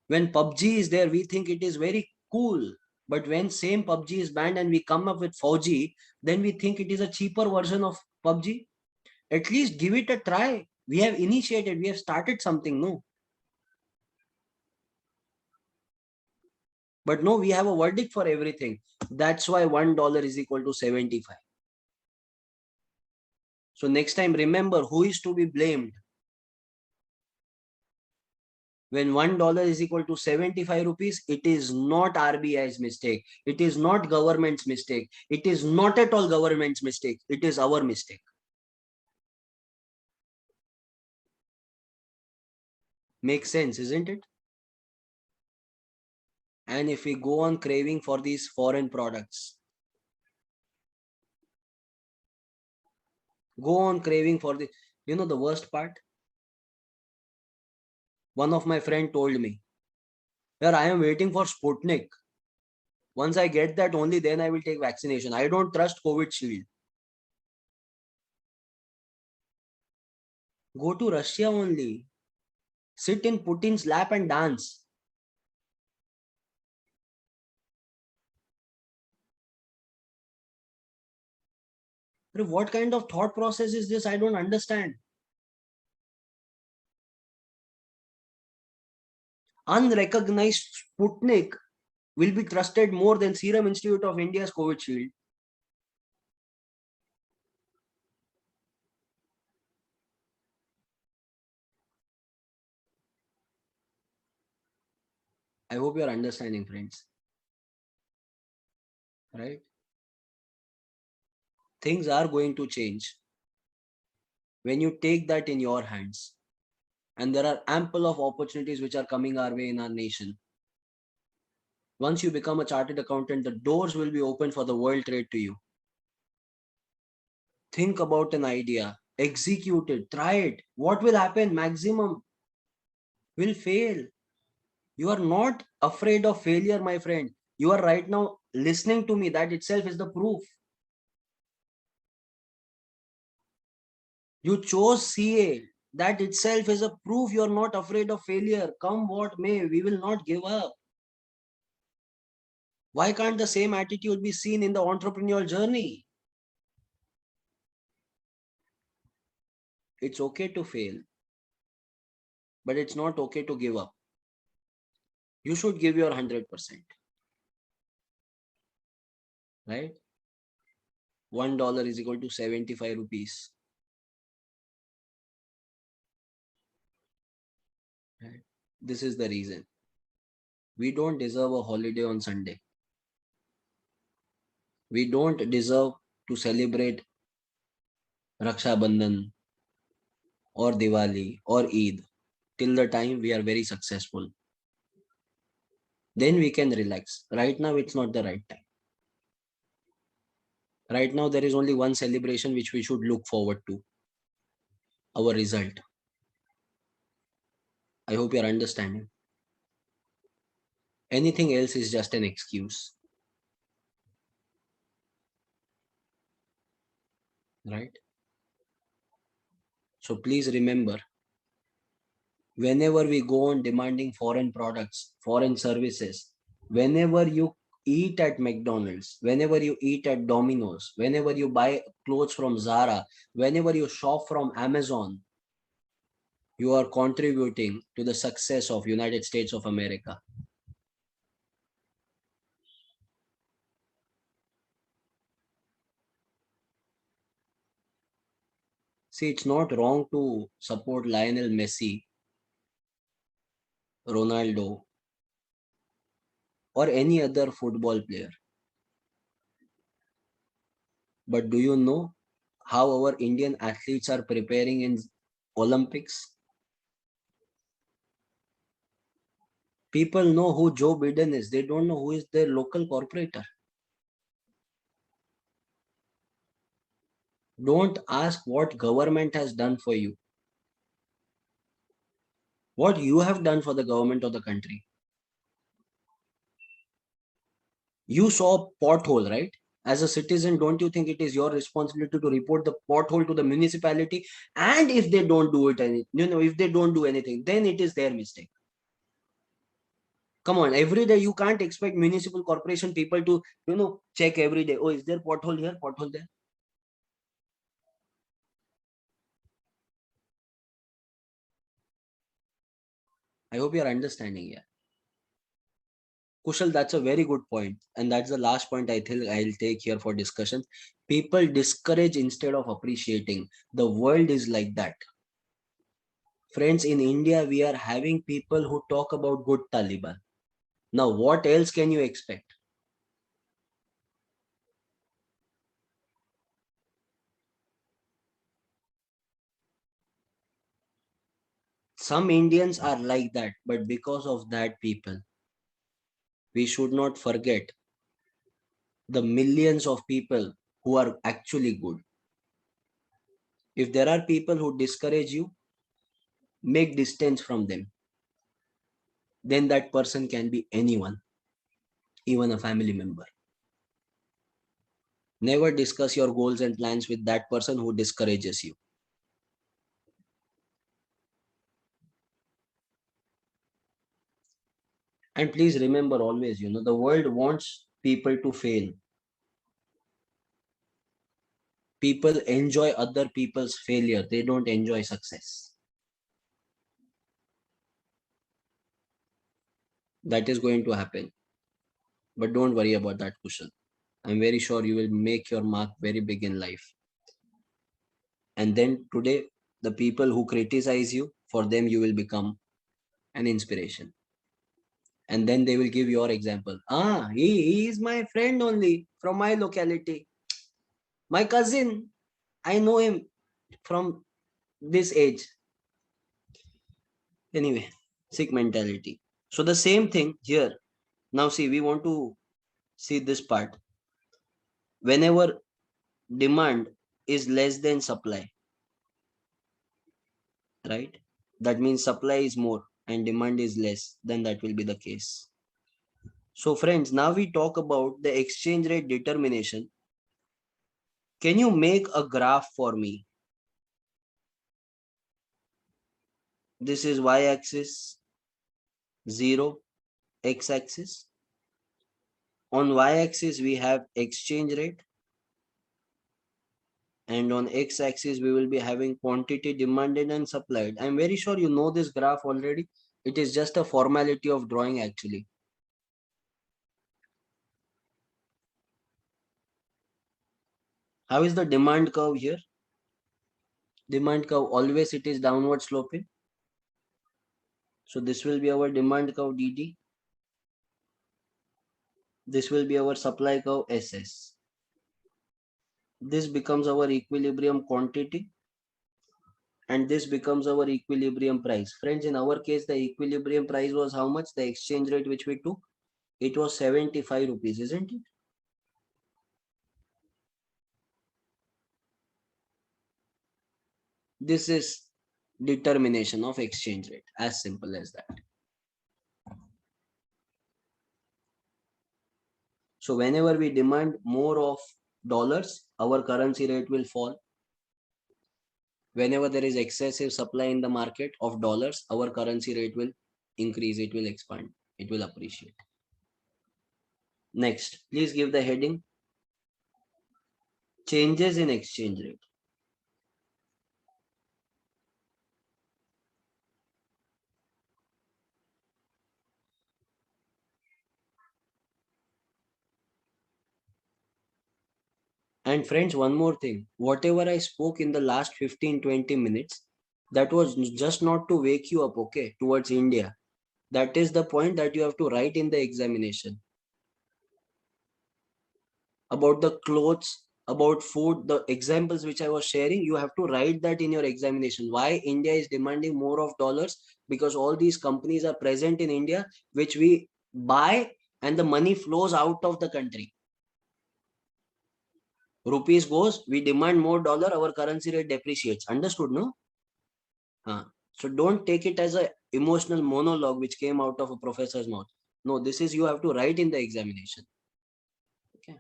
When PUBG is there, we think it is very cool. But when same PUBG is banned and we come up with 4G, then we think it is a cheaper version of PUBG. At least give it a try. We have initiated, we have started something, no? But no, we have a verdict for everything. That's why $1 is equal to 75. So next time, remember who is to be blamed. When $1 is equal to 75 rupees, it is not RBI's mistake. It is not government's mistake. It is not at all government's mistake. It is our mistake. Makes sense, isn't it? And if we go on craving for these foreign products, go on craving for the, the worst part? One of my friend told me, "Sir, I am waiting for Sputnik. Once I get that, only then I will take vaccination. I don't trust COVID shield." Go to Russia only. Sit in Putin's lap and dance. What kind of thought process is this? I don't understand. Unrecognized Sputnik will be trusted more than Serum Institute of India's COVID shield. I hope you are understanding, friends. Right? Things are going to change when you take that in your hands. And there are ample of opportunities which are coming our way in our nation. Once you become a chartered accountant, the doors will be open for the world trade to you. Think about an idea, execute it, try it. What will happen? Maximum will fail. You are not afraid of failure, my friend. You are right now listening to me. That itself is the proof. You chose CA. That itself is a proof you are not afraid of failure. Come what may, we will not give up. Why can't the same attitude be seen in the entrepreneurial journey? It's okay to fail, but it's not okay to give up. You should give your 100%, right? $1 is equal to 75 rupees. Right? This is the reason. We don't deserve a holiday on Sunday. We don't deserve to celebrate Raksha Bandhan or Diwali or Eid till the time we are very successful. Then we can relax. Right now, it's not the right time. Right now, there is only one celebration which we should look forward to, our result. I hope you're understanding. Anything else is just an excuse, right? So please remember, whenever we go on demanding foreign products, foreign services, whenever you eat at McDonald's, whenever you eat at Domino's, whenever you buy clothes from Zara, whenever you shop from Amazon, you are contributing to the success of United States of America. See, it's not wrong to support Lionel Messi, Ronaldo, or any other football player. But do you know how our Indian athletes are preparing in Olympics? People know who Joe Biden is. They don't know who is their local corporator. Don't ask what government has done for you. What you have done for the government of the country. You saw a pothole, right? As a citizen, don't you think it is your responsibility to report the pothole to the municipality? And if they don't do it, if they don't do anything, then it is their mistake. Come on, every day you can't expect municipal corporation people to, check every day. Oh, is there pothole here, pothole there? I hope you're understanding here. Kushal, that's a very good point. And that's the last point I think I'll take here for discussion. People discourage instead of appreciating. The world is like that. Friends, in India, we are having people who talk about good Taliban. Now, what else can you expect? Some Indians are like that, but because of that, people, we should not forget the millions of people who are actually good. If there are people who discourage you, make distance from them. Then that person can be anyone, even a family member. Never discuss your goals and plans with that person who discourages you. And please remember always, the world wants people to fail. People enjoy other people's failure. They don't enjoy success. That is going to happen. But don't worry about that, Kushal. I'm very sure you will make your mark very big in life. And then today, the people who criticize you, for them, you will become an inspiration. And then they will give your example. He is my friend only from my locality. My cousin, I know him from this age. Anyway, sick mentality. So the same thing here. Now see, we want to see this part. Whenever demand is less than supply, right? That means supply is more and demand is less, then that will be the case. So friends, now we talk about the exchange rate determination. Can you make a graph for me? This is y-axis 0, x-axis. On y-axis, we have exchange rate. And on x-axis, we will be having quantity demanded and supplied. I'm very sure you know this graph already. It is just a formality of drawing actually. How is the demand curve here? Demand curve, always it is downward sloping. So this will be our demand curve DD. This will be our supply curve SS. This becomes our equilibrium quantity. And this becomes our equilibrium price. Friends, in our case, the equilibrium price was how much? The exchange rate which we took, it was 75 rupees, isn't it? This is determination of exchange rate, as simple as that. So whenever we demand more of dollars, our currency rate will fall. Whenever there is excessive supply in the market of dollars, our currency rate will increase, it will expand, it will appreciate. Next, please give the heading changes in exchange rate. And friends, one more thing, whatever I spoke in the last 15-20 minutes, that was just not to wake you up, okay, towards India. That is the point that you have to write in the examination. About the clothes, about food, the examples which I was sharing, you have to write that in your examination. Why India is demanding more of dollars? Because all these companies are present in India, which we buy, and the money flows out of the country. Rupees goes, we demand more dollar, our currency rate depreciates. Understood, no? So don't take it as a emotional monologue which came out of a professor's mouth. No, this is you have to write in the examination. Okay.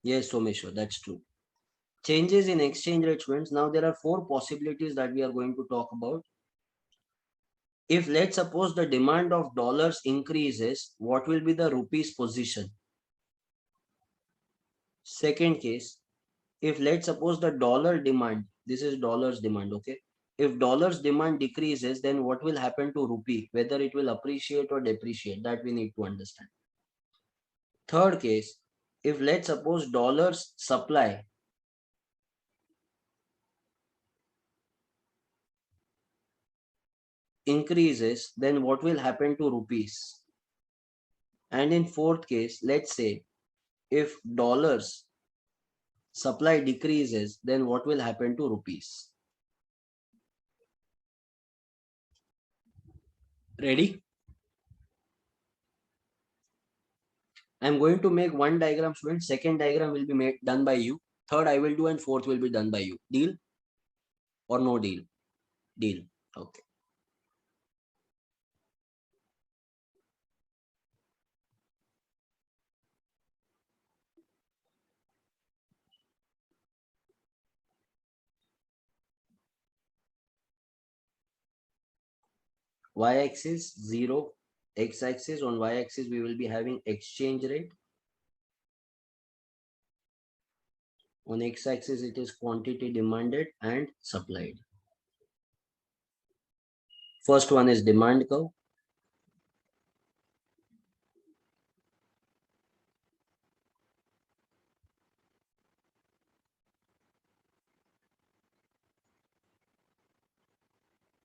Yes, Someshwar, that's true. Changes in exchange rate, students. Now there are four possibilities that we are going to talk about. If let's suppose the demand of dollars increases, what will be the rupees position? Second case, if let's suppose the dollar demand, this is dollars demand, okay? If dollars demand decreases, then what will happen to rupee? Whether it will appreciate or depreciate, that we need to understand. Third case, if let's suppose dollars supply increases, then what will happen to rupees? And in fourth case, let's say if dollars supply decreases, then what will happen to rupees? Ready? I'm going to make one diagram, student. Second diagram will be made done by you. Third I will do, and fourth will be done by you. Deal or no deal? Deal. Okay. Y-axis 0, x-axis. On y-axis we will be having exchange rate. On x-axis it is quantity demanded and supplied. First one is demand curve.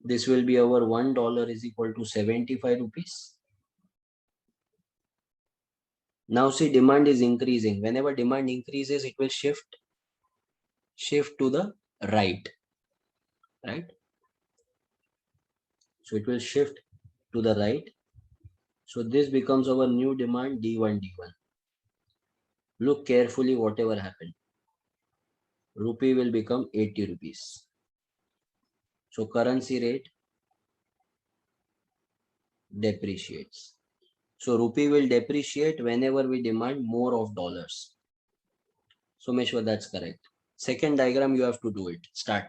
This will be our $1 is equal to 75 rupees. Now see, demand is increasing. Whenever demand increases, it will shift to the right, right? So it will shift to the right. So this becomes our new demand D1, D1. Look carefully whatever happened. Rupee will become 80 rupees. So currency rate depreciates. So rupee will depreciate whenever we demand more of dollars. So make sure that's correct. Second diagram, you have to do it. Start.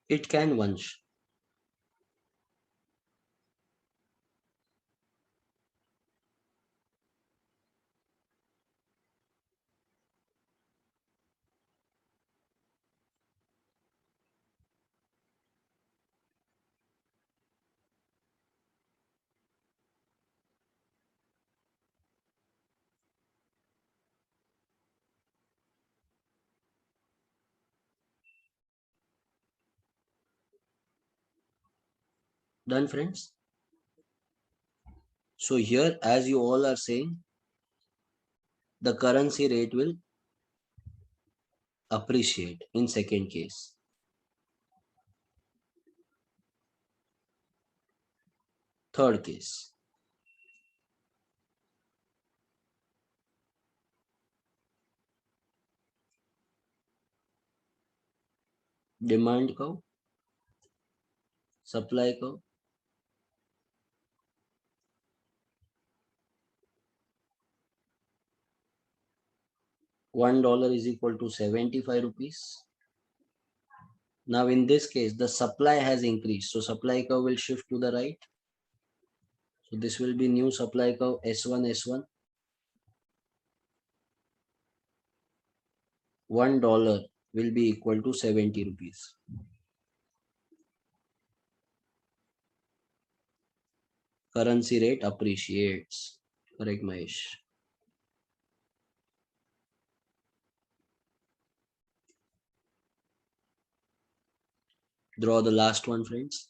It can once. Done, friends? So here, as you all are saying, the currency rate will appreciate in second case. Third case, demand curve, supply curve, $1 is equal to 75 rupees. Now in this case, the supply has increased. So supply curve will shift to the right. So this will be new supply curve S1, S1. $1 will be equal to 70 rupees. Currency rate appreciates. Correct, Mahesh. Draw the last one, friends.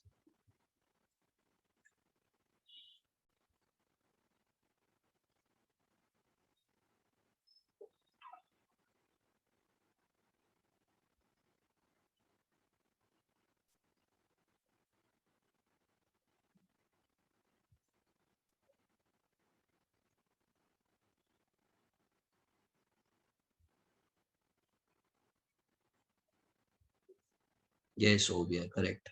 Yes, Obia, correct.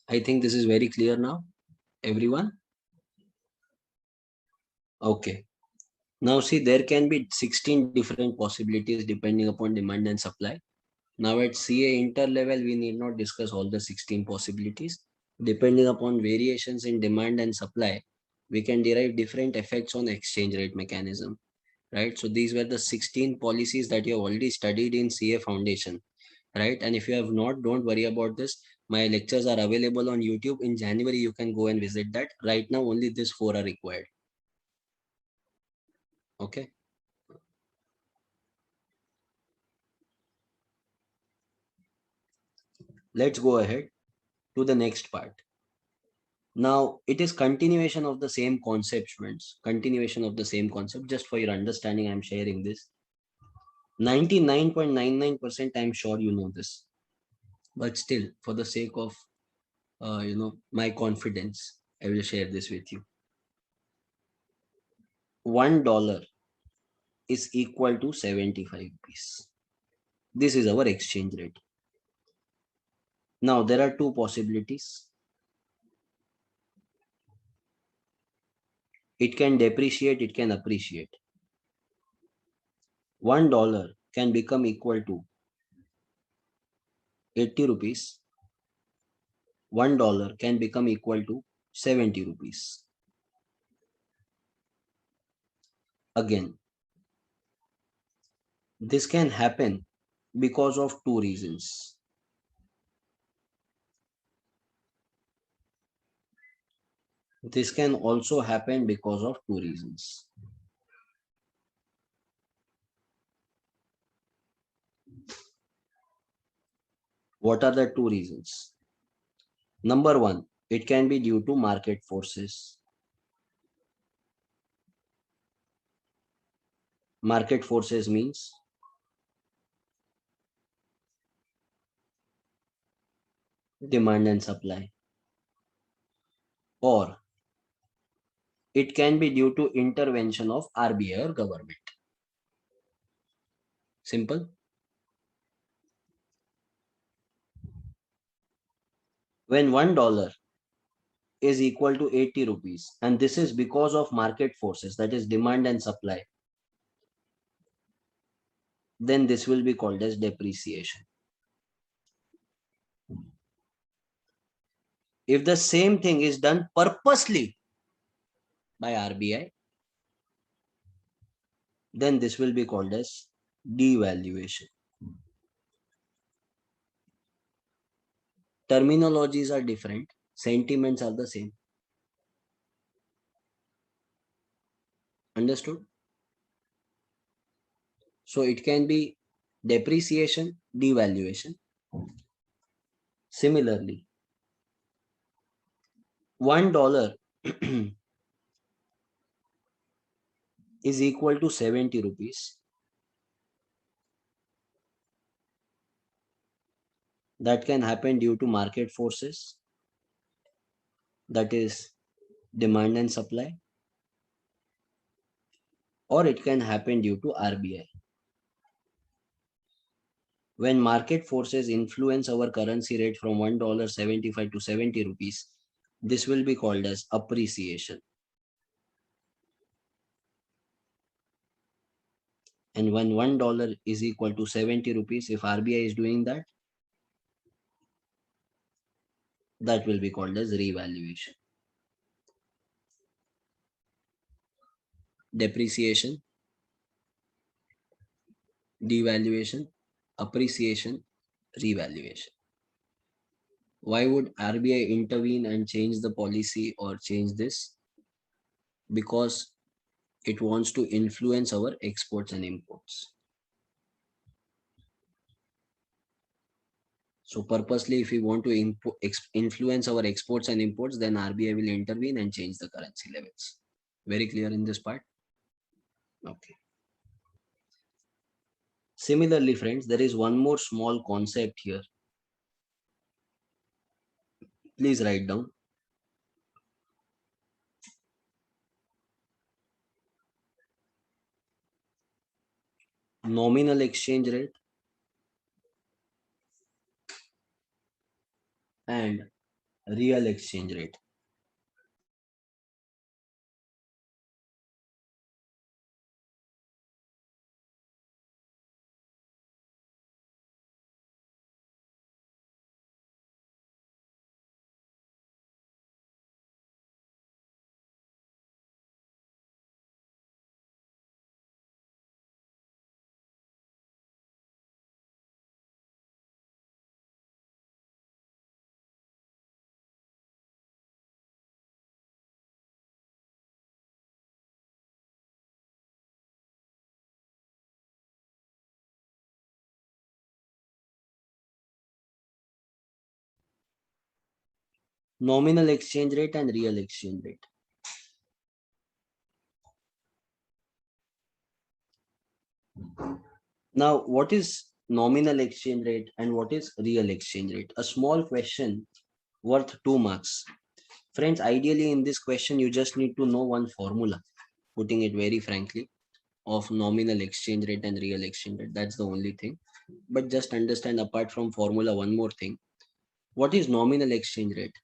I think this is very clear now, everyone. Okay. Now see, there can be 16 different possibilities depending upon demand and supply. Now at CA inter level, we need not discuss all the 16 possibilities. Depending upon variations in demand and supply, we can derive different effects on exchange rate mechanism, right? So these were the 16 policies that you have already studied in CA Foundation, right? And if you have not, don't worry about this. My lectures are available on YouTube. In January, you can go and visit that. Right now, only these four are required. Okay. Let's go ahead to the next part. Now, it is continuation of the same concept, friends. Continuation of the same concept. Just for your understanding, I'm sharing this. 99.99%, I'm sure you know this. But still, for the sake of my confidence, I will share this with you. $1 is equal to 75 rupees. This is our exchange rate. Now, there are two possibilities. It can depreciate, it can appreciate. $1 can become equal to 80 rupees. $1 can become equal to 70 rupees. Again, this can happen because of two reasons. This can also happen because of two reasons. What are the two reasons? Number one, it can be due to market forces. Market forces means demand and supply. Or it can be due to intervention of RBI or government. Simple. when $1 is equal to 80 rupees, and this is because of market forces, that is demand and supply, then this will be called as depreciation. If the same thing is done purposely by RBI, then this will be called as devaluation. Terminologies are different, sentiments are the same. Understood? So it can be depreciation, devaluation. Similarly, $1 is equal to 70 rupees. That can happen due to market forces, that is demand and supply, or it can happen due to RBI. When market forces influence our currency rate from $1.75 to 70 rupees, this will be called as appreciation. And when $1 is equal to 70 rupees, if RBI is doing that, that will be called as revaluation. Depreciation, devaluation, appreciation, revaluation. Why would RBI intervene and change the policy or change this? Because it wants to influence our exports and imports. So purposely, if we want to influence our exports and imports, then RBI will intervene and change the currency levels. Very clear in this part? Okay. Similarly, friends, there is one more small concept here. Please write down. Nominal exchange rate and real exchange rate. Nominal exchange rate and real exchange rate. Now, what is nominal exchange rate and what is real exchange rate? A small question worth 2 marks. Friends, ideally in this question, you just need to know one formula, putting it very frankly, of nominal exchange rate and real exchange rate. That's the only thing. But just understand, apart from formula, one more thing. What is nominal exchange rate?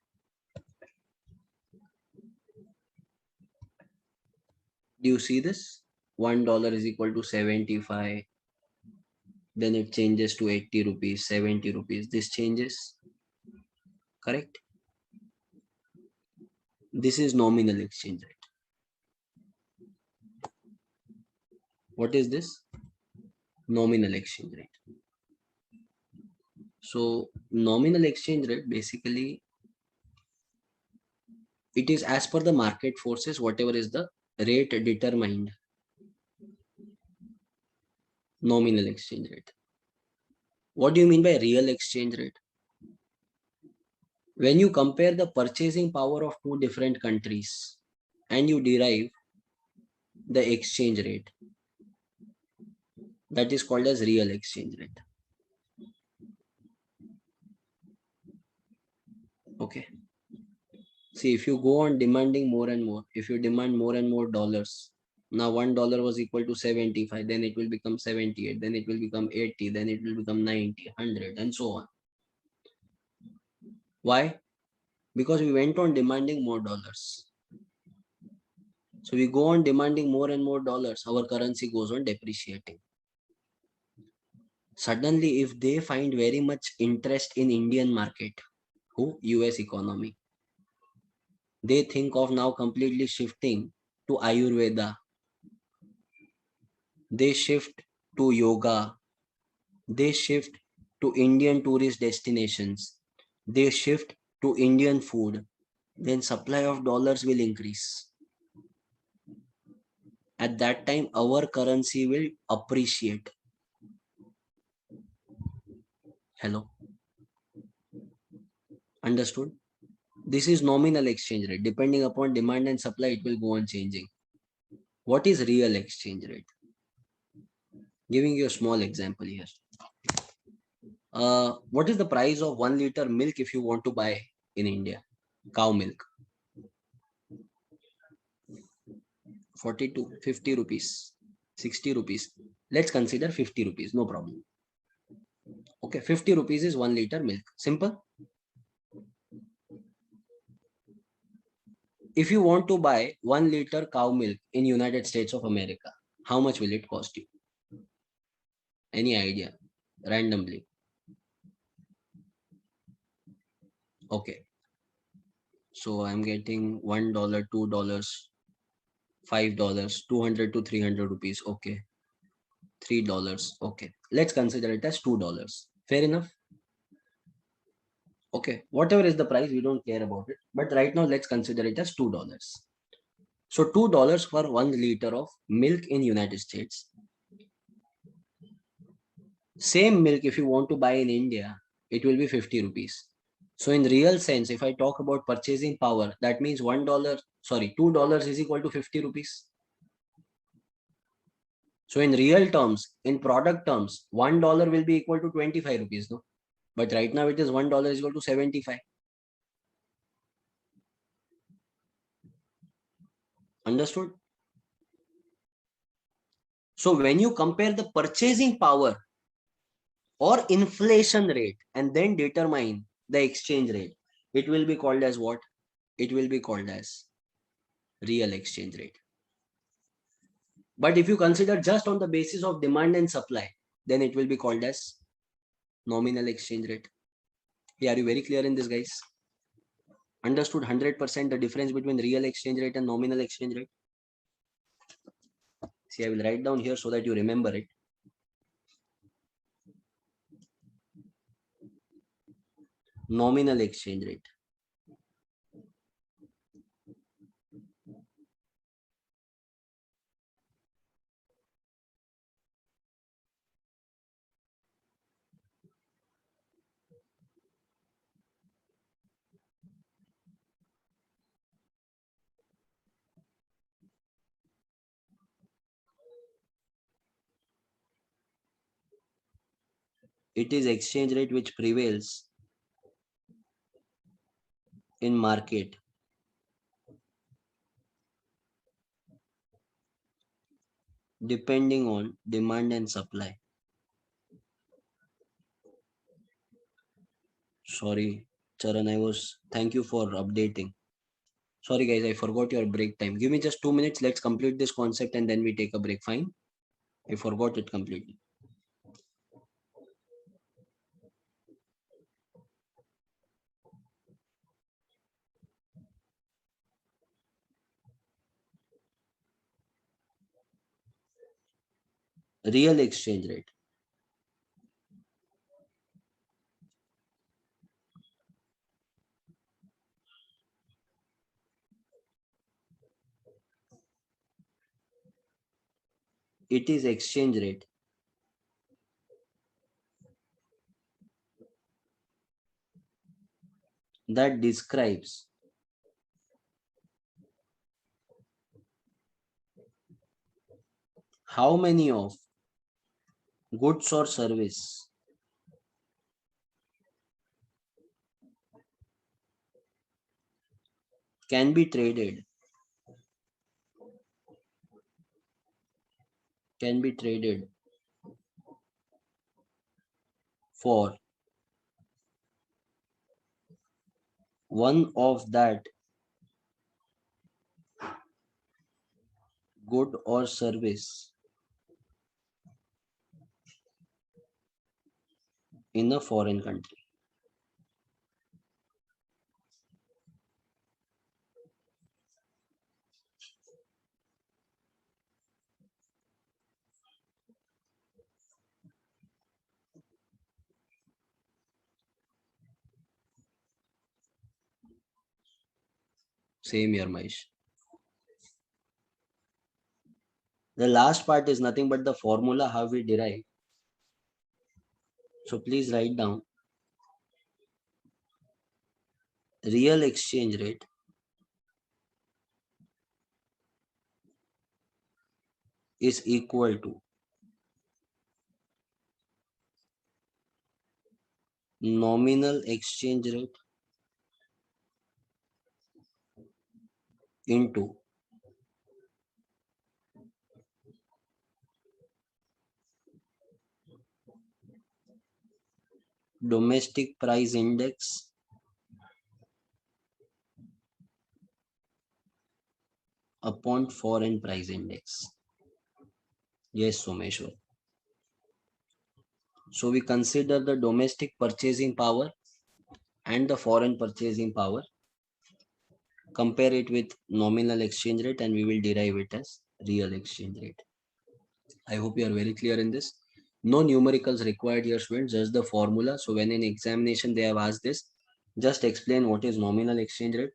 Do you see this? $1 is equal to 75. Then it changes to 80 rupees, 70 rupees. This changes, correct? This is nominal exchange rate. What is this? Nominal exchange rate. So nominal exchange rate, basically, it is as per the market forces, whatever is the rate determined. Nominal exchange rate. What do you mean by real exchange rate? When you compare the purchasing power of two different countries and you derive the exchange rate, that is called as real exchange rate. Okay. See, if you go on demanding more and more, if you demand more and more dollars, now $1 was equal to 75, then it will become 78, then it will become 80, then it will become 90, 100, and so on. Why? Because we went on demanding more dollars. So we go on demanding more and more dollars, our currency goes on depreciating. Suddenly, if they find very much interest in Indian market, who? US economy, they think of now completely shifting to Ayurveda. They shift to yoga. They shift to Indian tourist destinations. They shift to Indian food. Then supply of dollars will increase. At that time, our currency will appreciate. Hello, understood? This is nominal exchange rate. Depending upon demand and supply, it will go on changing. What is real exchange rate? Giving you a small example here. What is the price of 1 liter milk if you want to buy in India? Cow milk. 42, 50 rupees, 60 rupees. Let's consider 50 rupees, no problem. Okay, 50 rupees is 1 liter milk. Simple. If you want to buy 1 liter cow milk in United States of America, how much will it cost you? Any idea? Randomly. Okay. So I'm getting $1, $2, $5, 200 to 300 rupees. Okay. $3. Okay. Let's consider it as $2. Fair enough. Okay. Whatever is the price, we don't care about it. But right now, let's consider it as $2. So $2 for 1 liter of milk in United States. Same milk, if you want to buy in India, it will be 50 rupees. So in real sense, if I talk about purchasing power, that means $2 is equal to 50 rupees. So in real terms, in product terms, $1 will be equal to 25 rupees, no? But right now it is $1 is equal to 75. Understood? So when you compare the purchasing power or inflation rate and then determine the exchange rate, it will be called as what? It will be called as real exchange rate. But if you consider just on the basis of demand and supply, then it will be called as nominal exchange rate. Yeah, are you very clear in this, guys? Understood 100% the difference between real exchange rate and nominal exchange rate? See, I will write down here so that you remember it. Nominal exchange rate. It is exchange rate which prevails in market depending on demand and supply. Sorry, Charan, thank you for updating. Sorry guys, I forgot your break time. Give me just 2 minutes. Let's complete this concept and then we take a break. Fine. I forgot it completely. Real exchange rate. It is exchange rate that describes how many of goods or service can be traded for one of that good or service in a foreign country. Same here, Mahesh. The last part is nothing but the formula how we derive. So please write down real exchange rate is equal to nominal exchange rate into domestic price index upon foreign price index. Yes, Someshwar. So we consider the domestic purchasing power and the foreign purchasing power, compare it with nominal exchange rate, and we will derive it as real exchange rate. I hope you are very clear in this. No numericals required here, students, just the formula. So when in examination they have asked this, just explain what is nominal exchange rate,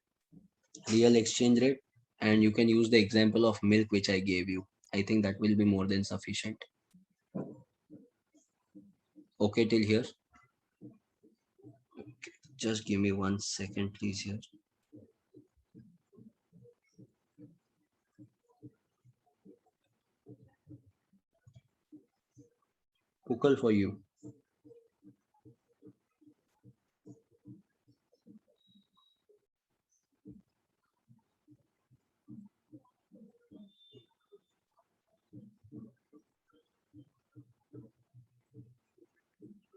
real exchange rate, and you can use the example of milk which I gave you. I think that will be more than sufficient. Okay till here? Just give me 1 second, please, here. Kukal for you.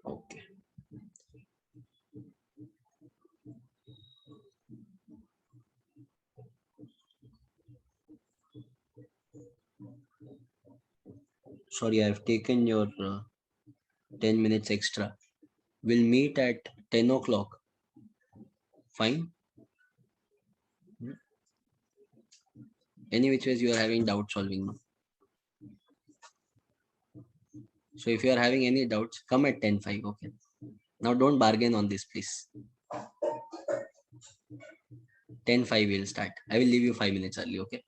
Okay. Sorry, I have taken your 10 minutes extra. We'll meet at 10 o'clock. Fine. Any which ways you are having doubt solving. No? So if you are having any doubts, come at 10:05. Okay. Now don't bargain on this, please. 10:05 will start. I will leave you 5 minutes early. Okay.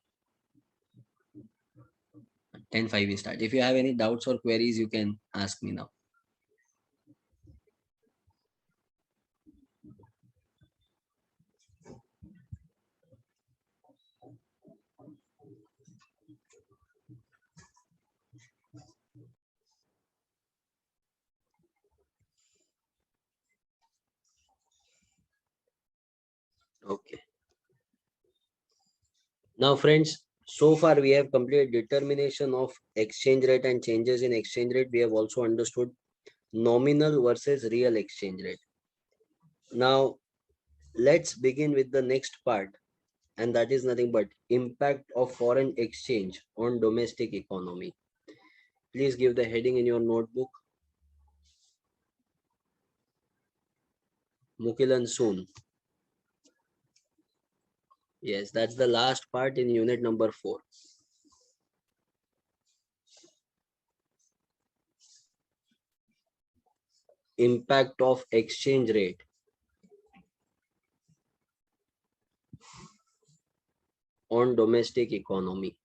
10:05 will start. If you have any doubts or queries, you can ask me now. Okay. Now, friends, so far we have completed determination of exchange rate and changes in exchange rate. We have also understood nominal versus real exchange rate. Now, let's begin with the next part, and that is nothing but impact of foreign exchange on domestic economy. Please give the heading in your notebook. Mukilan soon. Yes, that's the last part in unit number 4. Impact of exchange rate on domestic economy.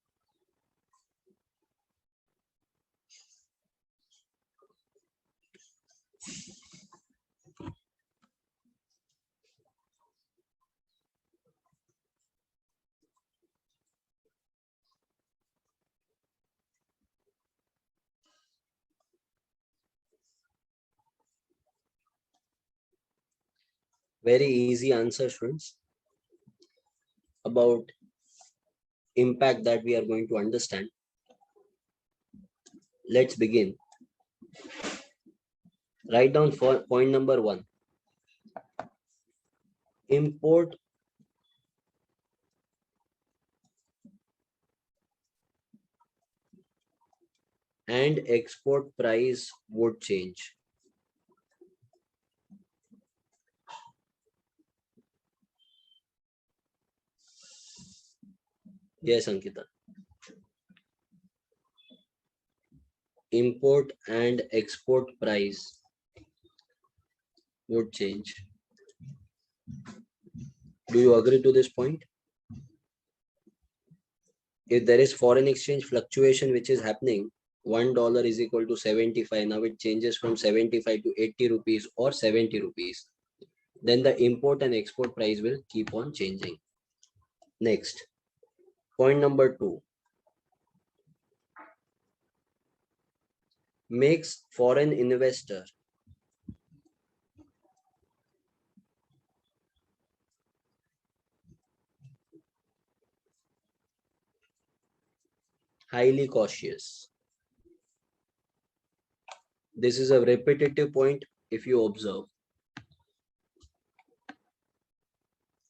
Very easy answer, friends, about impact that we are going to understand. Let's begin. Write down for point number 1. import and export price would change. Yes, Ankita. Import and export price would change. Do you agree to this point? If there is foreign exchange fluctuation which is happening, $1 is equal to 75. Now it changes from 75 to 80 rupees or 70 rupees. Then the import and export price will keep on changing. Next, point number 2. Makes foreign investor highly cautious. This is a repetitive point if you observe.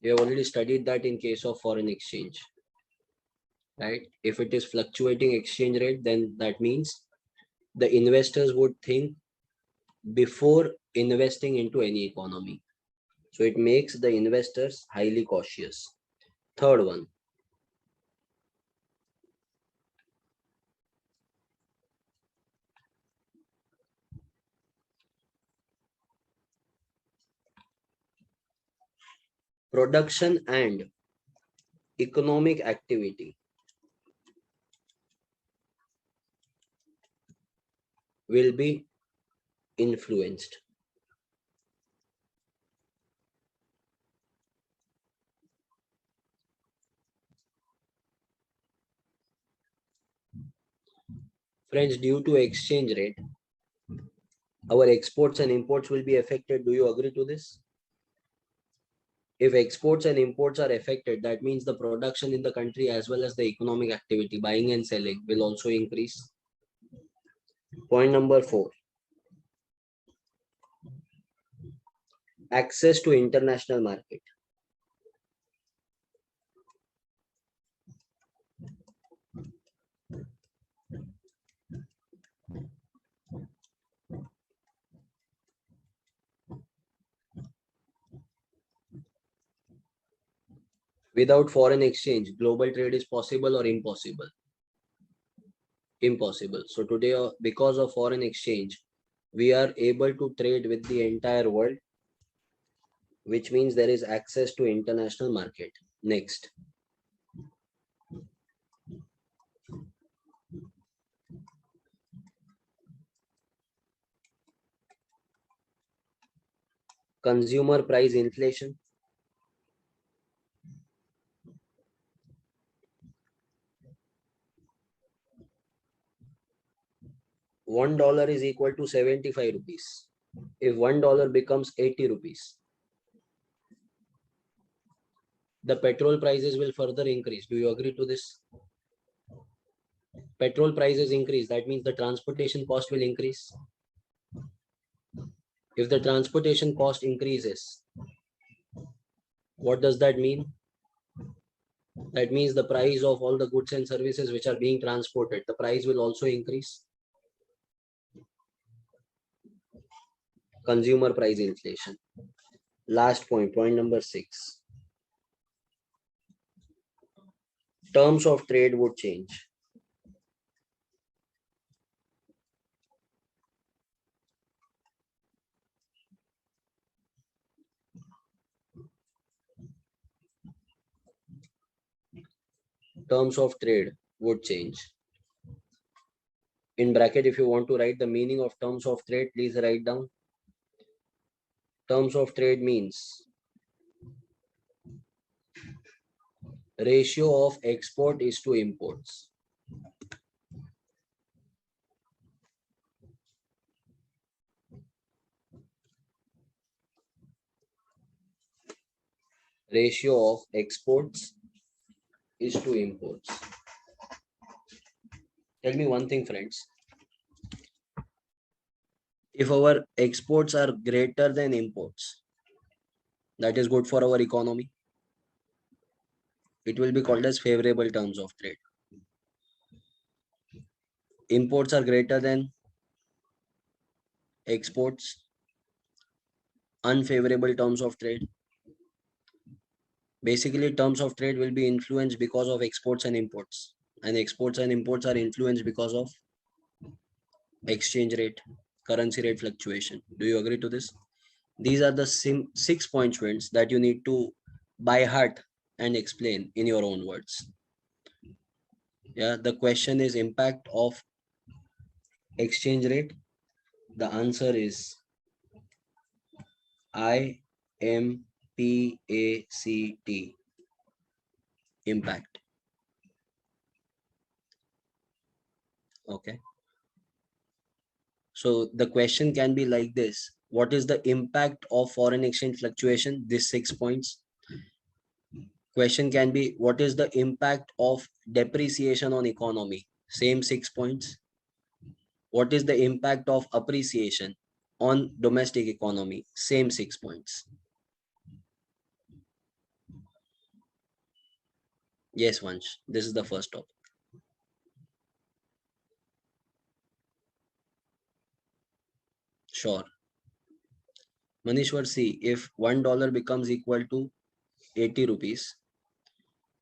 We have already studied that in case of foreign exchange, right? If it is fluctuating exchange rate, then that means the investors would think before investing into any economy. So it makes the investors highly cautious. Third one, production and economic activity will be influenced. Friends, due to exchange rate, our exports and imports will be affected. Do you agree to this? If exports and imports are affected, that means the production in the country as well as the economic activity, buying and selling, will also increase. Point number 4. Access to international market. Without foreign exchange, global trade is possible or impossible? Impossible. So today, because of foreign exchange, we are able to trade with the entire world, which means there is access to international market. Next. Consumer price inflation. $1 is equal to 75 rupees. If $1 becomes 80 rupees, the petrol prices will further increase. Do you agree to this? Petrol prices increase, that means the transportation cost will increase. If the transportation cost increases, what does that mean? That means the price of all the goods and services which are being transported, the price will also increase. Consumer price inflation. Last point, point number 6. Terms of trade would change. Terms of trade would change. In bracket, if you want to write the meaning of terms of trade, please write down. Terms of trade means ratio of export is to imports. Ratio of exports is to imports. Tell me one thing, friends. If our exports are greater than imports, that is good for our economy. It will be called as favorable terms of trade. Imports are greater than exports, unfavorable terms of trade. Basically, terms of trade will be influenced because of exports and imports, and exports and imports are influenced because of exchange rate, currency rate fluctuation. Do you agree to this? These are the 6 point points that you need to by heart and explain in your own words. Yeah, the question is impact of exchange rate. The answer is IMPACT, impact. Okay. So the question can be like this: what is the impact of foreign exchange fluctuation? These 6 points. Question can be, what is the impact of depreciation on economy? Same 6 points. What is the impact of appreciation on domestic economy? Same 6 points. Yes, Vansh, this is the first topic. Sure. Manishwar, see, if $1 becomes equal to 80 rupees,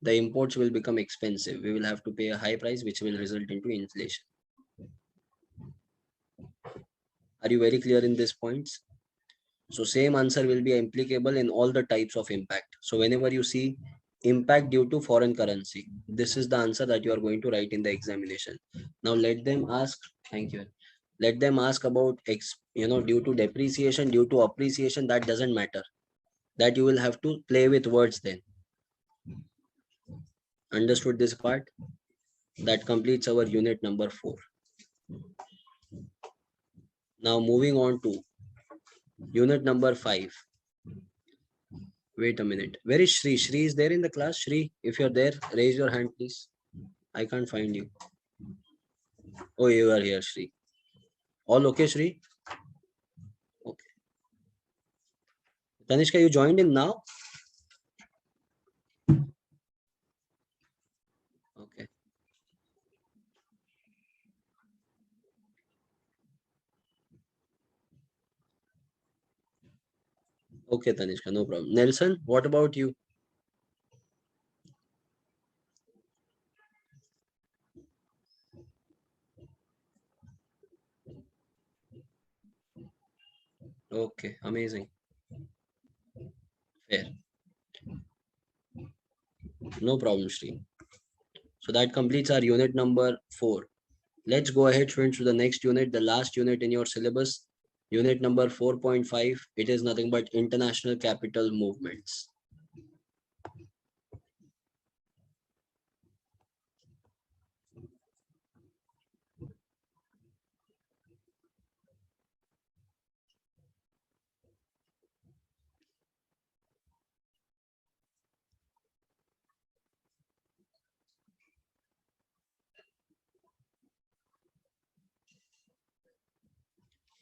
the imports will become expensive. We will have to pay a high price, which will result into inflation. Are you very clear in these points? So same answer will be applicable in all the types of impact. So whenever you see impact due to foreign currency, this is the answer that you are going to write in the examination. Now let them ask, thank you. Let them ask about due to depreciation, due to appreciation, that doesn't matter. That you will have to play with words then. Understood this part? That completes our unit number 4. Now moving on to unit number 5. Wait a minute. Where is Shri? Shri is there in the class? Shri, if you're there, raise your hand, please. I can't find you. Oh, you are here, Shri. All okay, Shri? Okay. Tanishka, you joined in now? Okay. Okay, Tanishka, no problem. Nelson, what about you? Okay, amazing. Fair. No problem, Shri. So that completes our unit number 4. Let's go ahead, friends, to the next unit, the last unit in your syllabus. Unit number 4.5. It is nothing but international capital movements.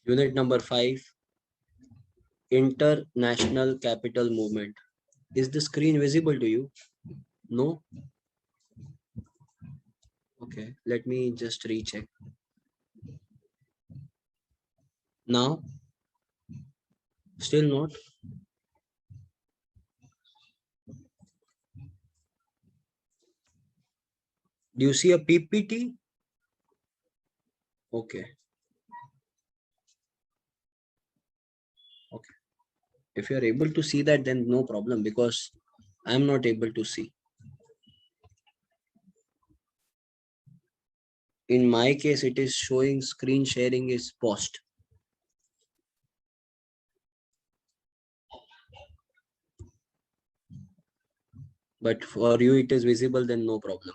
Unit number 5, international capital movement. Is the screen visible to you? No? Okay, let me just recheck. Now, still not. Do you see a PPT? Okay. Okay. If you are able to see that, then no problem, because I'm not able to see. In my case, it is showing screen sharing is paused. But for you, it is visible, then no problem.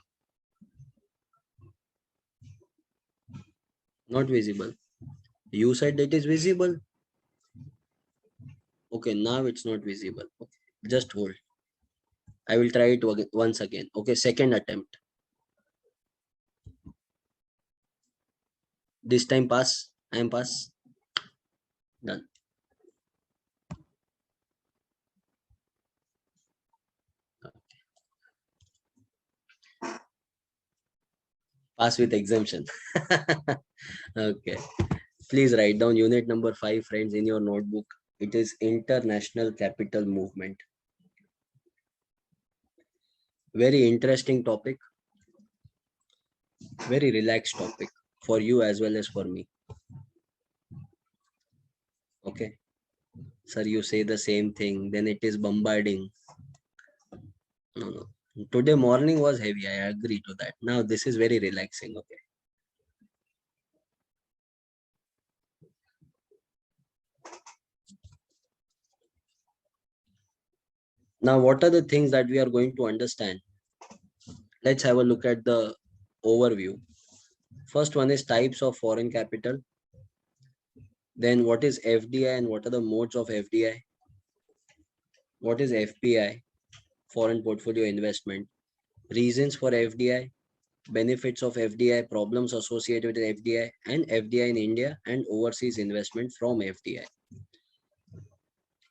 Not visible. You said that is visible. Okay, now it's not visible. Okay, just hold. I will try it once again. Okay, second attempt. This time pass. I am pass. Done. Pass with exemption. Okay. Please write down unit number 5, friends, in your notebook. It is International Capital Movement. Very interesting topic. Very relaxed topic for you as well as for me. Okay. Sir, you say the same thing, then it is bombarding. No, no. Today morning was heavy. I agree to that. Now this is very relaxing. Okay. Now, what are the things that we are going to understand? Let's have a look at the overview. First one is types of foreign capital. Then what is FDI and what are the modes of FDI? What is FPI? Foreign portfolio investment. Reasons for FDI, benefits of FDI, problems associated with FDI, and FDI in India and overseas investment from FDI.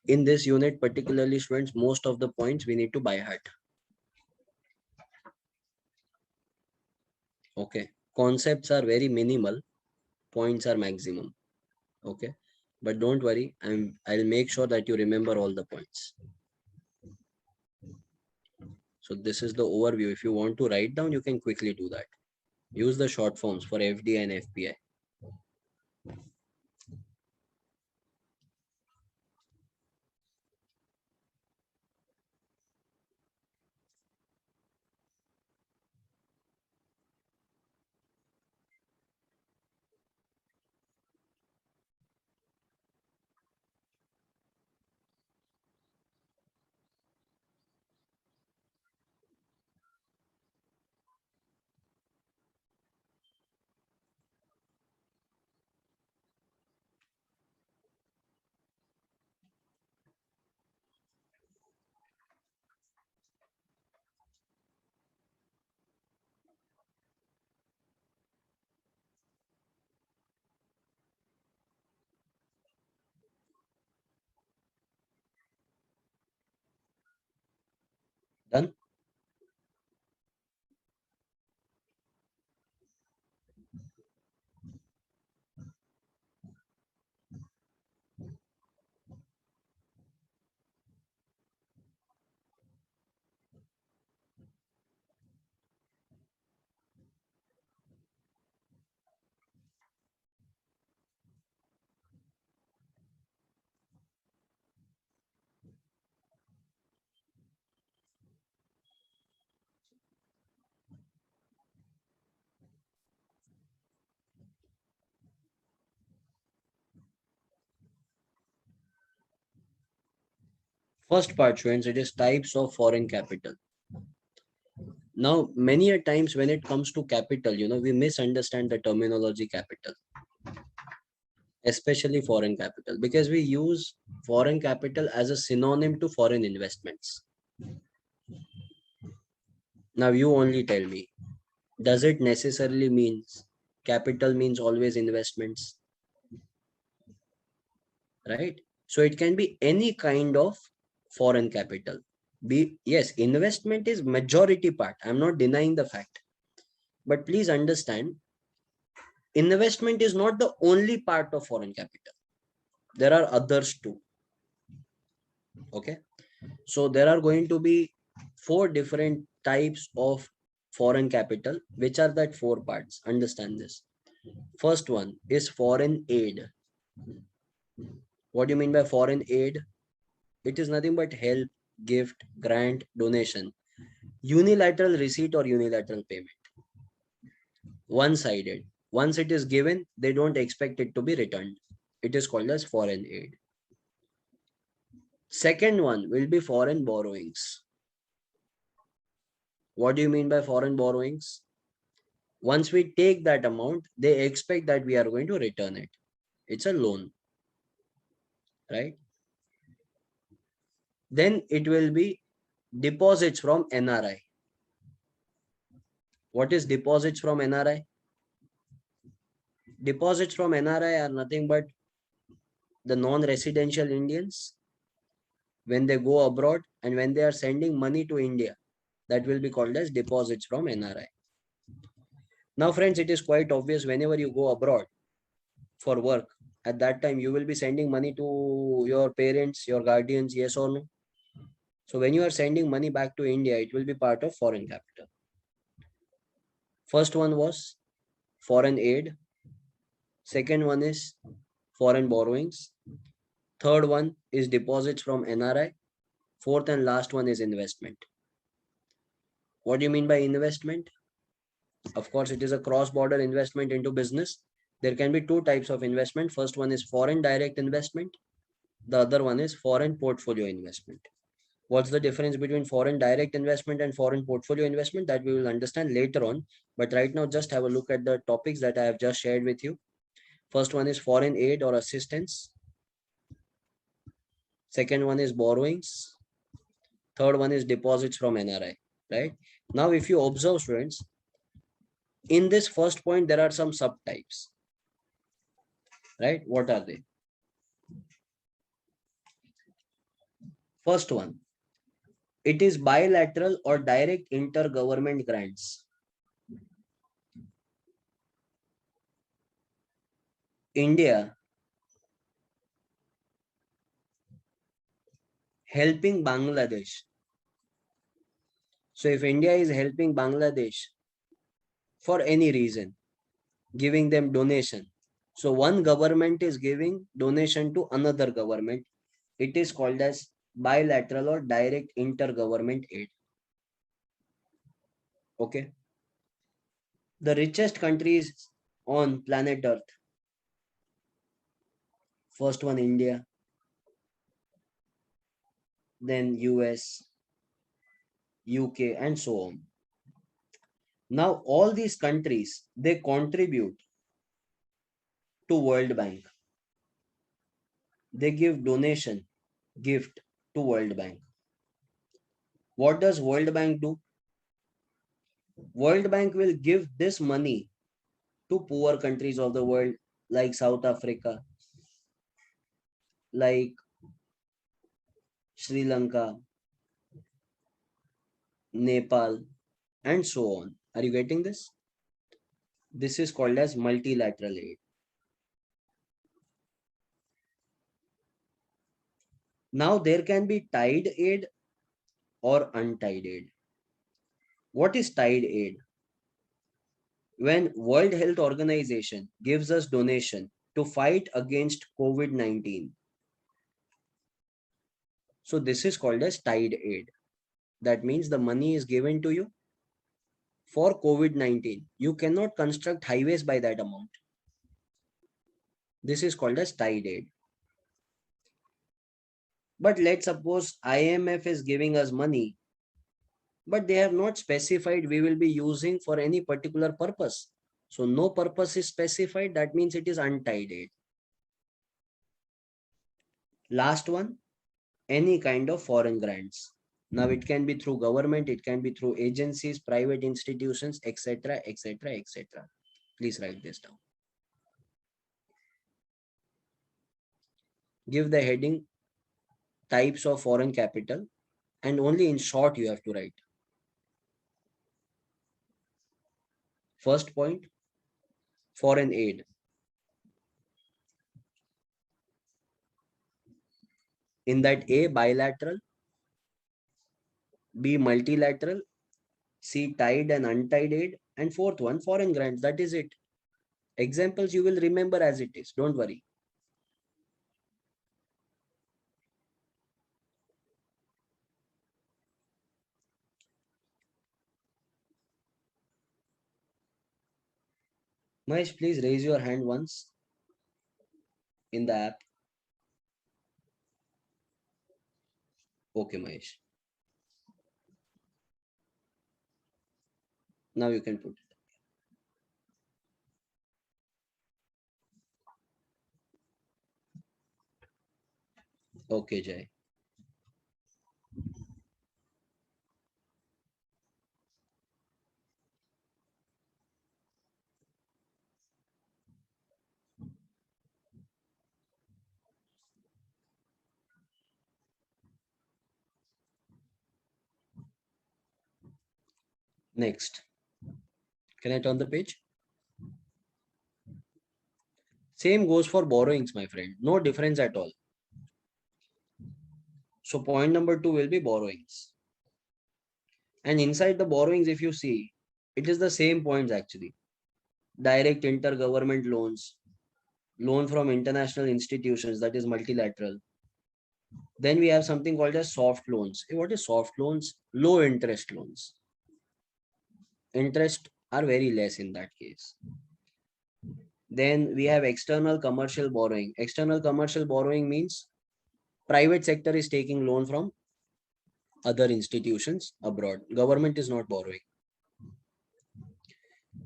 In this unit, particularly students, most of the points we need to by heart. Okay. Concepts are very minimal, points are maximum. Okay. But don't worry, I'll make sure that you remember all the points. So this is the overview. If you want to write down, you can quickly do that. Use the short forms for FDI and FPI. Done? First part, students, it is types of foreign capital. Now, many a times when it comes to capital, we misunderstand the terminology capital, especially foreign capital, because we use foreign capital as a synonym to foreign investments. Now, you only tell me, does it necessarily means capital means always investments, right? So it can be any kind of foreign capital. Yes, investment is majority part. I'm not denying the fact. But please understand, investment is not the only part of foreign capital. There are others too. Okay. So there are going to be 4 different types of foreign capital, which are that 4 parts. Understand this. First one is foreign aid. What do you mean by foreign aid? It is nothing but help, gift, grant, donation, unilateral receipt or unilateral payment. One-sided. Once it is given, they don't expect it to be returned. It is called as foreign aid. Second one will be foreign borrowings. What do you mean by foreign borrowings? Once we take that amount, they expect that we are going to return it. It's a loan, right? Then it will be deposits from NRI. What is deposits from NRI? Deposits from NRI are nothing but the non-residential Indians when they go abroad and when they are sending money to India. That will be called as deposits from NRI. Now, friends, it is quite obvious whenever you go abroad for work, at that time you will be sending money to your parents, your guardians, yes or no? So when you are sending money back to India, it will be part of foreign capital. First one was foreign aid. Second one is foreign borrowings. Third one is deposits from NRI. Fourth and last one is investment. What do you mean by investment? Of course, it is a cross-border investment into business. There can be two types of investment. First one is foreign direct investment. The other one is foreign portfolio investment. What's the difference between foreign direct investment and foreign portfolio investment? That we will understand later on. But right now, just have a look at the topics that I have just shared with you. First one is foreign aid or assistance. Second one is borrowings. Third one is deposits from NRI, right? Now, if you observe, students, in this first point, there are some subtypes, right? What are they? First one, it is bilateral or direct intergovernment grants. India helping Bangladesh. So if India is helping Bangladesh for any reason, giving them donation. So one government is giving donation to another government. It is called as bilateral or direct intergovernment aid. Okay. The richest countries on planet Earth. First one, India, then US, UK, and so on. Now, all these countries, they contribute to World Bank. They give donation, gift to World Bank. What does World Bank do? World Bank will give this money to poor countries of the world like South Africa, like Sri Lanka, Nepal, and so on. Are you getting this? This is called as multilateral aid. Now there can be tied aid or untied aid. What is tied aid? When World Health Organization gives us donation to fight against COVID-19. So this is called as tied aid. That means the money is given to you for COVID-19. You cannot construct highways by that amount. This is called as tied aid. But let's suppose IMF is giving us money, but they have not specified we will be using for any particular purpose. So no purpose is specified. That means it is untied aid. Last one, any kind of foreign grants. Now it can be through government, it can be through agencies, private institutions, etc., etc., etc. Please write this down. Give the heading types of foreign capital, and only in short you have to write. First point, foreign aid. In that, A, bilateral, B, multilateral, C, tied and untied aid, and fourth one, foreign grants. That is it. Examples you will remember as it is. Don't worry. Mahesh, please raise your hand once in the app. Okay, Mahesh. Now you can put it. Okay, Jay. Next. Can I turn the page? Same goes for borrowings, my friend. No difference at all. So point number 2 will be borrowings. And inside the borrowings, if you see, it is the same points actually. Direct intergovernment loans, loan from international institutions, that is multilateral. Then we have something called as soft loans. What is soft loans? Low interest loans. Interest are very less in that case. Then we have external commercial borrowing. External commercial borrowing means private sector is taking loan from other institutions abroad. Government is not borrowing.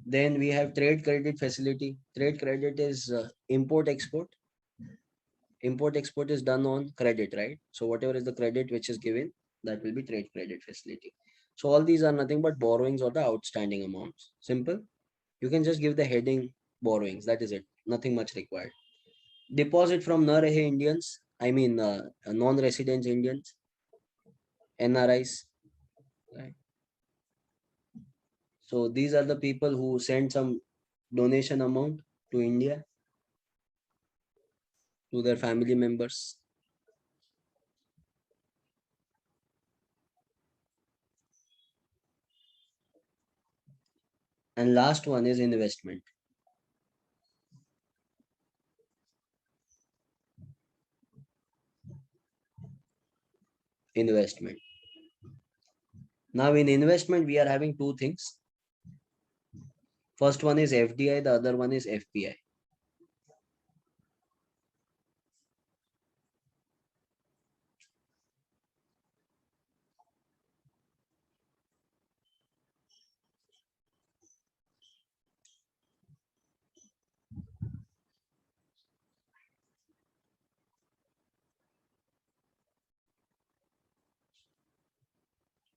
Then we have trade credit facility. Trade credit is import export. Import export is done on credit, right? So whatever is the credit which is given, that will be trade credit facility. So all these are nothing but borrowings or the outstanding amounts. Simple. You can just give the heading borrowings. That is it. Nothing much required. Deposit from N Indians. I mean non-resident Indians, NRIs. Right? So these are the people who send some donation amount to India to their family members. And last one is investment. Investment. Now in investment, we are having two things. First one is FDI, the other one is FPI.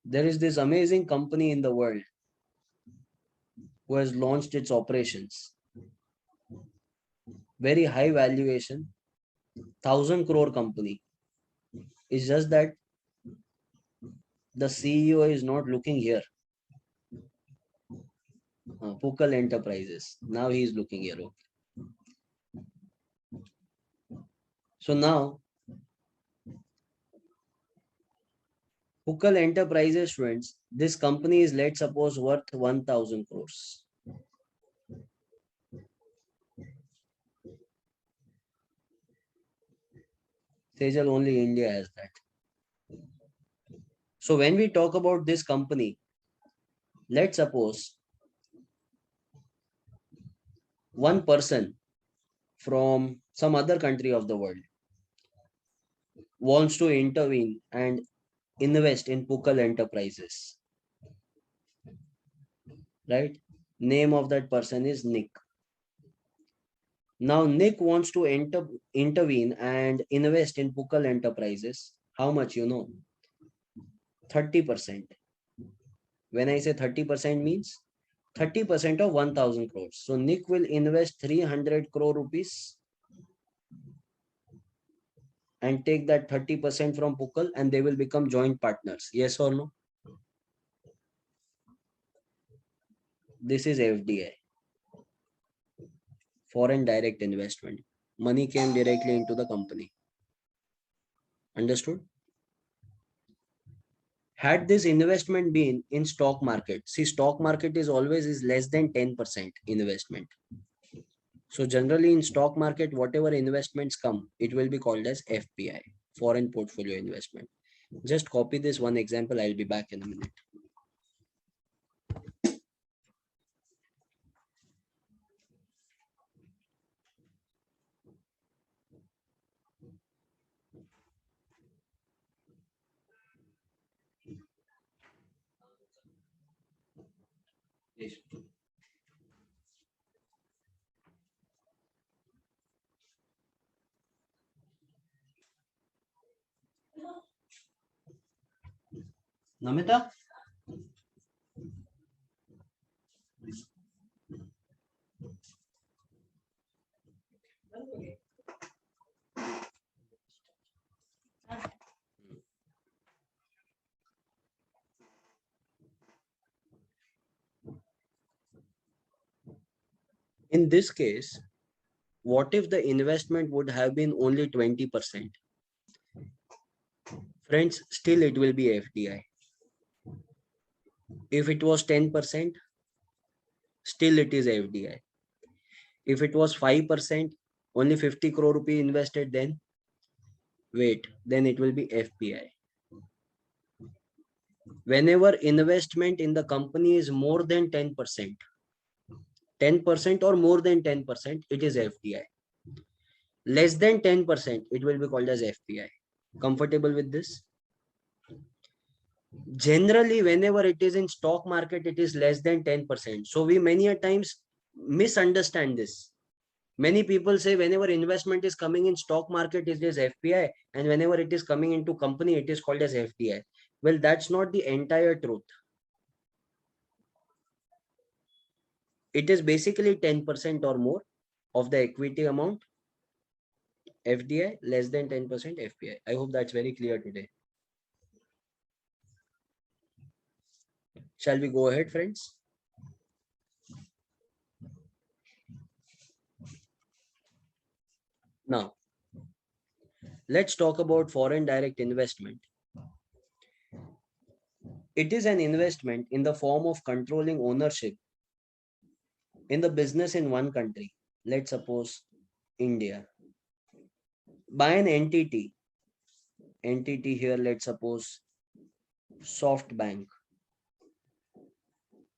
There is this amazing company in the world who has launched its operations. Very high valuation, 1,000 crore company. It's just that the CEO is not looking here. Pukal Enterprises. Now he is looking here. Okay. So now Pukal Enterprises, friends, this company is, let's suppose, worth 1,000 crores. Sejal, only India has that. So when we talk about this company, let's suppose one person from some other country of the world wants to intervene and invest in Pukal Enterprises. Right? Name of that person is Nick. Now Nick wants to intervene and invest in Pukal Enterprises. How much, 30%. When I say 30% means 30% of 1,000 crores. So Nick will invest 300 crore rupees and take that 30% from Pukal and they will become joint partners. Yes or no? This is FDI. Foreign direct investment. Money came directly into the company. Understood? Had this investment been in stock market, see, stock market is always is less than 10% investment. So generally in stock market, whatever investments come, it will be called as FPI, foreign portfolio investment. Just copy this one example. I'll be back in a minute. Yes. Namita? In this case, What if the investment would have been only 20%? Friends, still it will be FDI. If it was 10%, still it is FDI. If it was 5%, only 50 crore rupee invested, then then it will be FPI. Whenever investment in the company is more than 10%, 10% or more than 10%, it is FDI. Less than 10%, it will be called as FPI. Comfortable with this? Generally, whenever it is in stock market, it is less than 10%. So we many a times misunderstand this. Many people say whenever investment is coming in stock market, it is FPI, and whenever it is coming into company, it is called as FDI. Well, that's not the entire truth. It is basically 10% or more of the equity amount, FDI, less than 10% FPI. I hope that's very clear today. Shall we go ahead, friends? Now, let's talk about foreign direct investment. It is an investment in the form of controlling ownership in the business in one country. Let's suppose India. By an entity here, let's suppose SoftBank,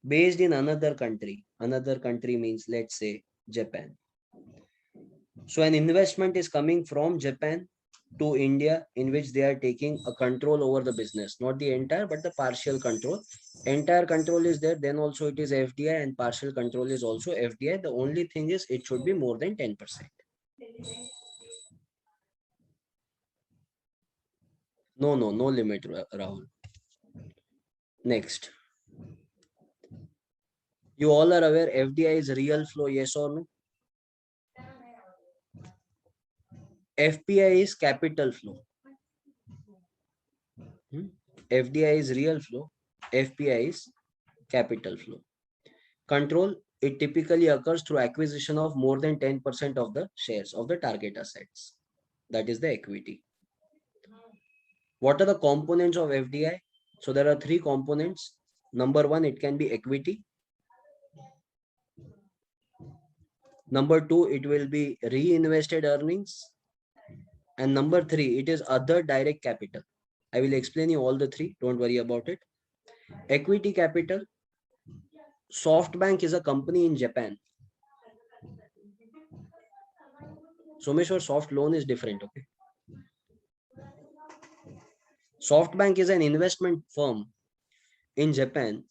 based in another country. Another country means, let's say, Japan. So an investment is coming from Japan to India, in which they are taking a control over the business, not the entire, but the partial control. Entire control is there, then also it is FDI, and partial control is also FDI. The only thing is it should be more than 10%. No limit, Rahul. Next. You all are aware FDI is real flow, yes or no? FPI is capital flow. FDI is real flow. FPI is capital flow. Control, it typically occurs through acquisition of more than 10% of the shares of the target assets. That is the equity. What are the components of FDI? So there are three components. Number one, it can be equity. Number two, it will be reinvested earnings. And number three, it is other direct capital. I will explain you all the three. Don't worry about it. Equity capital. SoftBank is a company in Japan. Someshwar, soft loan is different, okay? SoftBank is an investment firm in Japan.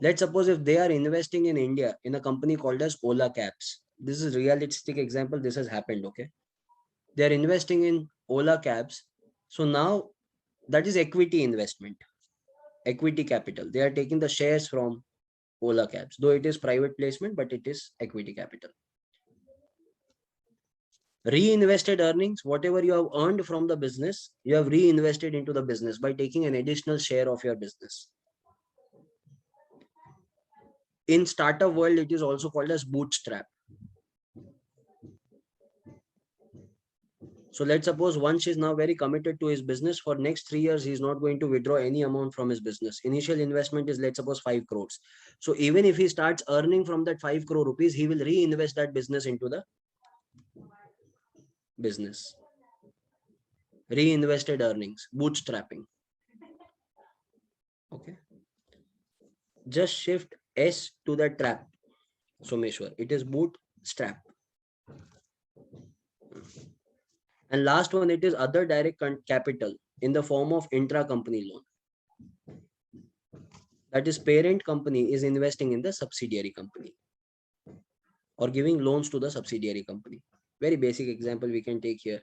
Let's suppose if they are investing in India in a company called as Ola Cabs. This is a realistic example. This has happened, okay? They are investing in Ola Cabs. So now that is equity investment, equity capital. They are taking the shares from Ola Cabs, though it is private placement, but it is equity capital. Reinvested earnings, whatever you have earned from the business, you have reinvested into the business by taking an additional share of your business. In startup world, it is also called as bootstrap. So let's suppose Vansh is now very committed to his business. For next 3 years, he is not going to withdraw any amount from his business. Initial investment is, let's suppose, 5 crores. So even if he starts earning from that 5 crore rupees, he will reinvest that business into the business. Reinvested earnings, bootstrapping. Okay. Just shift S to the trap. Someshwar, it is bootstrap. And last one, it is other direct capital in the form of intra-company loan. That is, parent company is investing in the subsidiary company or giving loans to the subsidiary company. Very basic example we can take here.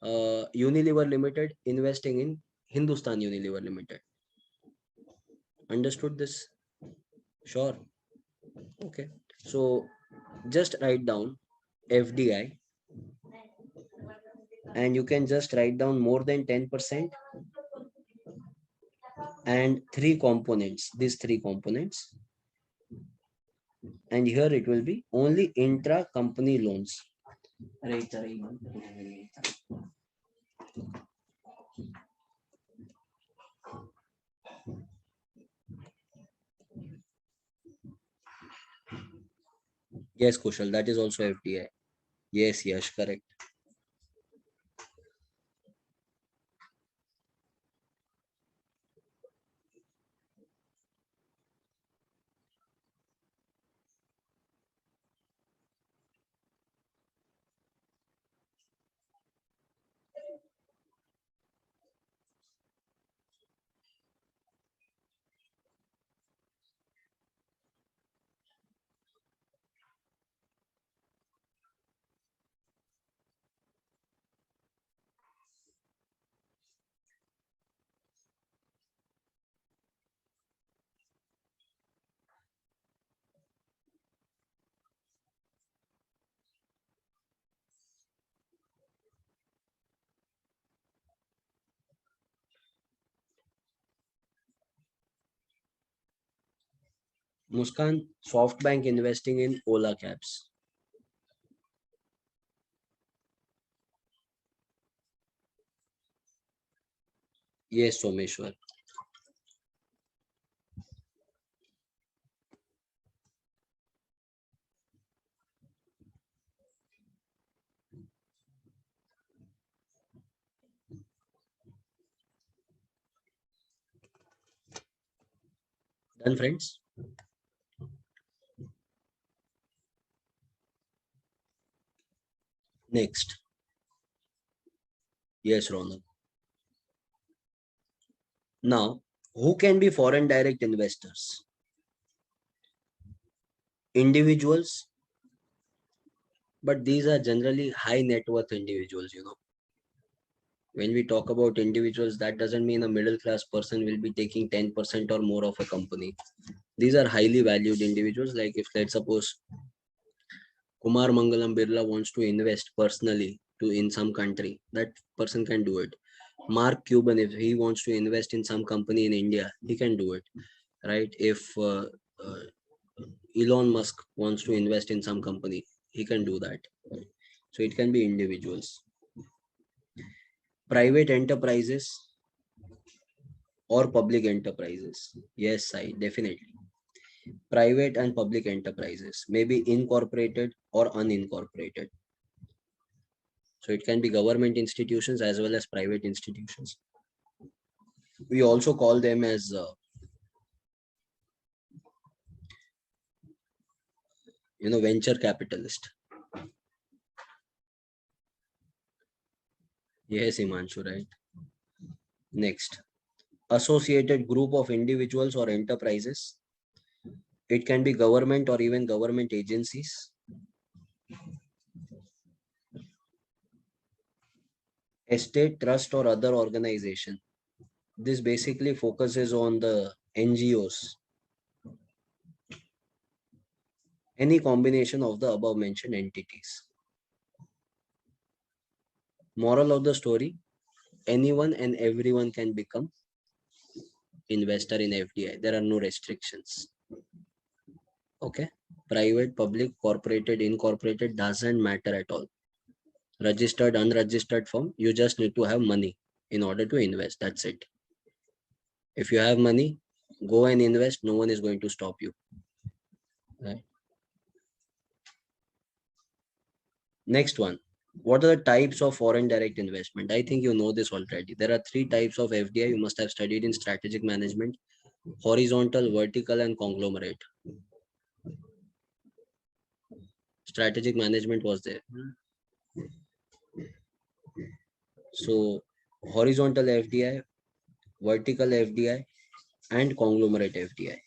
Unilever Limited investing in Hindustan Unilever Limited. Understood this? Sure. Okay. So just write down FDI, and you can just write down more than 10% and three components, these three components. and here it will be only intra-company loans. Yes, Kushal, that is also FDI. Yes, yes, correct. Muskan, SoftBank investing in Ola Cabs. Yes, Someshwar. Done, friends? Next. Yes, Ronak. Now, who can be foreign direct investors? Individuals, but these are generally high net worth individuals. When we talk about individuals, that doesn't mean a middle class person will be taking 10% or more of a company. These are highly valued individuals. Like if let's suppose Kumar Mangalam Birla wants to invest personally to in some country, that person can do it. Mark Cuban, if he wants to invest in some company in India, he can do it, right? If uh, Elon Musk wants to invest in some company, he can do that. So it can be individuals, private enterprises, or public enterprises. Yes, I definitely. Private and public enterprises, maybe incorporated or unincorporated. So it can be government institutions as well as private institutions. We also call them as venture capitalist. Yes, Imanshu, right? Next, associated group of individuals or enterprises. It can be government or even government agencies. Estate trust or other organization. This basically focuses on the NGOs. Any combination of the above mentioned entities. Moral of the story, anyone and everyone can become investor in FDI. There are no restrictions. Okay. Private, public, corporated, incorporated doesn't matter at all. Registered, unregistered firm, you just need to have money in order to invest. That's it. If you have money, go and invest. No one is going to stop you. Right. Next one. What are the types of foreign direct investment? I think you know this already. There are three types of FDI you must have studied in strategic management: horizontal, vertical, and conglomerate. Strategic management was there. So horizontal FDI, vertical FDI, and conglomerate FDI.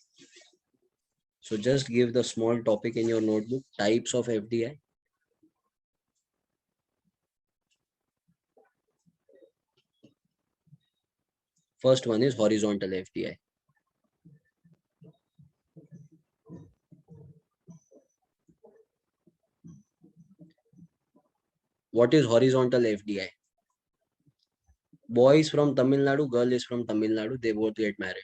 So just give the small topic in your notebook, types of FDI. First one is horizontal FDI. What is horizontal FDI? Boy is from Tamil Nadu, girl is from Tamil Nadu, they both get married.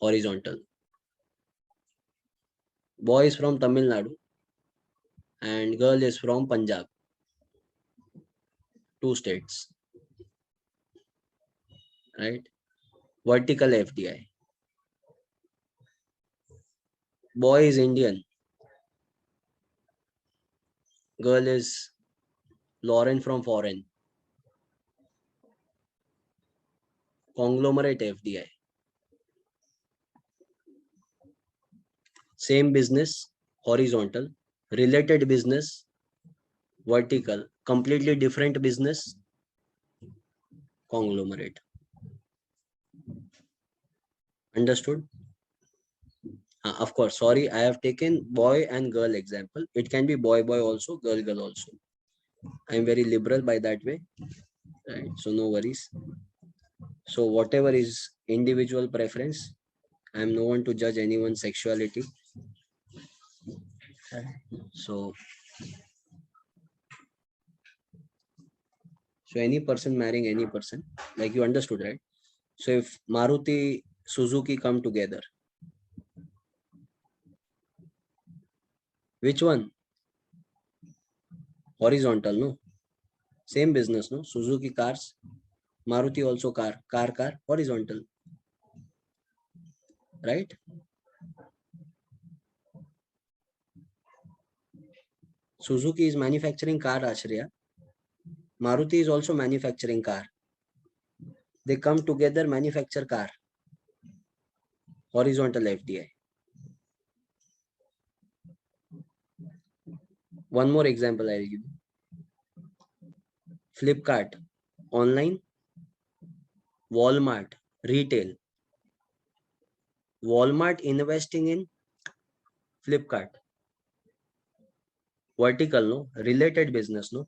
Horizontal. Boy is from Tamil Nadu and girl is from Punjab. 2 states, right? Vertical FDI. Boy is Indian. Girl is Lauren from foreign. Conglomerate FDI. Same business, horizontal. Related business, vertical. Completely different business, conglomerate. Understood? Of course, sorry, I have taken boy and girl example. It can be boy also, girl also. I am very liberal by that way, right? So no worries. So whatever is individual preference, I am no one to judge anyone's sexuality. So any person marrying any person, like you understood, right? So if Maruti, Suzuki come together, which one? Horizontal, no? Same business, no? Suzuki cars, Maruti also car, horizontal, right? Suzuki is manufacturing car, Ashriya. Maruti is also manufacturing car. They come together, manufacture car. Horizontal FDI. One more example I will give you. Flipkart, online. Walmart, retail. Walmart investing in Flipkart. Vertical, no? Related business, no?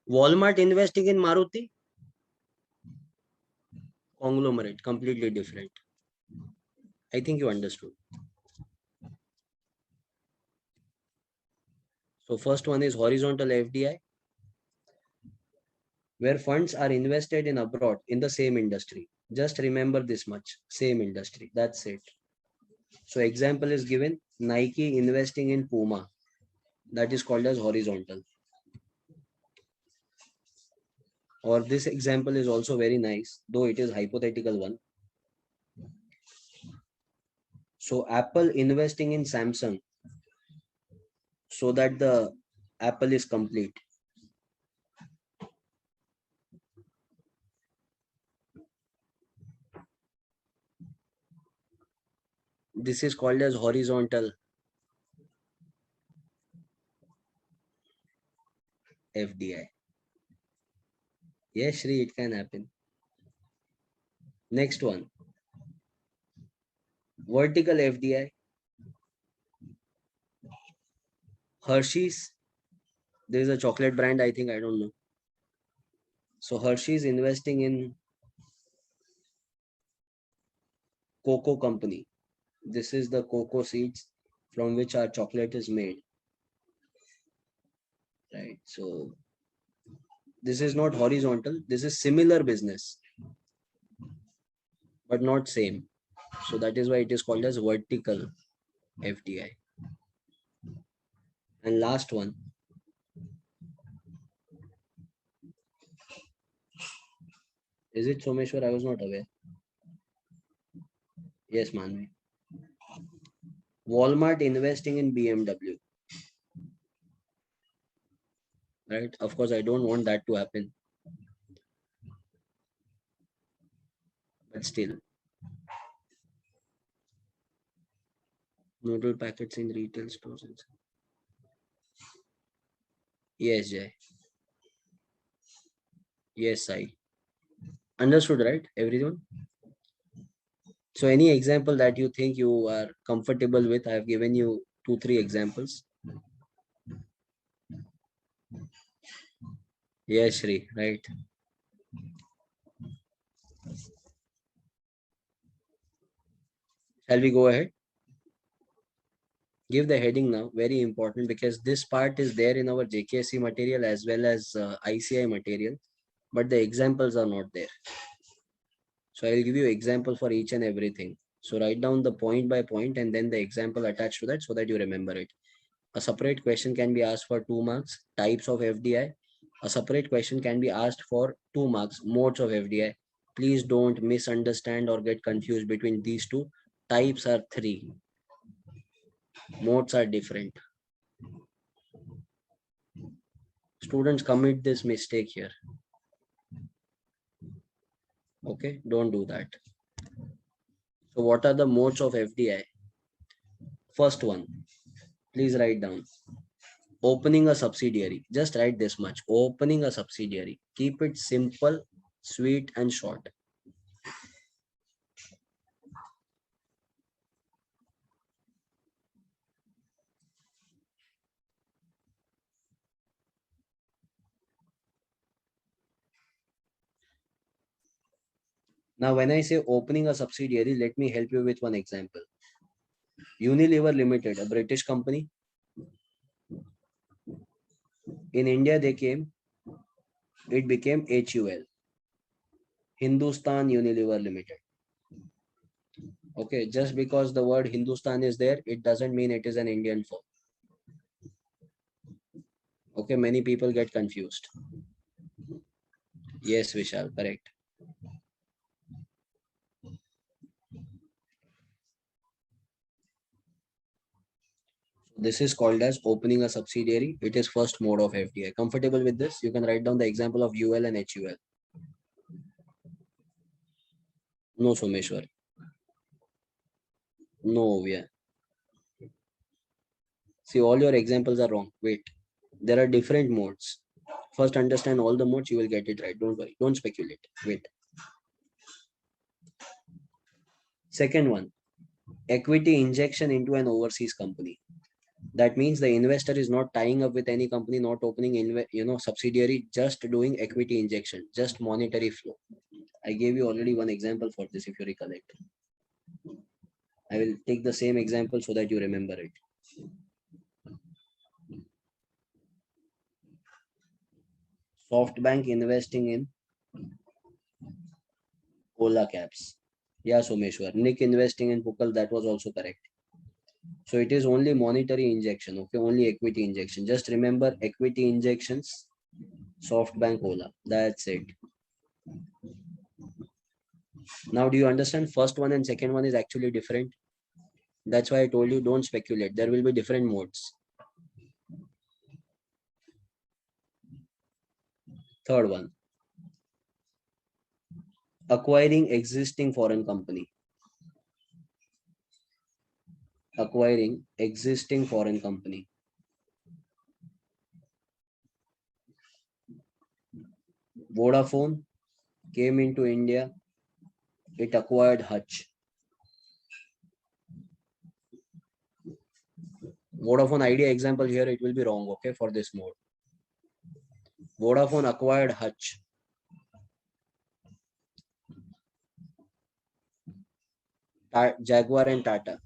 Walmart investing in Maruti. Conglomerate, completely different. I think you understood. So first one is horizontal FDI, where funds are invested in abroad in the same industry. Just remember this much, same industry. That's it. So example is given, Nike investing in Puma. That is called as horizontal. Or this example is also very nice, though it is hypothetical one. So Apple investing in Samsung so that the Apple is complete. This is called as horizontal FDI. Yes, Shri, it can happen. Next one. Vertical FDI. Hershey's. There is a chocolate brand, I think, I don't know. So Hershey's investing in cocoa company. This is the cocoa seeds from which our chocolate is made. Right. So this is not horizontal. This is similar business, but not same. So that is why it is called as vertical FDI. And last one. Is it Someshwar? I was not aware. Yes, Manvi. Walmart investing in BMW. Right? Of course, I don't want that to happen. But still. Noodle packets in retail stores. Yes, Jay. Yes, I. Understood, right? Everyone? So any example that you think you are comfortable with, I have given you 2-3 examples. Yes, Shri, right. Shall we go ahead? Give the heading now, very important, because this part is there in our JKSC material as well as ICI material, but the examples are not there. So I will give you example for each and everything. So write down the point by point and then the example attached to that so that you remember it. A separate question can be asked for 2 marks, types of FDI. A separate question can be asked for 2 marks, modes of FDI. Please don't misunderstand or get confused between these two. Types are 3, modes are different. Students commit this mistake here. Okay, don't do that. So what are the modes of FDI? First one, please write down. Opening a subsidiary. Just write this much. Opening a subsidiary. Keep it simple, sweet, and short. Now, when I say opening a subsidiary, let me help you with one example. Unilever Limited, a British company. In India, they came, it became HUL, Hindustan Unilever Limited. Okay, just because the word Hindustan is there, it doesn't mean it is an Indian firm. Okay, many people get confused. Yes, Vishal, correct. This is called as opening a subsidiary. It is first mode of FDI. Comfortable with this? You can write down the example of UL and HUL. No, Someshwar. No, yeah. See, all your examples are wrong. Wait, there are different modes. First, understand all the modes. You will get it right. Don't worry. Don't speculate. Wait. Second one, equity injection into an overseas company. That means the investor is not tying up with any company, not opening subsidiary, just doing equity injection, just monetary flow. I gave you already one example for this if you recollect. I will take the same example so that you remember it. SoftBank investing in Ola Caps. Yeah, Someshwar. Nick investing in Pukal, that was also correct. So it is only monetary injection, okay? Only equity injection. Just remember equity injections, SoftBank, Ola. That's it. Now, do you understand? First one and second one is actually different. That's why I told you don't speculate. There will be different modes. Third one, acquiring existing foreign company. Acquiring existing foreign company. Vodafone came into India. It acquired Hutch. Vodafone Idea example here, it will be wrong, okay, for this mode. Vodafone acquired Hutch. Jaguar and Tata.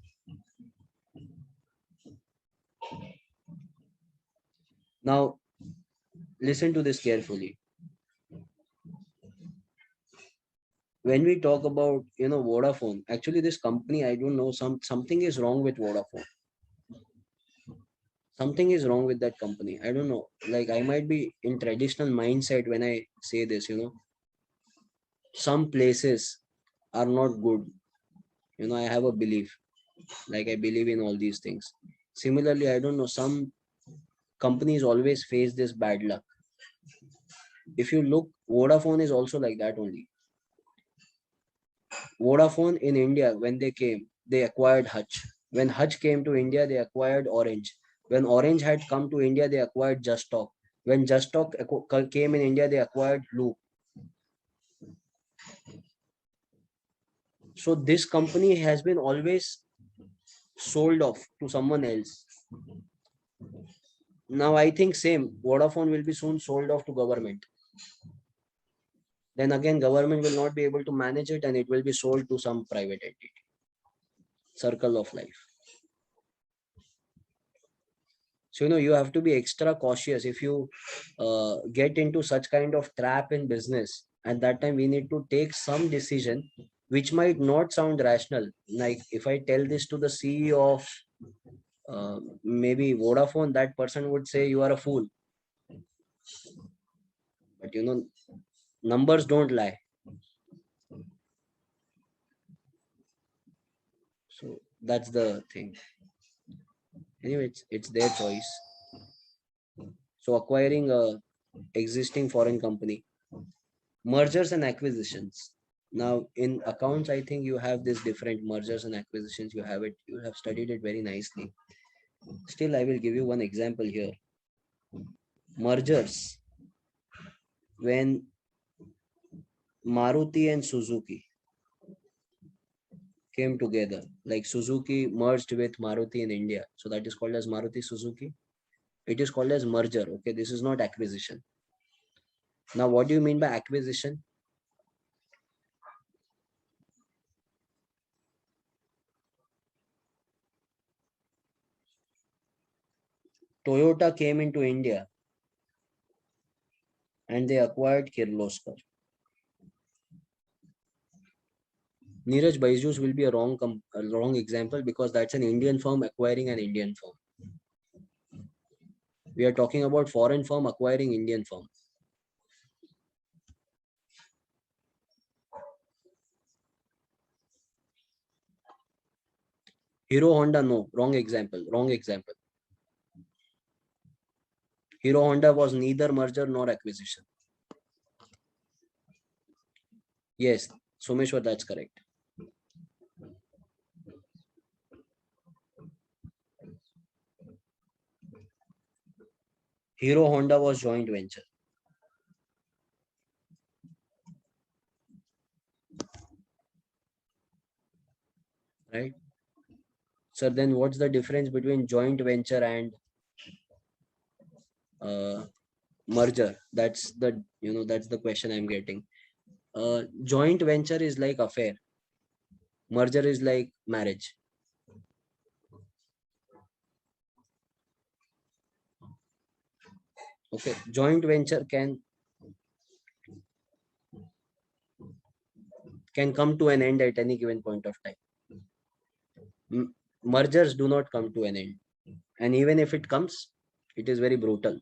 Now, listen to this carefully. When we talk about, Vodafone, actually this company, I don't know, something is wrong with Vodafone. Something is wrong with that company. I don't know. Like I might be in traditional mindset when I say this, some places are not good. I have a belief. Like I believe in all these things. Similarly, I don't know, some companies always face this bad luck. If you look, Vodafone is also like that only. Vodafone in India, when they came, they acquired Hutch. When Hutch came to India, they acquired Orange. When Orange had come to India, they acquired Just Talk. When Just Talk came in India, they acquired Loop. So this company has been always sold off to someone else. Now I think same Vodafone will be soon sold off to government. Then again, government will not be able to manage it and it will be sold to some private entity. Circle of life. So, you have to be extra cautious if you get into such kind of trap in business. At that time, we need to take some decision which might not sound rational. Like if I tell this to the CEO of maybe Vodafone, that person would say you are a fool. But numbers don't lie. So that's the thing. Anyway, it's their choice. So acquiring a existing foreign company, mergers and acquisitions. Now in accounts, I think you have this different mergers and acquisitions. You have studied it very nicely. Still, I will give you one example here. Mergers, when Maruti and Suzuki came together, like Suzuki merged with Maruti in India, so that is called as Maruti Suzuki. It is called as merger. Okay, this is not acquisition. Now what do you mean by acquisition? Toyota came into India and they acquired Kirloskar. Neeraj Byju's will be a wrong example because that's an Indian firm acquiring an Indian firm. We are talking about foreign firm acquiring Indian firm. Hero Honda, no, wrong example, wrong example. Hero Honda was neither merger nor acquisition. Yes, Someshwar, that's correct. Hero Honda was joint venture. Right? So then what's the difference between joint venture and merger? That's the question I'm getting. Joint venture is like affair. Merger is like marriage. Okay, joint venture can come to an end at any given point of time. Mergers do not come to an end, and even if it comes, it is very brutal.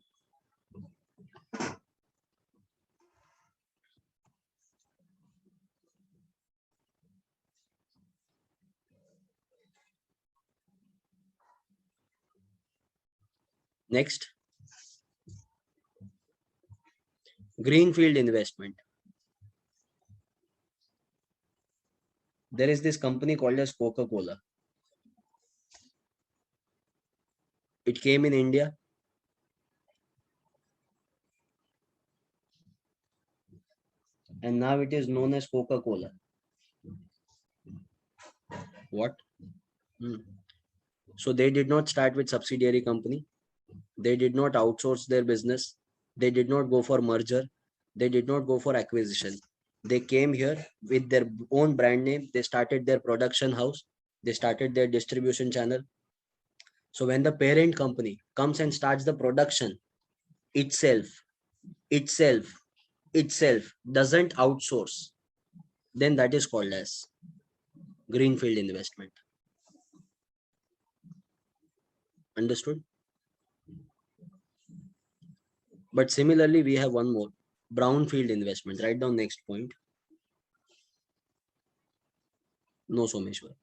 Next, greenfield investment. There is this company called as Coca-Cola. It came in India. And now it is known as Coca-Cola. What? Hmm. So they did not start with subsidiary company. They did not outsource their business. They did not go for merger. They did not go for acquisition. They came here with their own brand name. They started their production house. They started their distribution channel. So when the parent company comes and starts the production itself, itself, itself doesn't outsource, then that is called as greenfield investment. Understood? But similarly, we have one more, brownfield investment. Write down next point. No, Someshwar.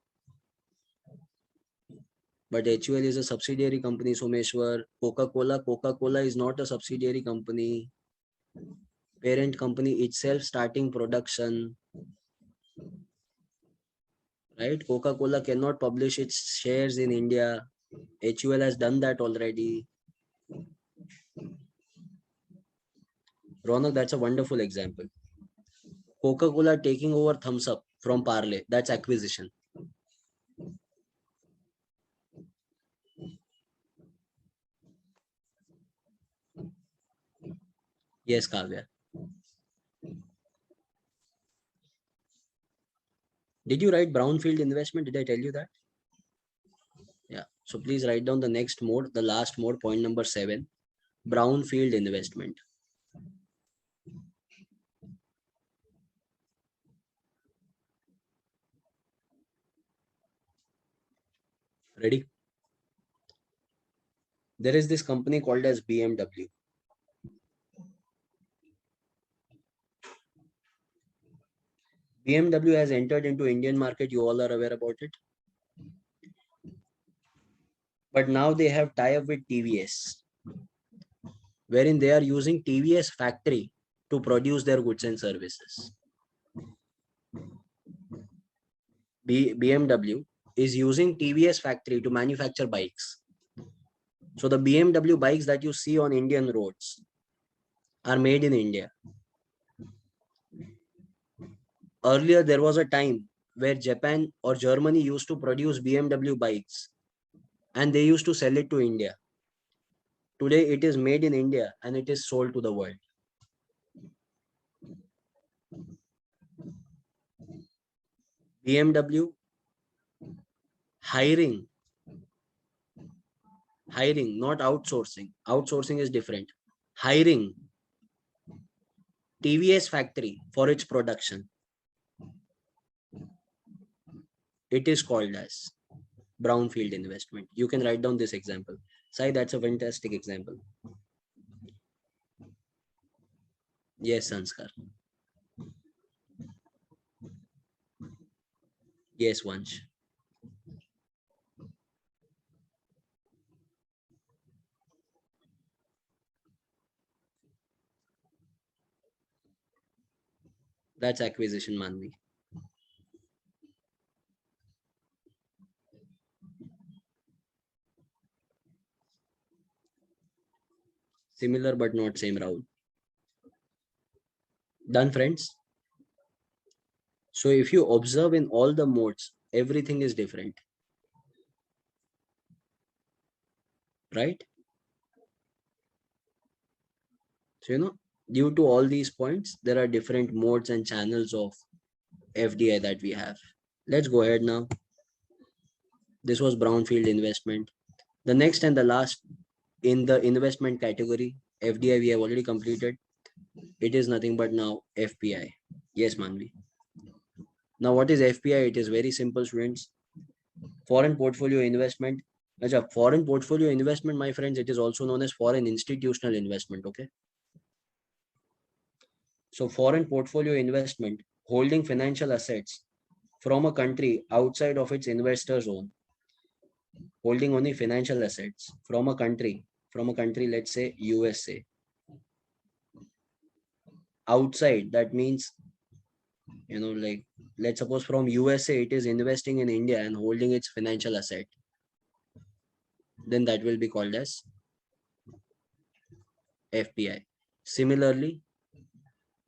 But HUL is a subsidiary company, Someshwar. Coca-Cola is not a subsidiary company. Parent company itself starting production. Right? Coca-Cola cannot publish its shares in India. HUL has done that already. Ronak, that's a wonderful example. Coca-Cola taking over Thumbs Up from Parle. That's acquisition. Yes, Kavya. Did you write brownfield investment? Did I tell you that? Yeah. So please write down the next mode, the last mode, point number 7, brownfield investment. Ready? There is this company called as BMW. BMW has entered into Indian market. You all are aware about it. But now they have tie-up with TVS, wherein they are using TVS factory to produce their goods and services. BMW is using TVS factory to manufacture bikes. So the BMW bikes that you see on Indian roads are made in India. Earlier, there was a time where Japan or Germany used to produce BMW bikes and they used to sell it to India. Today, it is made in India and it is sold to the world. BMW hiring, not outsourcing. Outsourcing is different. Hiring TVS factory for its production. It is called as brownfield investment. You can write down this example. Sai, that's a fantastic example. Yes, Sanskar. Yes, Vansh. That's acquisition, Manvi. Similar but not same, Rahul. Done, friends? So if you observe in all the modes, everything is different. Right? So, due to all these points, there are different modes and channels of FDI that we have. Let's go ahead now. This was brownfield investment. The next and the last in the investment category, FDI, we have already completed. It is nothing but now FPI. Yes, Manvi. Now, what is FPI? It is very simple, students. Foreign portfolio investment. Foreign portfolio investment, my friends, it is also known as foreign institutional investment. Okay. So, foreign portfolio investment, holding financial assets from a country outside of its investor zone, holding only financial assets from a country, let's say USA. Outside, that means, like, let's suppose from USA, it is investing in India and holding its financial asset. Then that will be called as FPI. Similarly,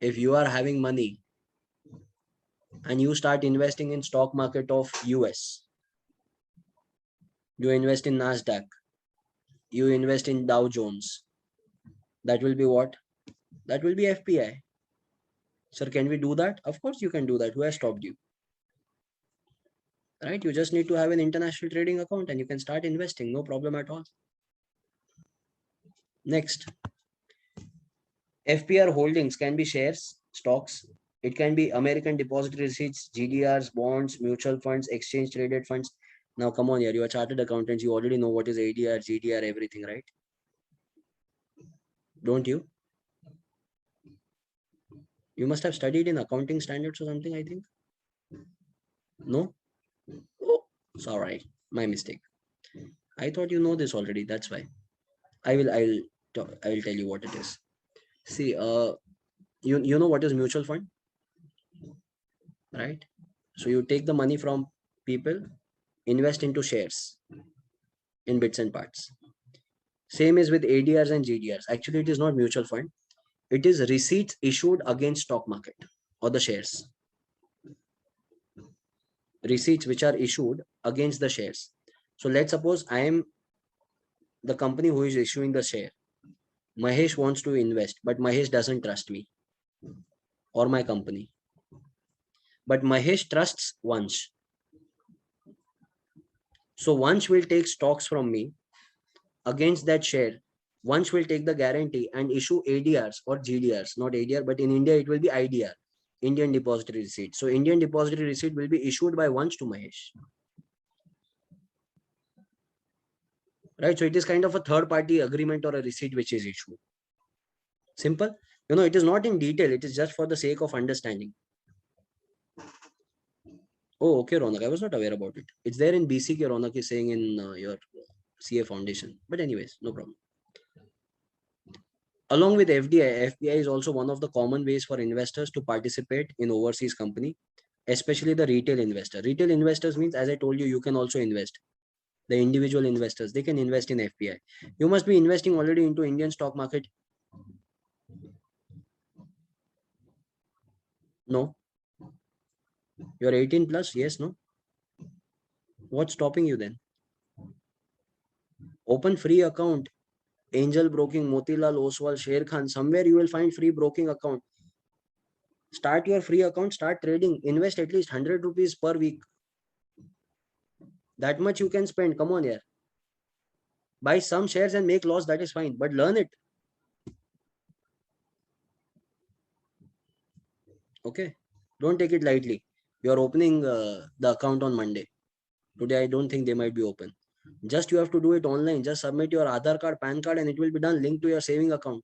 if you are having money and you start investing in stock market of US, you invest in Nasdaq, you invest in Dow Jones, that will be what? That will be FPI. Sir, can we do that? Of course you can do that. Who has stopped you? Right? You just need to have an international trading account and you can start investing. No problem at all. Next, FPR holdings can be shares, stocks. It can be American depository receipts, GDRs, bonds, mutual funds, exchange traded funds. Now, come on here. You are chartered accountants. You already know what is ADR, GDR, everything, right? Don't you? You must have studied in accounting standards or something, I think. No? Oh, sorry. My mistake. I thought you know this already. That's why. I'll tell you what it is. See, you know what is mutual fund, right? So you take the money from people, invest into shares in bits and parts. Same is with ADRs and GDRs. Actually, it is not mutual fund. It is receipts issued against stock market or the shares. Receipts which are issued against the shares. So let's suppose I am the company who is issuing the share. Mahesh wants to invest, but Mahesh doesn't trust me or my company. But Mahesh trusts Vansh. So Vansh will take stocks from me against that share. Vansh will take the guarantee and issue ADRs or GDRs, not ADR, but in India it will be IDR, Indian Depository Receipt. So Indian Depository Receipt will be issued by Vansh to Mahesh. right? So it is kind of a third party agreement or a receipt which is issued. Simple. It is not in detail. It is just for the sake of understanding. Oh, okay, Ronak. I was not aware about it. It's there in BCK. Ronak is saying in your CA foundation. But anyways, no problem. Along with FDI, FPI is also one of the common ways for investors to participate in overseas company, especially the retail investor. Retail investors means, as I told you, you can also invest. The individual investors, they can invest in FPI. You must be investing already into Indian stock market. No. You're 18 plus? Yes, no? What's stopping you then? Open free account. Angel Broking, Motilal Oswal, Sher Khan. Somewhere you will find free broking account. Start your free account, start trading. Invest at least 100 rupees per week. That much you can spend. Come on here. Buy some shares and make loss. That is fine. But learn it. Okay. Don't take it lightly. You're opening the account on Monday. Today, I don't think they might be open. Just you have to do it online. Just submit your Aadhaar card, PAN card, and it will be done. Linked to your saving account.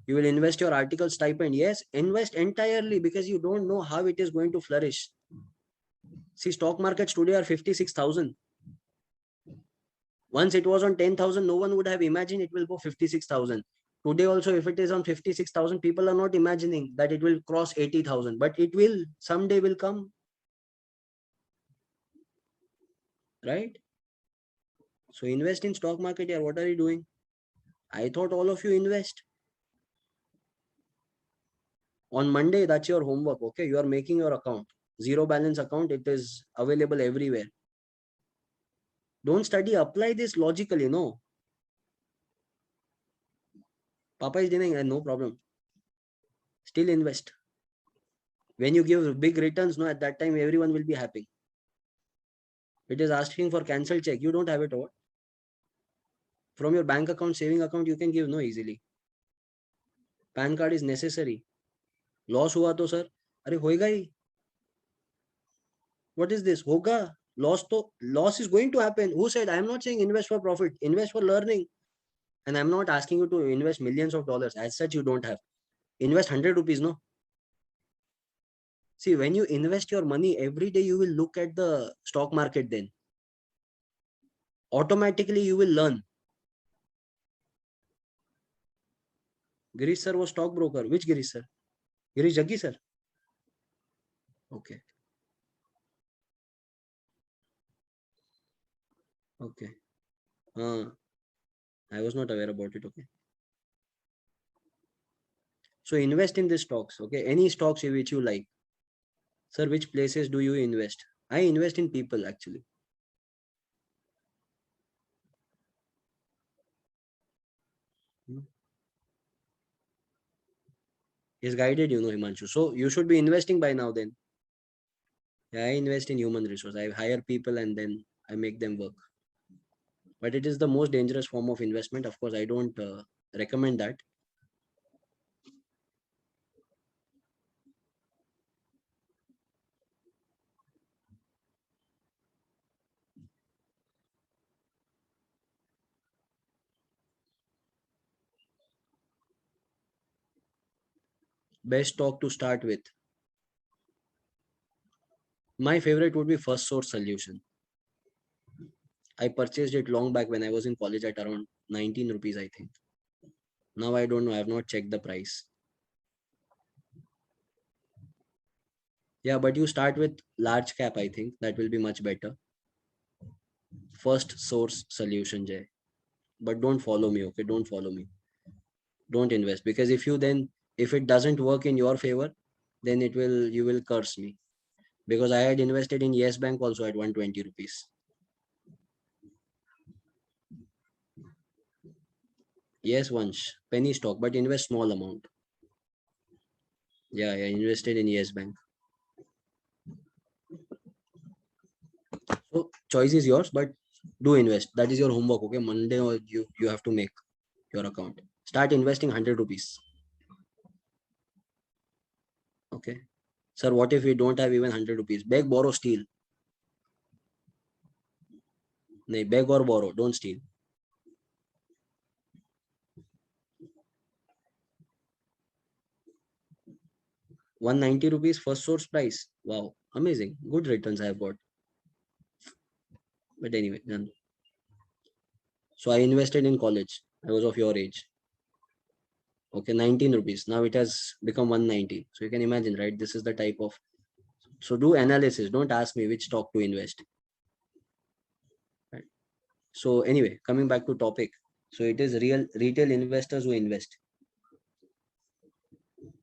You will invest your article stipend. Yes, invest entirely because you don't know how it is going to flourish. See, stock markets today are 56,000. Once it was on 10,000, no one would have imagined it will go 56,000. Today also, if it is on 56,000, people are not imagining that it will cross 80,000, but it will, someday will come, right? So invest in stock market here. What are you doing? I thought all of you invest. On Monday, that's your homework, okay? You are making your account. Zero balance account, it is available everywhere. Don't study, apply this logically, no? Papa is denying, no problem. Still invest. When you give big returns, no, at that time, everyone will be happy. It is asking for cancel check. You don't have it over. From your bank account, saving account, you can give no easily. PAN card is necessary. Loss हुआ तो sir, अरे होएगा ही. What is this? होगा. Loss is going to happen. Who said? I am not saying invest for profit. Invest for learning. And I'm not asking you to invest millions of dollars. As such, you don't have. Invest 100 rupees, no? See, when you invest your money every day, you will look at the stock market then. Automatically, you will learn. Girish sir was stockbroker. Which Girish sir? Girish Jaggi sir. Okay. Okay. I was not aware about it. Okay. So invest in the stocks. Okay. Any stocks which you like. Sir, which places do you invest? I invest in people actually. He's guided, Himanshu. So you should be investing by now then. Yeah, I invest in human resource. I hire people and then I make them work. But it is the most dangerous form of investment. Of course, I don't recommend that. Best stock to start with. My favorite would be First Source Solution. I purchased it long back when I was in college at around 19 rupees, I think. Now I don't know. I have not checked the price. Yeah, but you start with large cap, I think. That will be much better. First Source Solution, Jay. But don't follow me, okay? Don't follow me. Don't invest because if it doesn't work in your favor, then you will curse me because I had invested in Yes Bank also at 120 rupees. Yes, once penny stock, but invest small amount. Yeah, I invested in Yes Bank. So choice is yours, but do invest. That is your homework. Okay, Monday or you have to make your account. Start investing 100 rupees. Okay, sir. What if we don't have even 100 rupees? Beg, borrow, steal. No, beg or borrow, don't steal. ₹190 first source price. Wow, amazing. Good returns I have got. But anyway, done. So I invested in college. I was of your age. Okay, 19 rupees. Now it has become 190. So you can imagine, right? This is the type of. So do analysis. Don't ask me which stock to invest. Right? So anyway, coming back to topic. So it is real retail investors who invest.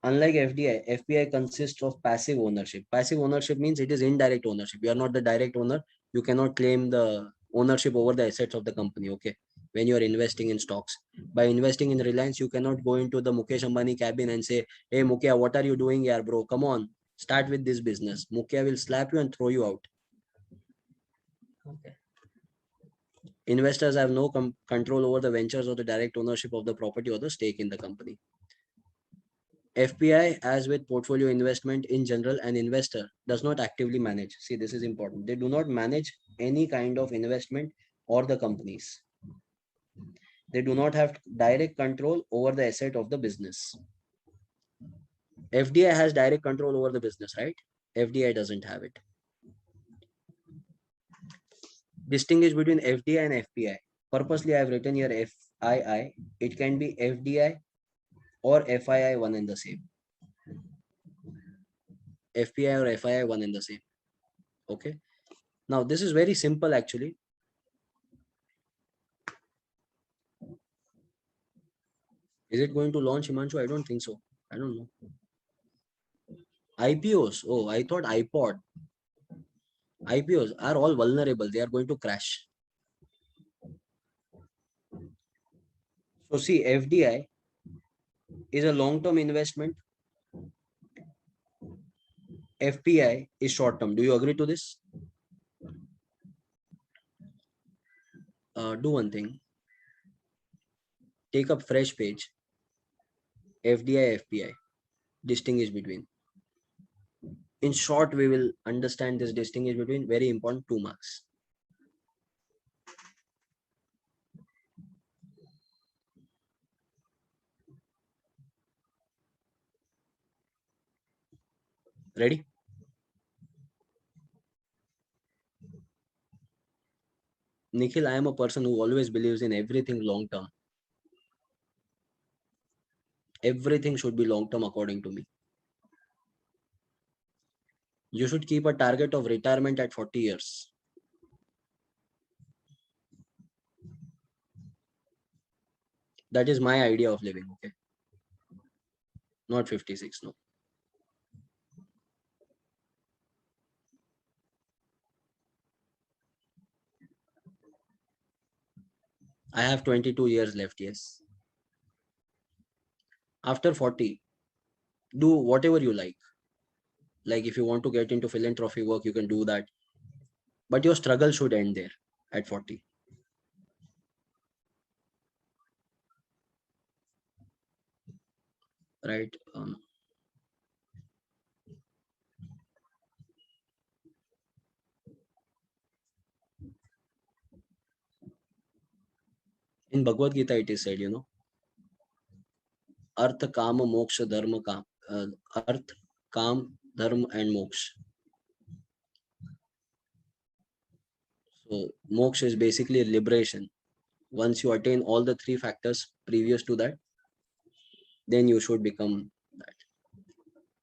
Unlike FDI, FPI consists of passive ownership. Passive ownership means it is indirect ownership. You are not the direct owner. You cannot claim the ownership over the assets of the company. Okay. When you are investing in stocks, by investing in Reliance, you cannot go into the Mukesh Ambani cabin and say, "Hey Mukesh, what are you doing here, bro? Come on, start with this business." Mukesh will slap you and throw you out. Okay. Investors have no control over the ventures or the direct ownership of the property or the stake in the company. FPI, as with portfolio investment in general, an investor does not actively manage. See, this is important. They do not manage any kind of investment or the companies. They do not have direct control over the asset of the business. FDI has direct control over the business, right? FDI doesn't have it. Distinguish between FDI and FPI. Purposely, I have written here FII. It can be FDI or FII, one and the same. FPI or FII, one and the same. Okay. Now, this is very simple actually. Is it going to launch, Himanshu? I don't think so. I don't know. IPOs. Oh, I thought iPod. IPOs are all vulnerable. They are going to crash. So see, FDI is a long-term investment. FPI is short-term. Do you agree to this? Do one thing. Take up fresh page. FDI, FPI. Distinguish between. In short, we will understand this distinguish between. Very important, 2 marks. Ready? Nikhil, I am a person who always believes in everything long term. Everything should be long term according to me. You should keep a target of retirement at 40 years. That is my idea of living. Okay. Not 56. No. I have 22 years left. Yes. After 40, do whatever you like. Like if you want to get into philanthropy work, you can do that. But your struggle should end there at 40. Right. In Bhagavad Gita, it is said, Arth, Kama, Moksha, Dharma, Kam. Arth, Kam, Dharma, and Moksha. So moksha is basically liberation. Once you attain all the 3 factors previous to that, then you should become that.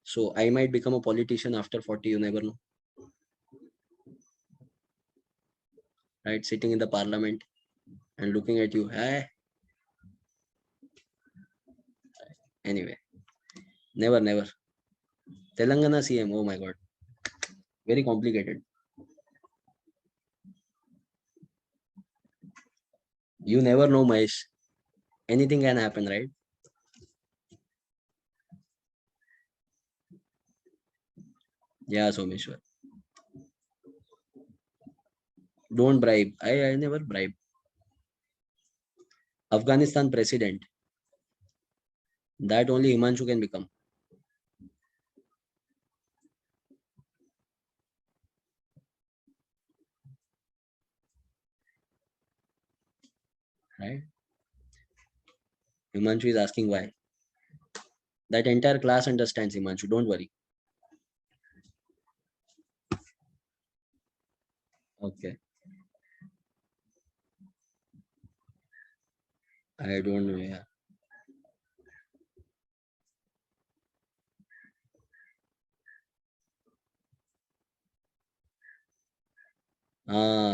So I might become a politician after 40, you never know. Right? Sitting in the parliament and looking at you. Anyway, never, never. Telangana CM, oh my God. Very complicated. You never know, Mahesh. Anything can happen, right? Yeah, Someshwar. Don't bribe. I never bribe. Afghanistan president. That only Himanshu can become. right? Himanshu is asking why. That entire class understands, Himanshu. Don't worry. Okay. I don't know. Yeah.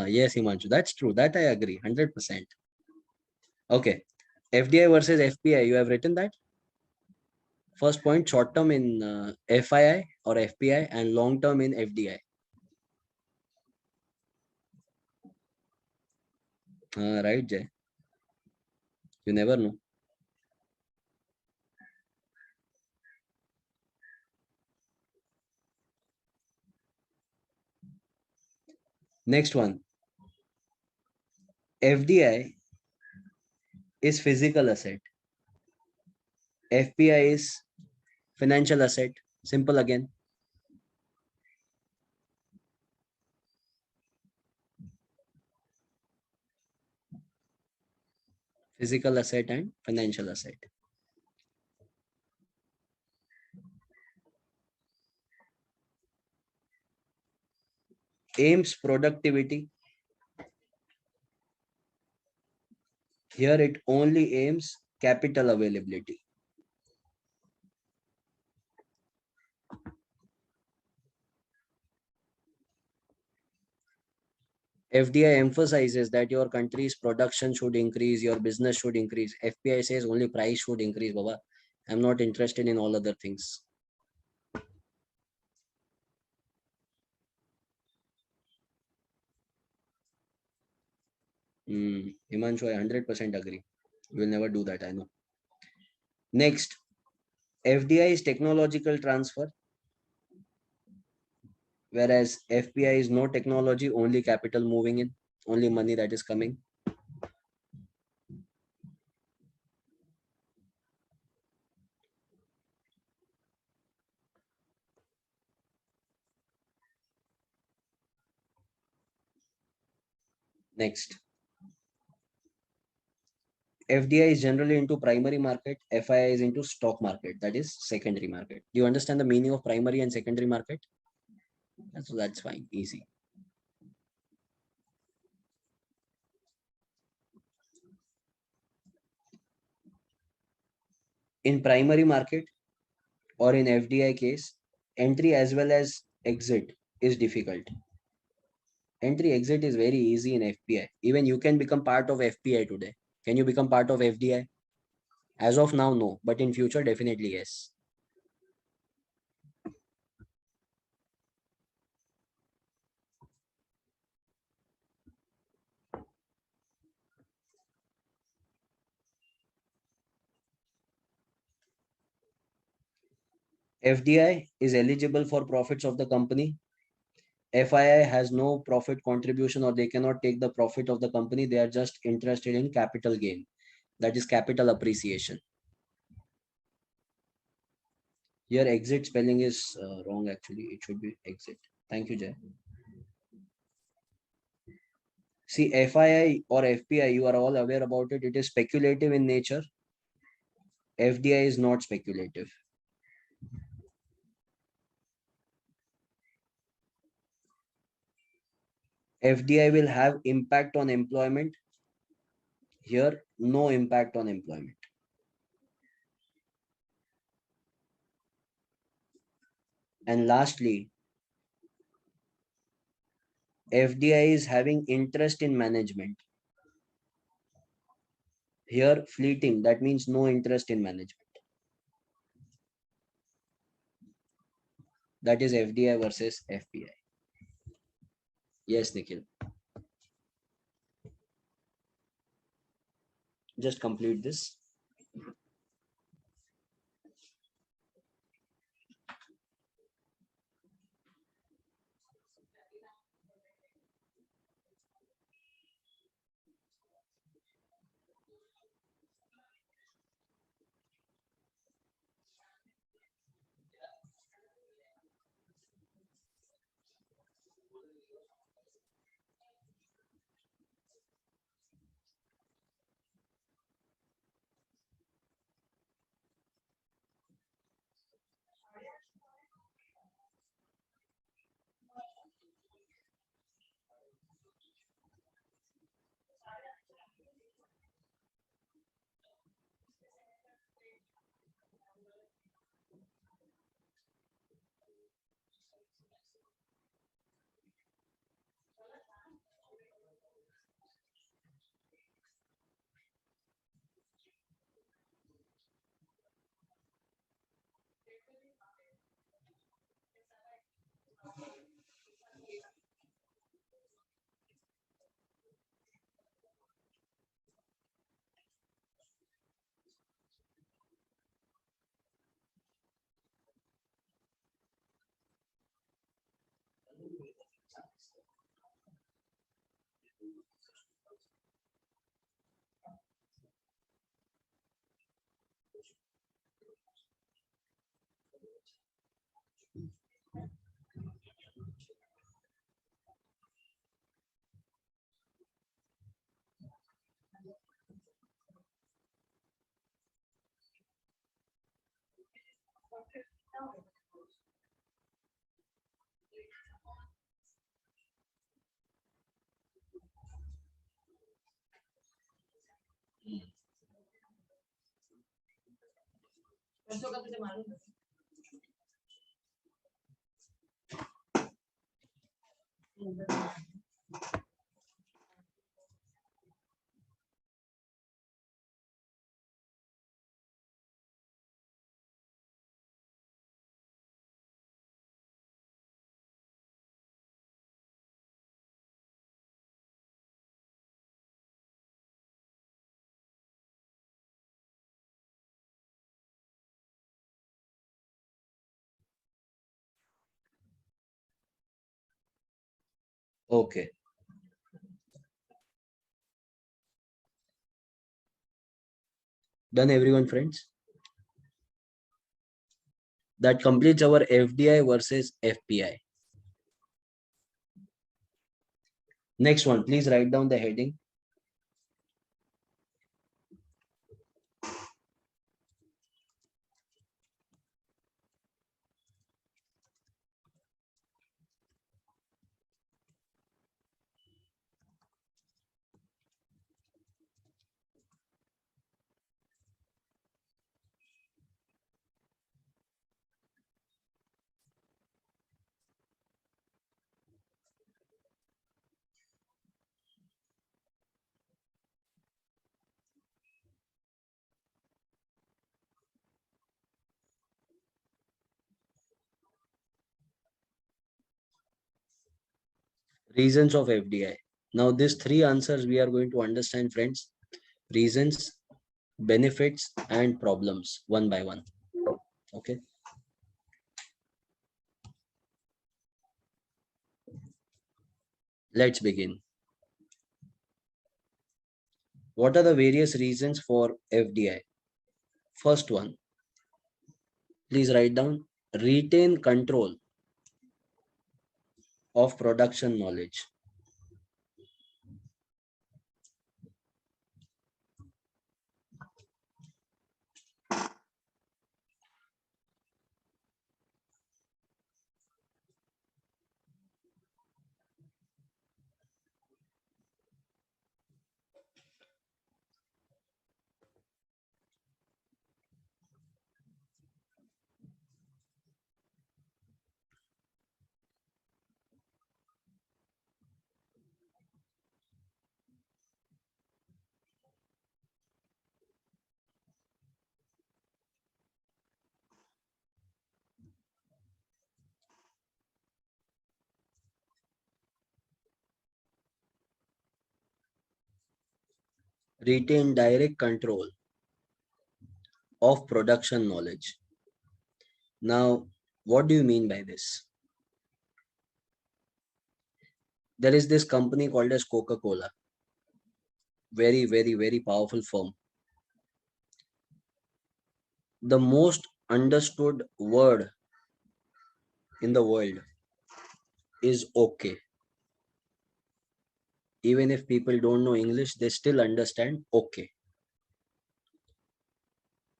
Yes, Himanshu. That's true. That I agree. 100%. Okay. FDI versus FPI. You have written that? First point, short term in FII or FPI and long term in FDI. Right, Jay. You never know. Next one. FDI is physical asset. FPI is financial asset. Simple again. Physical asset and financial asset. Aims productivity. Here it only aims capital availability. FDI emphasizes that your country's production should increase, your business should increase. FPI says only price should increase, Baba. I'm not interested in all other things. Himanshu, I 100% agree. We'll never do that, I know. Next, FDI is technological transfer, whereas FPI is no technology, only capital moving in, only money that is coming. Next, FDI is generally into primary market, FII is into stock market, that is secondary market. Do you understand the meaning of primary and secondary market? So that's fine, easy. In primary market or in FDI case, entry as well as exit is difficult. Entry exit is very easy in FPI. Even you can become part of FPI today. Can you become part of FDI? As of now, no, but in future, definitely yes. FDI is eligible for profits of the company. FII has no profit contribution or they cannot take the profit of the company. They are just interested in capital gain. That is capital appreciation. Here exit spelling is wrong actually. It should be exit. Thank you, Jay. See, FII or FPI, you are all aware about it. It is speculative in nature. FDI is not speculative. FDI will have impact on employment. Here, no impact on employment. And lastly, FDI is having interest in management. Here, fleeting, that means no interest in management. That is FDI versus FPI. Yes, Nikhil. Just complete this. Okay. Done, everyone, friends? That completes our FDI versus FPI. Next one, please write down the heading. Reasons of FDI. Now, these three answers we are going to understand, friends. Reasons, benefits, and problems one by one. Okay. Let's begin. What are the various reasons for FDI? First one, please write down, retain control of production knowledge. Retain direct control of production knowledge. Now, what do you mean by this? There is this company called as Coca-Cola. Very, very, very powerful firm. The most understood word in the world is okay. Even if people don't know English, they still understand okay.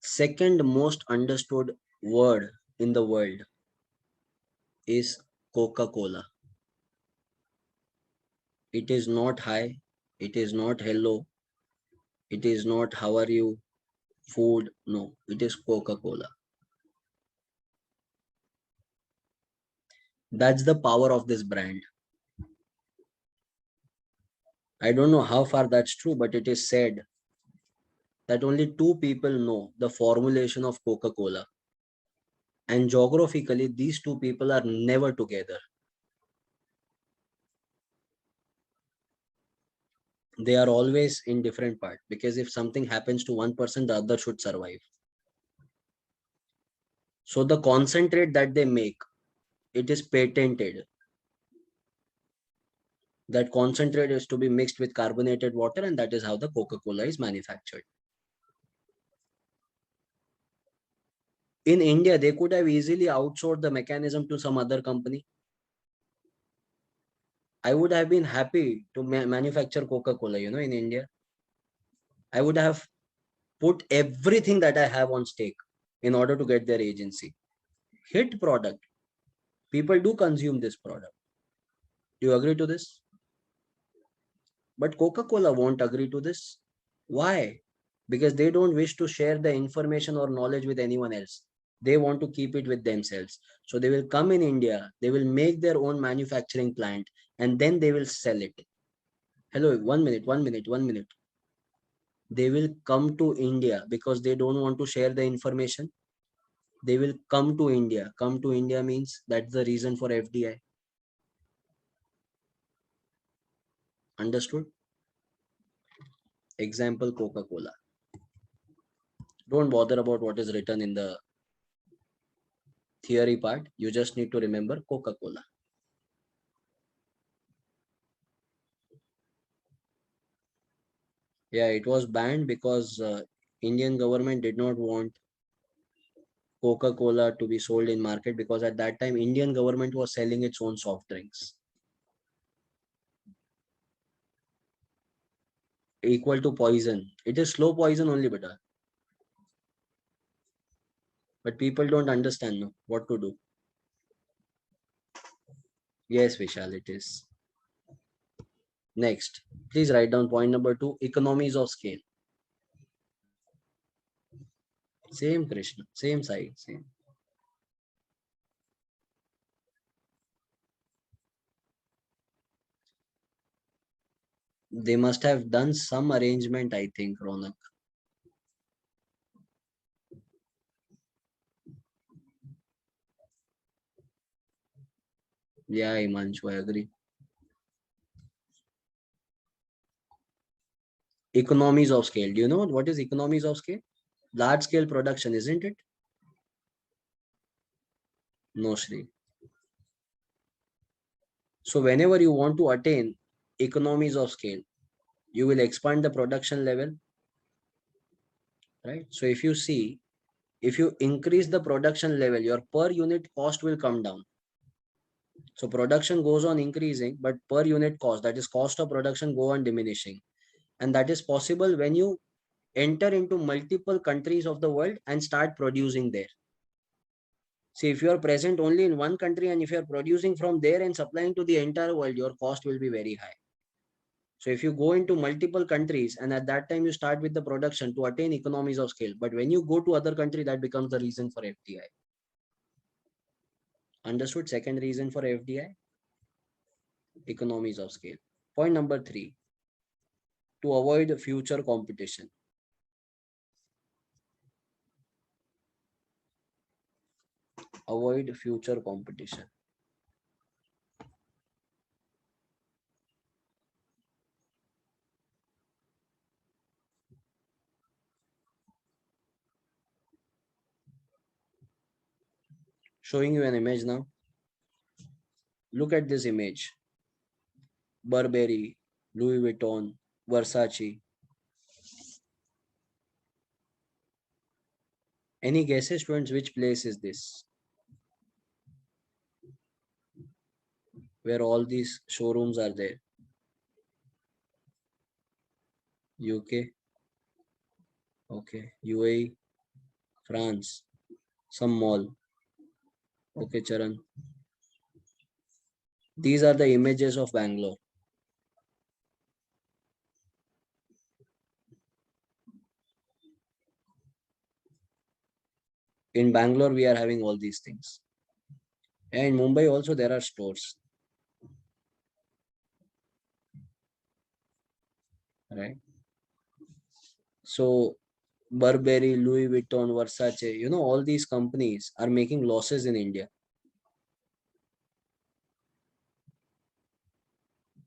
Second most understood word in the world is Coca-Cola. It is not hi, it is not hello, it is not how are you, food. No, it is Coca-Cola. That's the power of this brand. I don't know how far that's true, but it is said that only two people know the formulation of Coca-Cola. And geographically, these two people are never together. They are always in different part, because if something happens to one person, the other should survive. So the concentrate that they make, it is patented. That concentrate is to be mixed with carbonated water, and that is how the Coca-Cola is manufactured. In India, they could have easily outsourced the mechanism to some other company. I would have been happy to manufacture Coca-Cola, in India. I would have put everything that I have on stake in order to get their agency. Hit product. People do consume this product. Do you agree to this? But Coca-Cola won't agree to this. Why? Because they don't wish to share the information or knowledge with anyone else. They want to keep it with themselves. So they will come in India, they will make their own manufacturing plant, and then they will sell it. Hello, 1 minute, 1 minute, 1 minute. They will come to India because they don't want to share the information. They will come to India. Come to India means that's the reason for FDI. Understood? Example, Coca-Cola. Don't bother about what is written in the theory part. You just need to remember Coca-Cola. Yeah, it was banned because Indian government did not want Coca-Cola to be sold in market, because at that time Indian government was selling its own soft drinks equal to poison. It is slow poison only, but people don't understand no, what to do. Yes, Vishal, it is. Next, please write down point number 2, economies of scale. Same Krishna, same side, same. They must have done some arrangement, I think, Ronak. Yeah, Imanshu, I agree. Economies of scale. Do you know what is economies of scale? Large scale production, isn't it? No, Shri. So whenever you want to attain economies of scale, you will expand the production level, right? So if you see, if you increase the production level, your per unit cost will come down. So production goes on increasing, but per unit cost, that is cost of production, go on diminishing. And that is possible when you enter into multiple countries of the world and start producing there. See, if you are present only in one country and if you are producing from there and supplying to the entire world, your cost will be very high. So if you go into multiple countries and at that time you start with the production to attain economies of scale, but when you go to other country, that becomes the reason for FDI. Understood? Second reason for FDI, economies of scale. Point number 3, to avoid future competition. Avoid future competition. Showing you an image now. Look at this image. Burberry, Louis Vuitton, Versace. Any guesses, students, which place is this? Where all these showrooms are there? UK, okay, UAE, France, some mall. Okay, Charan. These are the images of Bangalore. In Bangalore, we are having all these things. And in Mumbai also there are stores, right? So Burberry, Louis Vuitton, Versace, all these companies are making losses in India.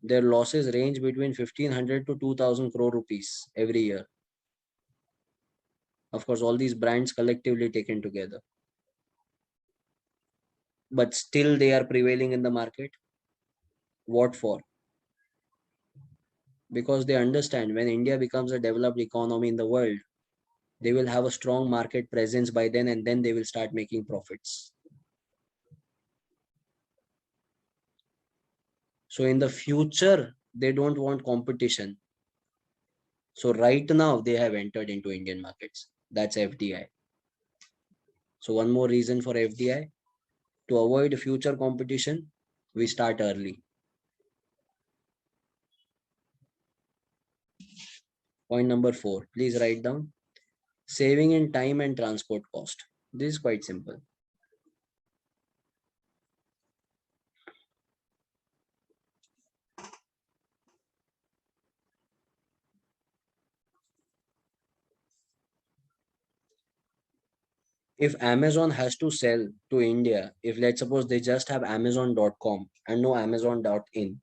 their losses range between 1500 to 2000 crore rupees every year. Of course, all these brands collectively taken together. But still they are prevailing in the market. What for? Because they understand when India becomes a developed economy in the world, they will have a strong market presence by then, and then they will start making profits. So in the future, they don't want competition. So right now they have entered into Indian markets. That's FDI. So one more reason for FDI, to avoid future competition, we start early. Point number 4, please write down. Saving in time and transport cost. This is quite simple. If Amazon has to sell to India, if let's suppose they just have Amazon.com and no Amazon.in,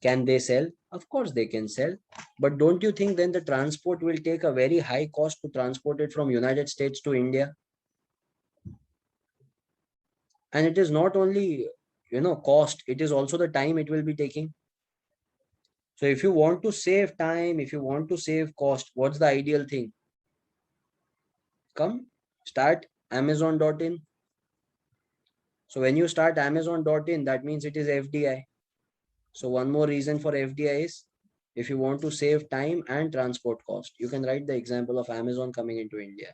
can they sell? Of course they can sell. But don't you think then the transport will take a very high cost to transport it from United States to India? And it is not only, cost, it is also the time it will be taking. So if you want to save time, if you want to save cost, what's the ideal thing? Come, start Amazon.in. So when you start Amazon.in, that means it is FDI. So one more reason for FDI is, if you want to save time and transport cost, you can write the example of Amazon coming into India.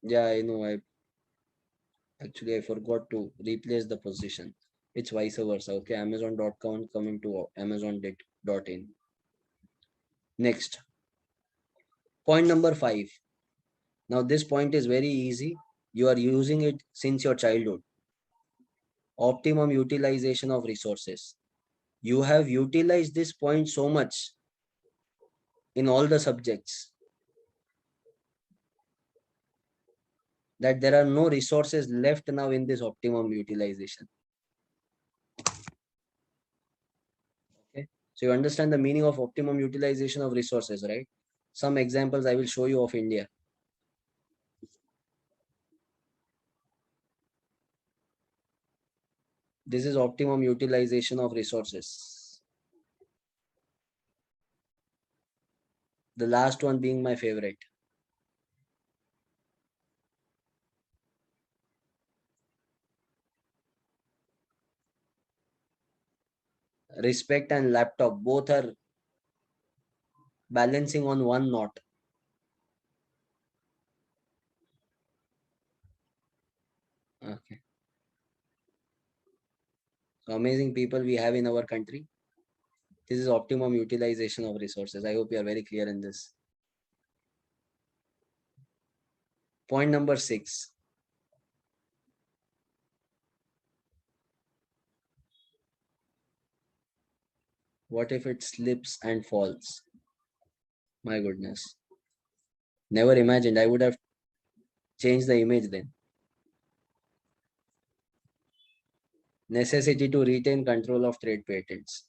Yeah, I know. I forgot to replace the position. It's vice versa. Okay, Amazon.com coming to Amazon.in. Next, point number 5. Now this point is very easy. You are using it since your childhood. Optimum utilization of resources. You have utilized this point so much in all the subjects that there are no resources left now in this optimum utilization. Okay, so you understand the meaning of optimum utilization of resources, right? Some examples I will show you of India. This is optimum utilization of resources. The last one being my favorite. Respect and laptop both are balancing on one knot. Okay. So amazing people we have in our country. This is optimum utilization of resources. I hope you are very clear in this. Point number 6. What if it slips and falls? My goodness. Never imagined. I would have changed the image then. Necessity to retain control of trade patents.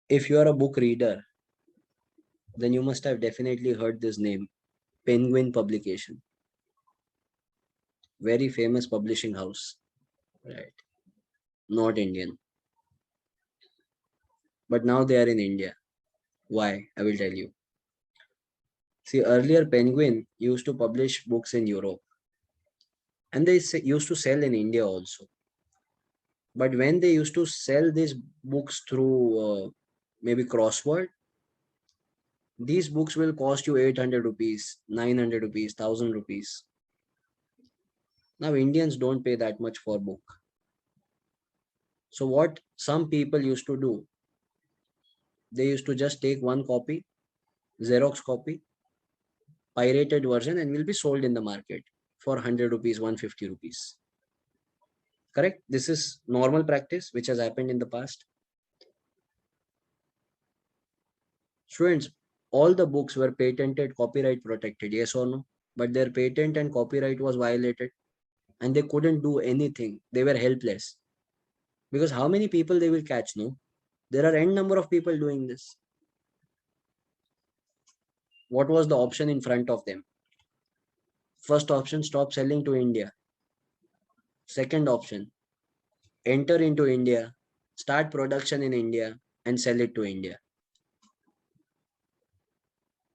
If you are a book reader, then you must have definitely heard this name, Penguin Publication. Very famous publishing house. Right. Not Indian. But now they are in India. Why? I will tell you. See, earlier Penguin used to publish books in Europe, and they used to sell in India also. But when they used to sell these books through maybe Crossword, these books will cost you 800 rupees, 900 rupees, 1000 rupees. Now Indians don't pay that much for book. So what some people used to do, they used to just take one copy, Xerox copy, pirated version, and will be sold in the market for 100 rupees, 150 rupees. Correct? This is normal practice which has happened in the past. Students, all the books were patented, copyright protected, yes or no? But their patent and copyright was violated and they couldn't do anything. They were helpless. Because how many people they will catch, no? There are n number of people doing this. What was the option in front of them? First option, stop selling to India. Second option, enter into India, start production in India and sell it to India.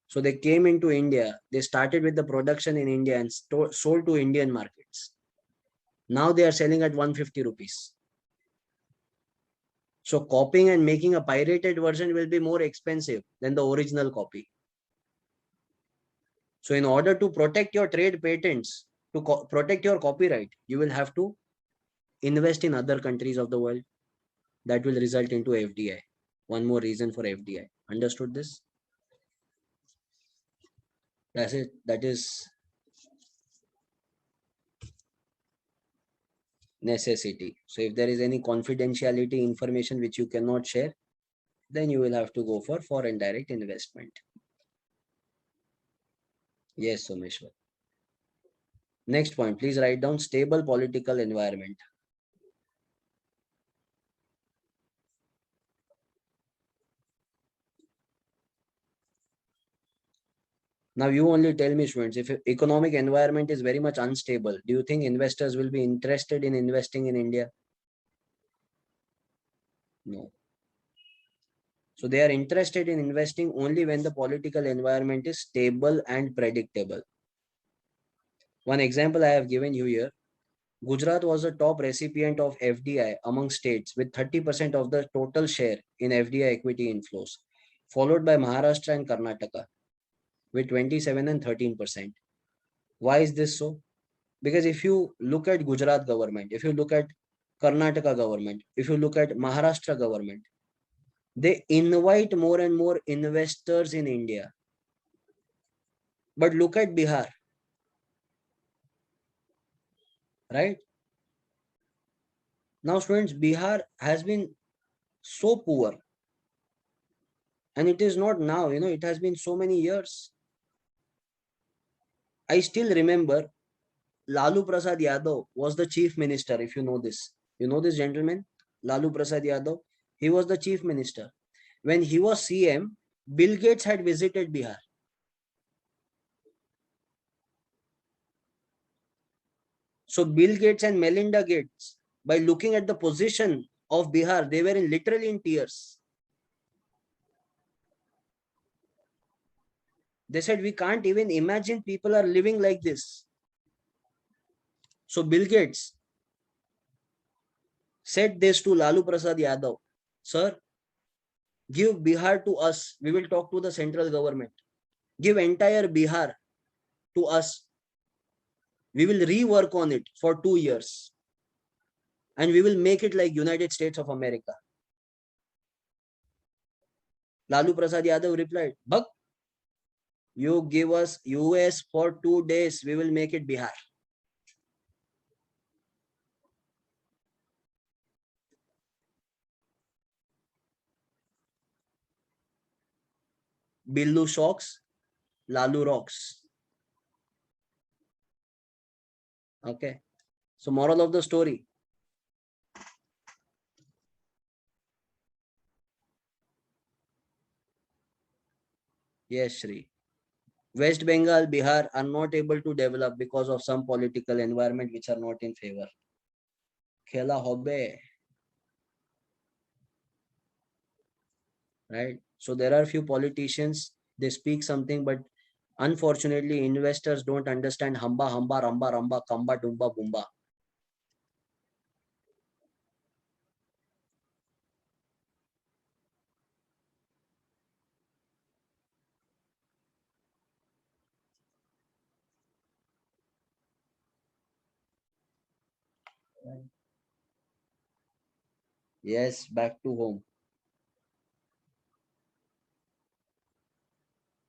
So they came into India, they started with the production in India and sold to Indian markets. Now they are selling at 150 rupees. So copying and making a pirated version will be more expensive than the original copy. So in order to protect your trade patents, to protect your copyright, you will have to invest in other countries of the world. That will result into FDI. One more reason for FDI. Understood this? That's it. That is necessity. So if there is any confidentiality information which you cannot share, then you will have to go for foreign direct investment. Yes, Someshwar. Next point, please write down stable political environment. Now you only tell me, students, if economic environment is very much unstable, do you think investors will be interested in investing in India? No. So they are interested in investing only when the political environment is stable and predictable. One example I have given you here. Gujarat was the top recipient of FDI among states with 30% of the total share in FDI equity inflows, followed by Maharashtra and Karnataka with 27 and 13%. Why is this so? Because if you look at Gujarat government, if you look at Karnataka government, if you look at Maharashtra government, they invite more and more investors in India. But look at Bihar, right? Now, students, Bihar has been so poor, and it is not now, it has been so many years. I still remember Lalu Prasad Yadav was the chief minister, if you know this. You know this gentleman, Lalu Prasad Yadav? He was the chief minister. When he was CM, Bill Gates had visited Bihar. So Bill Gates and Melinda Gates, by looking at the position of Bihar, they were literally in tears. They said, we can't even imagine people are living like this. So Bill Gates said this to Lalu Prasad Yadav, sir, give Bihar to us. We will talk to the central government. Give entire Bihar to us. We will rework on it for 2 years. And we will make it like United States of America. Lalu Prasad Yadav replied, Bhag, you give us US for 2 days, we will make it Bihar. Billu shocks, Lalu rocks. Okay. So moral of the story. Yes, Shri. West Bengal, Bihar are not able to develop because of some political environment which are not in favor. Khela hobbe. Right. So there are few politicians, they speak something, but unfortunately investors don't understand hamba, hamba, ramba, ramba, kamba, dumba, bumba. Yes, back to home.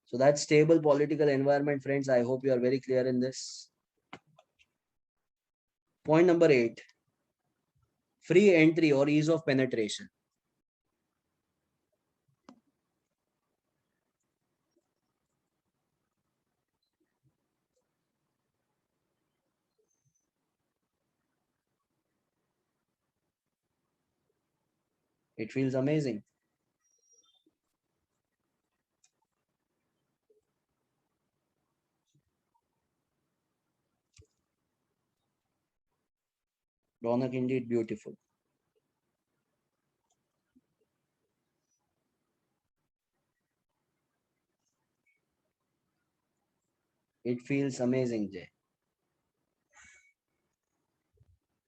So that's stable political environment, friends. I hope you are very clear in this. Point number 8, free entry or ease of penetration. It feels amazing. Ronak, indeed beautiful. It feels amazing, Jay.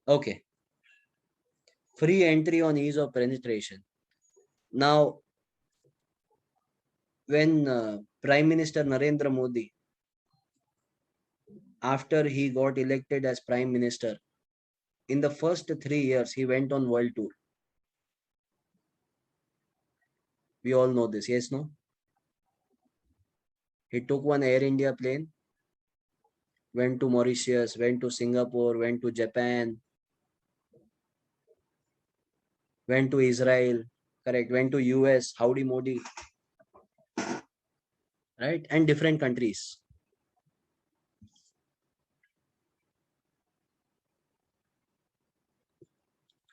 Okay. Free entry on ease of penetration. Now, when Prime Minister Narendra Modi, after he got elected as Prime Minister, in the first 3 years, he went on world tour. We all know this, yes, no? He took one Air India plane, went to Mauritius, went to Singapore, went to Japan, went to Israel, correct, went to US, Howdy Modi, right? And different countries.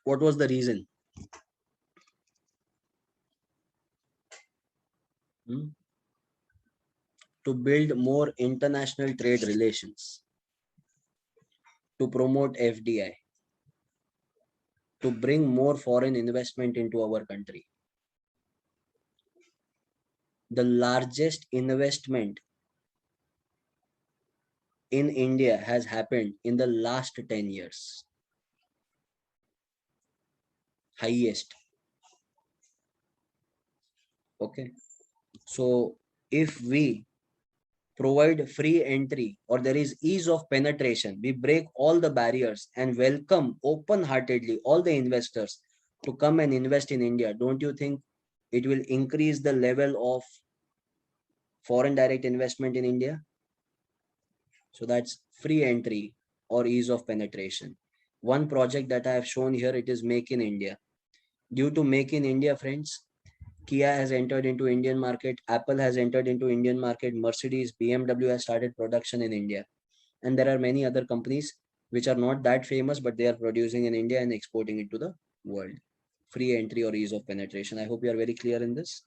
What was the reason? Hmm? To build more international trade relations, to promote FDI, to bring more foreign investment into our country. The largest investment in India has happened in the last 10 years. Highest. Okay. So if we provide free entry or there is ease of penetration, we break all the barriers and welcome open heartedly all the investors to come and invest in India. Don't you think it will increase the level of foreign direct investment in India? So that's free entry or ease of penetration. One project that I have shown here, it is Make in India. Due to Make in India, friends, Kia has entered into Indian market, Apple has entered into Indian market, Mercedes, BMW has started production in India. And there are many other companies which are not that famous, but they are producing in India and exporting it to the world. Free entry or ease of penetration. I hope you are very clear in this.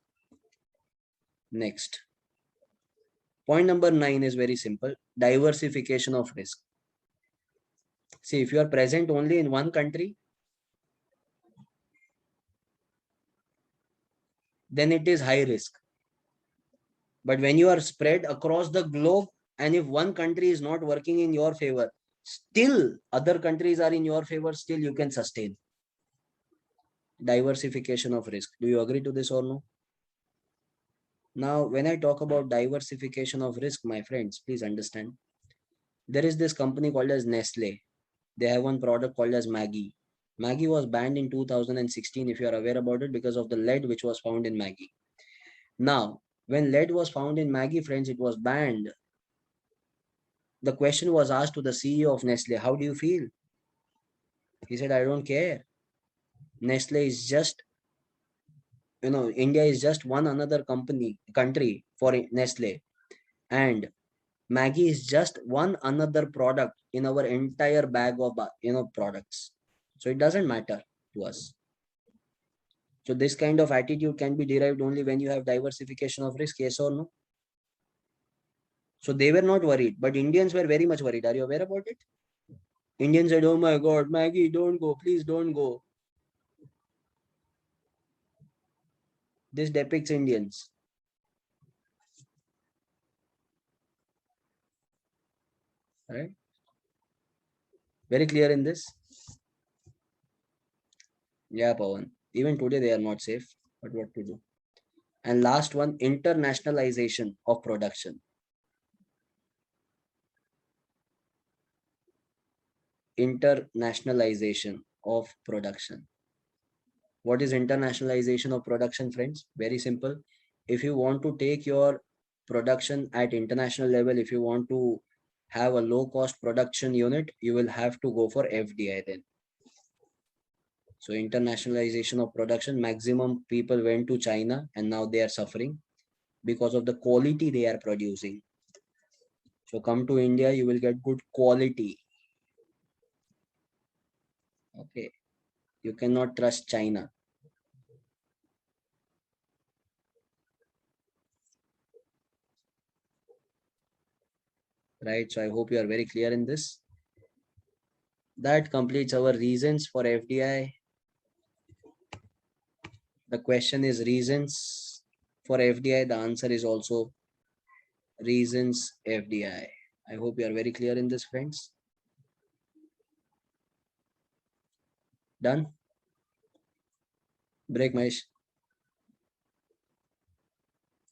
Next. Point number 9 is very simple. Diversification of risk. See, if you are present only in one country, then it is high risk. But when you are spread across the globe, and if one country is not working in your favor, still other countries are in your favor, still you can sustain. Diversification of risk. Do you agree to this or no? Now, when I talk about diversification of risk, my friends, please understand. There is this company called as Nestle. They have one product called as Maggie. Maggie was banned in 2016, if you are aware about it, because of the lead which was found in Maggie. Now, when lead was found in Maggie, friends, it was banned. The question was asked to the CEO of Nestle, how do you feel? He said, I don't care. Nestle is just, India is just one another country for Nestle. And Maggie is just one another product in our entire bag of products. So it doesn't matter to us. So this kind of attitude can be derived only when you have diversification of risk, yes or no? So they were not worried, but Indians were very much worried. Are you aware about it? Indians said, "Oh my God, Maggie, don't go, please don't go." This depicts Indians, right? Very clear in this. Yeah, Pawan. Even today they are not safe, but what to do? And last one, internationalization of production. Internationalization of production. What is internationalization of production, friends? Very simple. If you want to take your production at international level, if you want to have a low cost production unit, you will have to go for FDI then. So internationalization of production, maximum people went to China and now they are suffering because of the quality they are producing. So come to India, you will get good quality. Okay. You cannot trust China. Right. So I hope you are very clear in this. That completes our reasons for FDI. The question is reasons for FDI. The answer is also reasons FDI. I hope you are very clear in this, friends. Done? Break, Mahesh.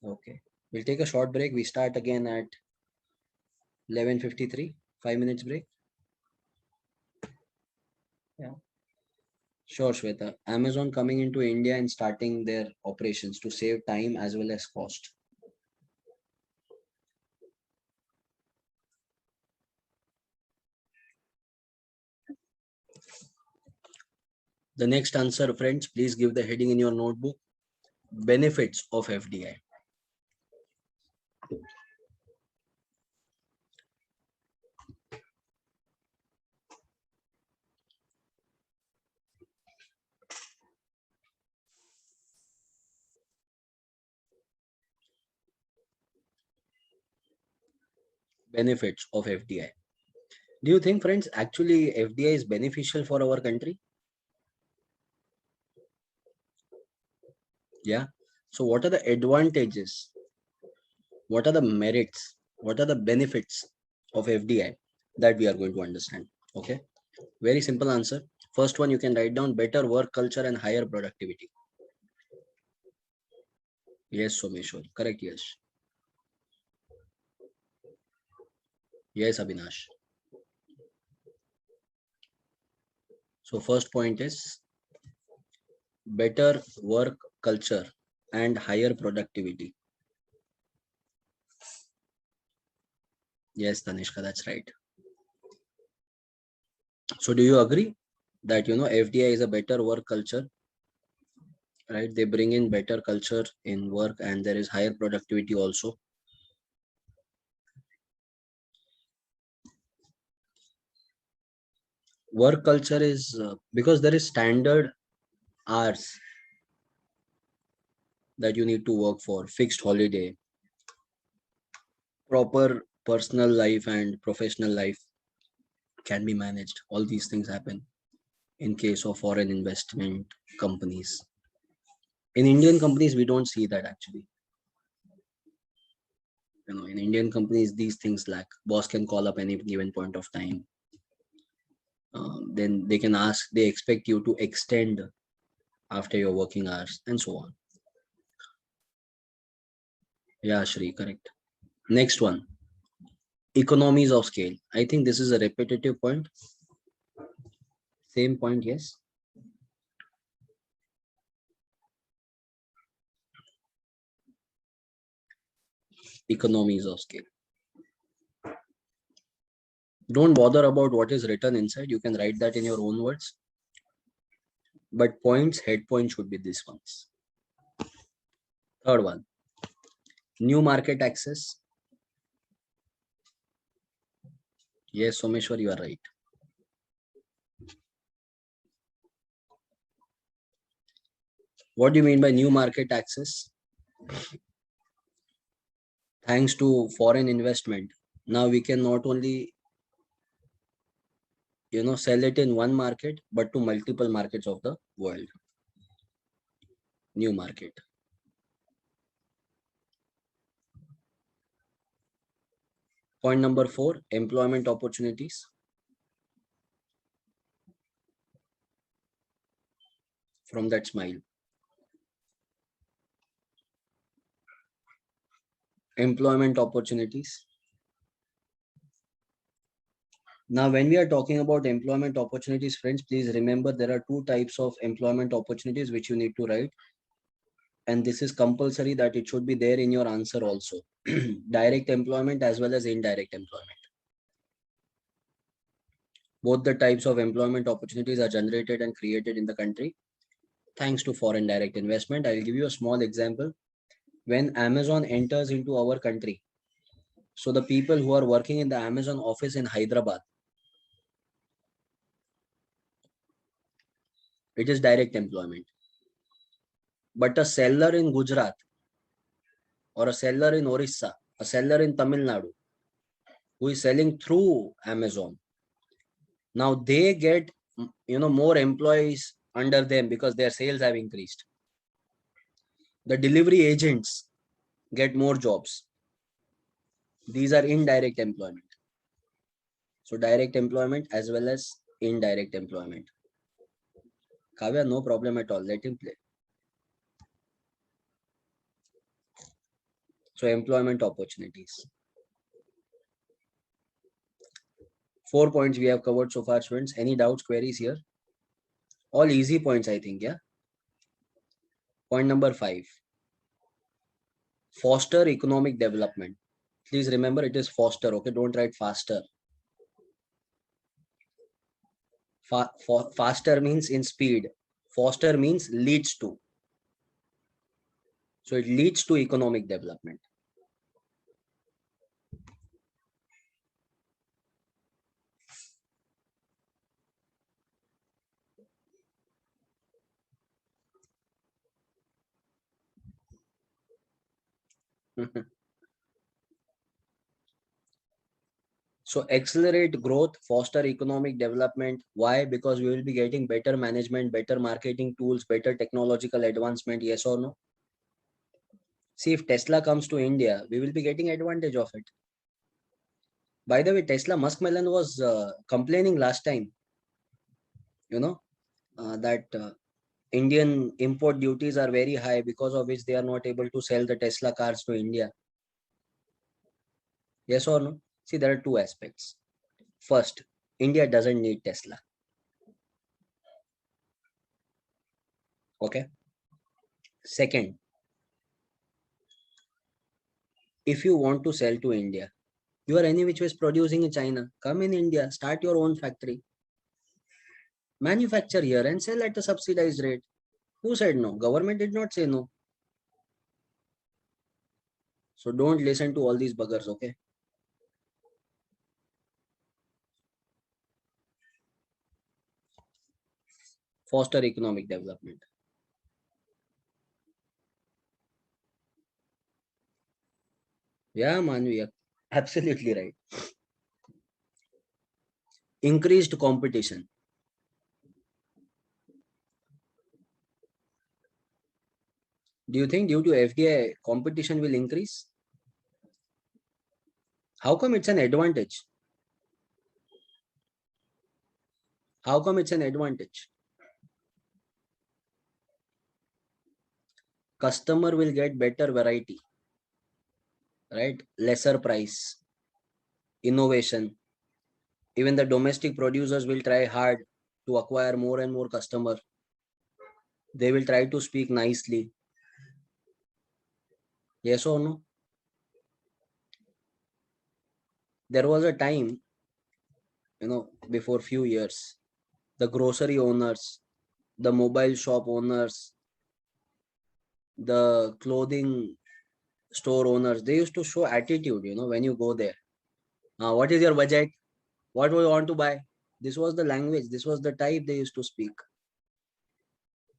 Okay. We'll take a short break. We start again at 11:53. 5 minutes break. Yeah. Sure, Shweta. Amazon coming into India and starting their operations to save time as well as cost. The next answer, friends, please give the heading in your notebook. Benefits of FDI. Benefits of FDI. Do you think, friends, actually FDI is beneficial for our country? Yeah. So what are the advantages? What are the merits? What are the benefits of FDI that we are going to understand? Okay. Very simple answer. First one, you can write down better work culture and higher productivity. Yes, Someshwar. Correct. Yes. Yes, Abhinash. So first point is better work culture and higher productivity. Yes, Tanishka, that's right. So do you agree that FDI is a better work culture, right? They bring in better culture in work and there is higher productivity also. Work culture is because there is standard hours that you need to work for, fixed holiday, proper personal life and professional life can be managed. All these things happen in case of foreign investment companies. In Indian companies, we don't see that actually. In Indian companies, these things lack. Boss can call up any given point of time. Then they can ask, they expect you to extend after your working hours and so on. Yeah, Shri, correct. Next one, economies of scale. I think this is a repetitive point. Same point, yes. Economies of scale. Don't bother about what is written inside. You can write that in your own words. But points, head points should be these ones. Third one, new market access. Yes, Someshwar, you are right. What do you mean by new market access? Thanks to foreign investment, now we can not only sell it in one market, but to multiple markets of the world. New market. Point number 4, employment opportunities. From that smile. Employment opportunities. Now, when we are talking about employment opportunities, friends, please remember there are two types of employment opportunities which you need to write. And this is compulsory that it should be there in your answer also. Direct employment as well as indirect employment. Both the types of employment opportunities are generated and created in the country thanks to foreign direct investment. I'll give you a small example. When Amazon enters into our country, so the people who are working in the Amazon office in Hyderabad, it is direct employment. But a seller in Gujarat or a seller in Orissa, a seller in Tamil Nadu who is selling through Amazon, now they get more employees under them because their sales have increased. The delivery agents get more jobs. These are indirect employment. So direct employment as well as indirect employment. Kavya, no problem at all. Let him play. So employment opportunities. 4 points we have covered so far, students. Any doubts, queries here? All easy points, I think, yeah. Point number 5. Foster economic development. Please remember it is foster, okay? Don't write faster. Faster means in speed. Foster means leads to. So it leads to economic development. So accelerate growth, foster economic development. Why? Because we will be getting better management, better marketing tools, better technological advancement. Yes or no? See, if Tesla comes to India, we will be getting advantage of it. By the way, Tesla, Musk Melon was complaining last time, that Indian import duties are very high because of which they are not able to sell the Tesla cars to India. Yes or no? See, there are two aspects. First, India doesn't need Tesla. Okay. Second, if you want to sell to India, you are any which was producing in China. Come in India, start your own factory, manufacture here and sell at a subsidized rate. Who said no? Government did not say no. So don't listen to all these buggers, okay? Foster economic development. Yeah, Manvi, absolutely right. Increased competition. Do you think due to FDI competition will increase? How come it's an advantage? How come it's an advantage? Customer will get better variety, right? Lesser price, innovation. Even the domestic producers will try hard to acquire more and more customer. They will try to speak nicely. Yes or no? There was a time, before few years, the grocery owners, the mobile shop owners, the clothing store owners, they used to show attitude, when you go there. What is your budget? What do you want to buy? This was the language, this was the type they used to speak.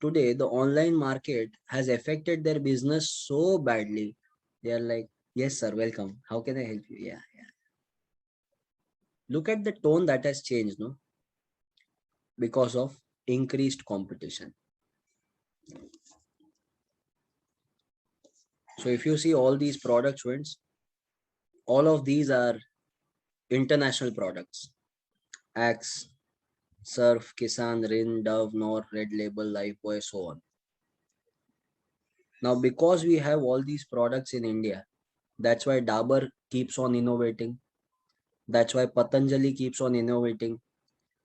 Today, the online market has affected their business so badly. They are like, yes, sir, welcome. How can I help you? Yeah, yeah. Look at the tone that has changed, no? Because of increased competition. So if you see all these products, friends, all of these are international products. Axe, Surf, Kisan, Rin, Dove, Nor, Red Label, Lifebuoy, so on. Now, because we have all these products in India, that's why Dabur keeps on innovating. That's why Patanjali keeps on innovating.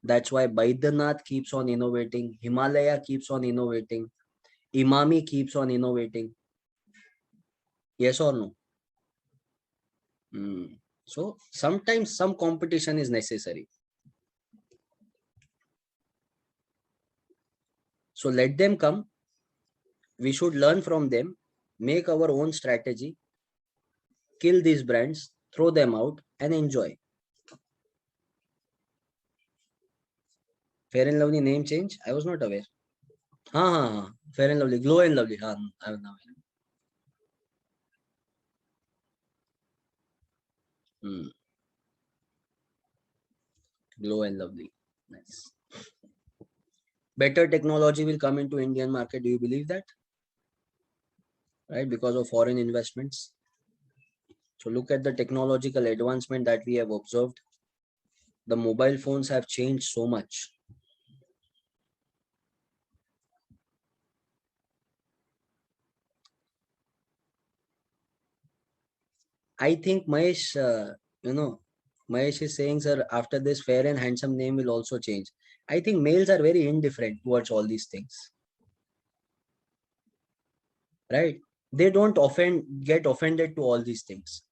That's why Baidyanath keeps on innovating. Himalaya keeps on innovating. Imami keeps on innovating. Yes or no? So sometimes some competition is necessary. So let them come. We should learn from them, make our own strategy, kill these brands, throw them out, and enjoy. Fair and Lovely name change? I was not aware. Fair and Lovely, Glow and Lovely. I was not aware. Glow and Lovely. Nice. Better technology will come into Indian market. Do you believe that? Right, because of foreign investments. So look at the technological advancement that we have observed. The mobile phones have changed so much. I think Mahesh, Mahesh is saying, sir, after this fair and handsome name will also change. I think males are very indifferent towards all these things, right? They don't get offended to all these things.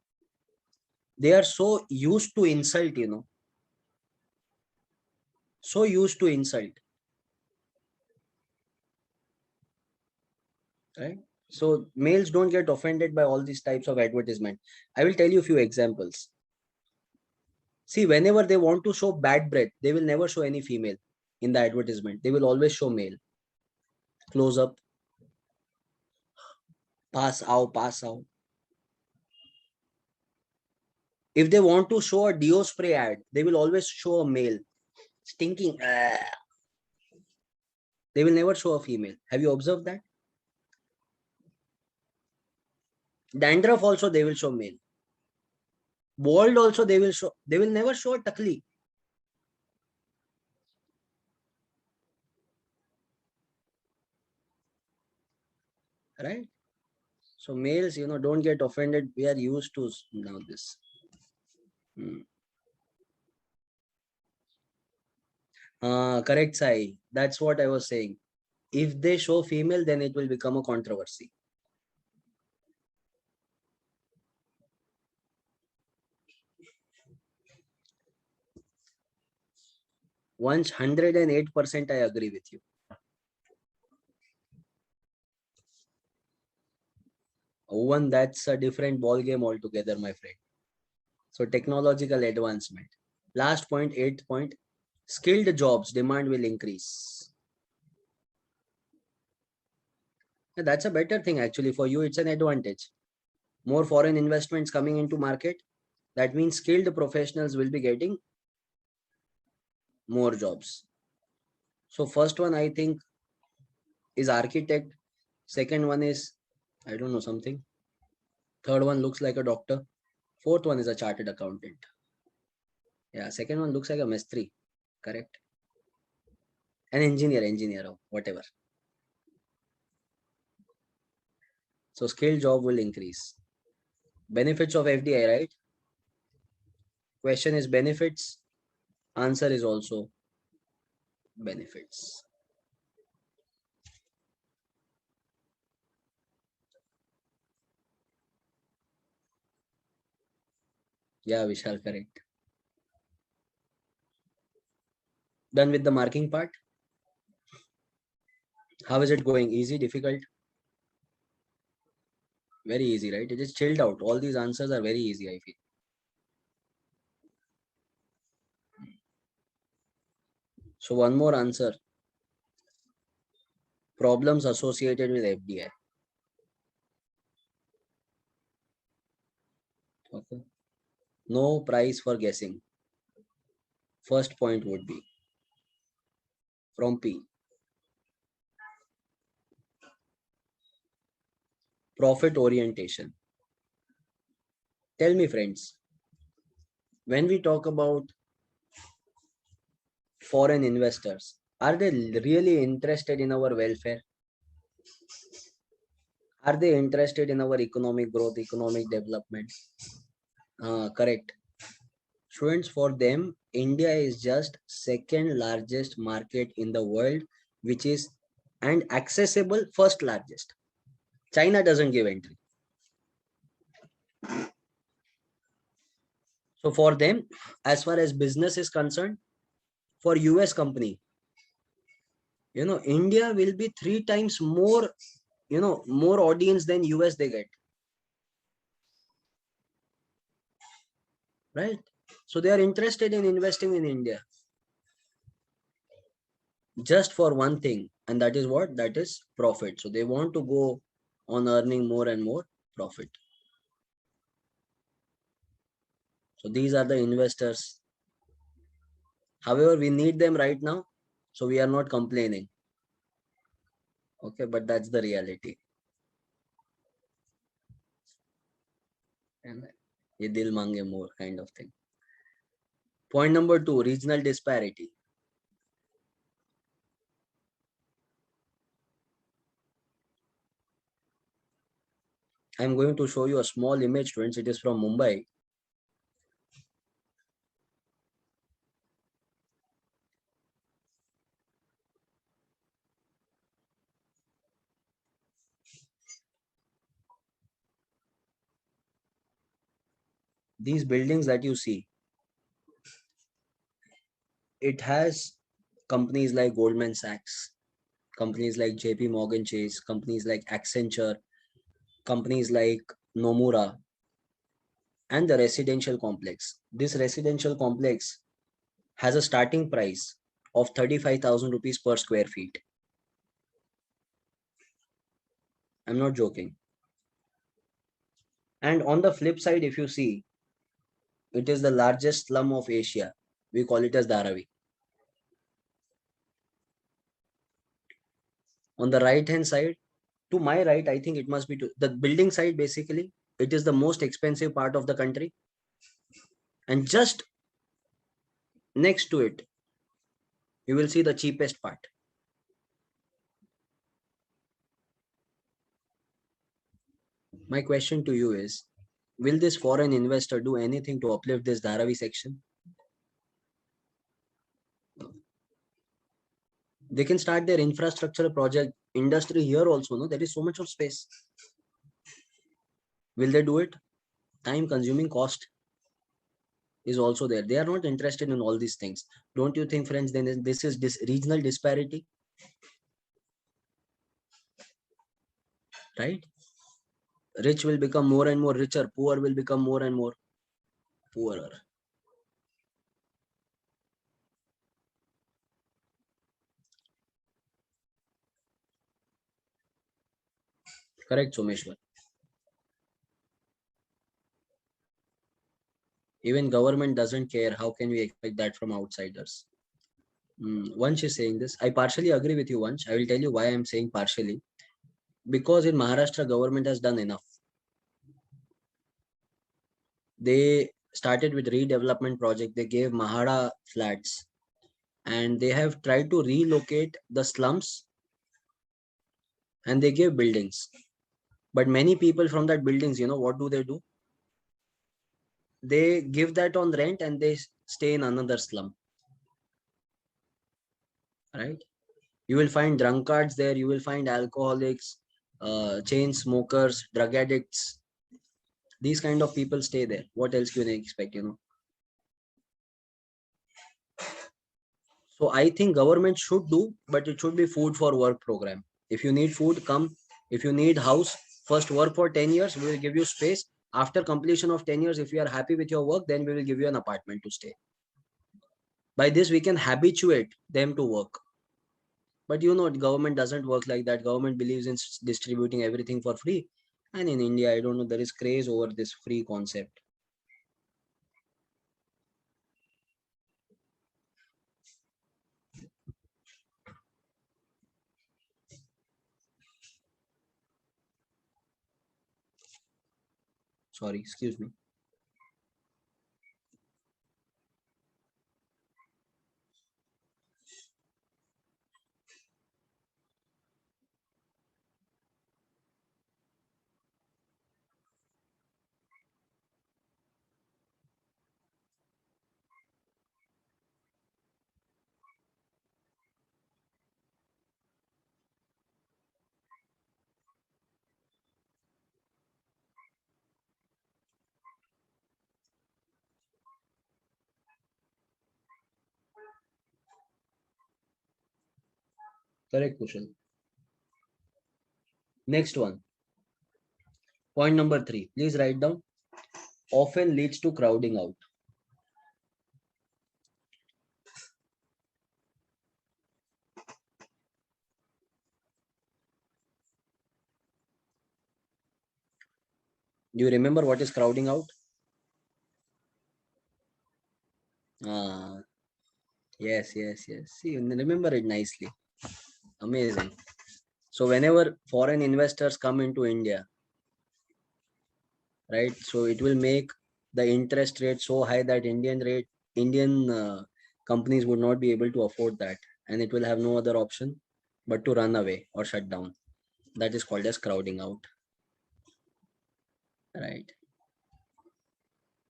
They are so used to insult, so used to insult, right? So males don't get offended by all these types of advertisement. I will tell you a few examples. See, whenever they want to show bad breath, they will never show any female in the advertisement. They will always show male. Close up, pass out. If they want to show a deo spray ad, they will always show a male stinking. They will never show a female. Have you observed that? Dandruff also they will show male. Bald also they will show. They will never show a takli. Right? So males, don't get offended. We are used to now this. Correct, Sai. That's what I was saying. If they show female, then it will become a controversy. Once 108% I agree with you. One, that's a different ball game altogether, my friend. So technological advancement. Last point, eighth point, skilled jobs demand will increase. Yeah, that's a better thing actually for you. It's an advantage. More foreign investments coming into market. That means skilled professionals will be getting more jobs. So first one I think is architect. Second one is, I don't know, something. Third one looks like a doctor. Fourth one is a chartered accountant. Yeah, second one looks like a mestri. Correct. An engineer, or whatever. So skill job will increase. Benefits of FDI, right? Question is benefits. Answer is also benefits. Yeah, Vishal, correct. Done with the marking part. How is it going? Easy, difficult? Very easy, right? It is chilled out. All these answers are very easy, I feel. So one more answer. Problems associated with FDI. Okay. No price for guessing. First point would be from P. Profit orientation. Tell me, friends, when we talk about foreign investors, are they really interested in our welfare? Are they interested in our economic growth, economic development? Correct. Students, for them, India is just second largest market in the world, which is and accessible first largest. China doesn't give entry. So for them, as far as business is concerned, for US company, India will be three times more, more audience than US they get, right? So they are interested in investing in India just for one thing, and that is what? That is profit. So they want to go on earning more and more profit. So these are the investors. However, we need them right now, so we are not complaining. Okay, but that's the reality. And ye dil mange more kind of thing. Point number 2, regional disparity. I'm going to show you a small image, friends. It is from Mumbai. These buildings that you see, it has companies like Goldman Sachs, companies like JP Morgan Chase, companies like Accenture, companies like Nomura, and the residential complex. This residential complex has a starting price of 35,000 rupees per square feet. I'm not joking. And on the flip side, if you see, it is the largest slum of Asia. We call it as Dharavi. On the right hand side, to my right, I think it must be to the building side. Basically, it is the most expensive part of the country. And just next to it, you will see the cheapest part. My question to you is, will this foreign investor do anything to uplift this Dharavi section? They can start their infrastructure project industry here also. No, there is so much of space. Will they do it? Time consuming cost is also there. They are not interested in all these things. Don't you think, friends? Then this is this regional disparity, right? Rich will become more and more richer. Poor will become more and more poorer. Correct, Someshwar. Even government doesn't care. How can we expect that from outsiders? Vansh is saying this. I partially agree with you, Vansh. I will tell you why I'm saying partially. Because in Maharashtra, government has done enough. They started with redevelopment project. They gave Mahara flats, and they have tried to relocate the slums, and they gave buildings. But many people from that buildings, what do? They give that on rent and they stay in another slum, right? You will find drunkards there. You will find alcoholics, chain smokers, drug addicts. These kind of people stay there. What else can you expect? So I think government should do, but it should be food for work program. If you need food, come. If you need house, first work for 10 years. We will give you space. After completion of 10 years, if you are happy with your work, then we will give you an apartment to stay. By this, we can habituate them to work. But government doesn't work like that. Government believes in distributing everything for free. And in India, I don't know, there is craze over this free concept. Sorry, excuse me. Correct, Kushal. Next one. Point number 3. Please write down. Often leads to crowding out. Do you remember what is crowding out? Ah, yes, yes, yes. See, you remember it nicely. Amazing. So whenever foreign investors come into India, right? So it will make the interest rate so high that Indian companies would not be able to afford that, and it will have no other option but to run away or shut down. That is called as crowding out, right?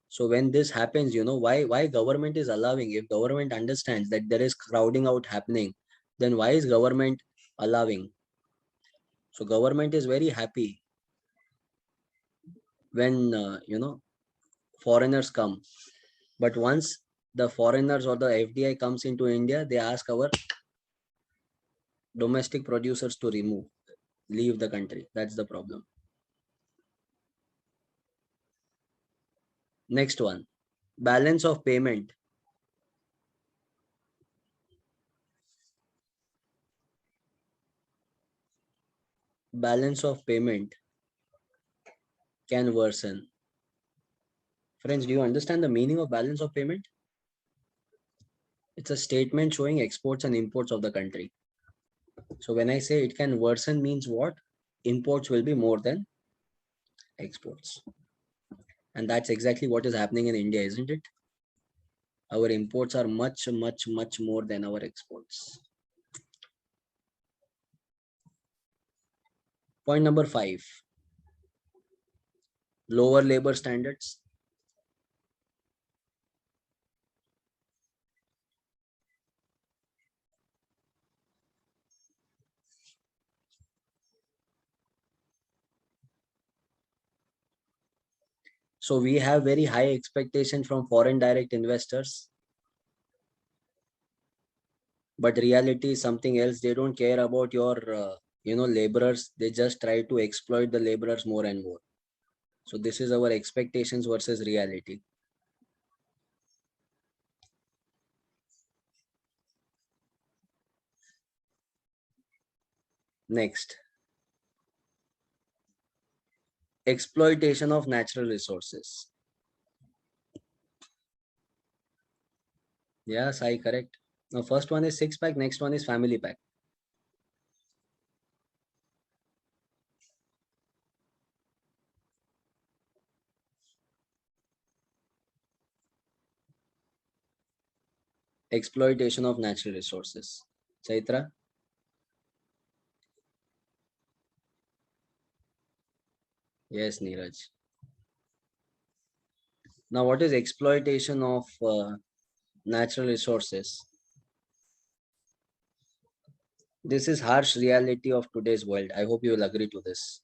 So when this happens, why government is allowing? If government understands that there is crowding out happening, then why is government allowing? So government is very happy when foreigners come. But once the foreigners or the FDI comes into India, they ask our domestic producers to leave the country. That's the problem. Next one, balance of payment. Balance of payment can worsen. Friends, do you understand the meaning of balance of payment? It's a statement showing exports and imports of the country. So when I say it can worsen means what? Imports will be more than exports. And that's exactly what is happening in India, isn't it? Our imports are much, much, much more than our exports. Point number 5, lower labor standards. So we have very high expectation from foreign direct investors, but reality is something else. They don't care about your, laborers. They just try to exploit the laborers more and more. So this is our expectations versus reality. Next, exploitation of natural resources. Yes, I correct. Now, first one is six pack, next one is family pack. Exploitation of natural resources. Chaitra? Yes, Neeraj. Now, what is exploitation of natural resources? This is harsh reality of today's world. I hope you will agree to this.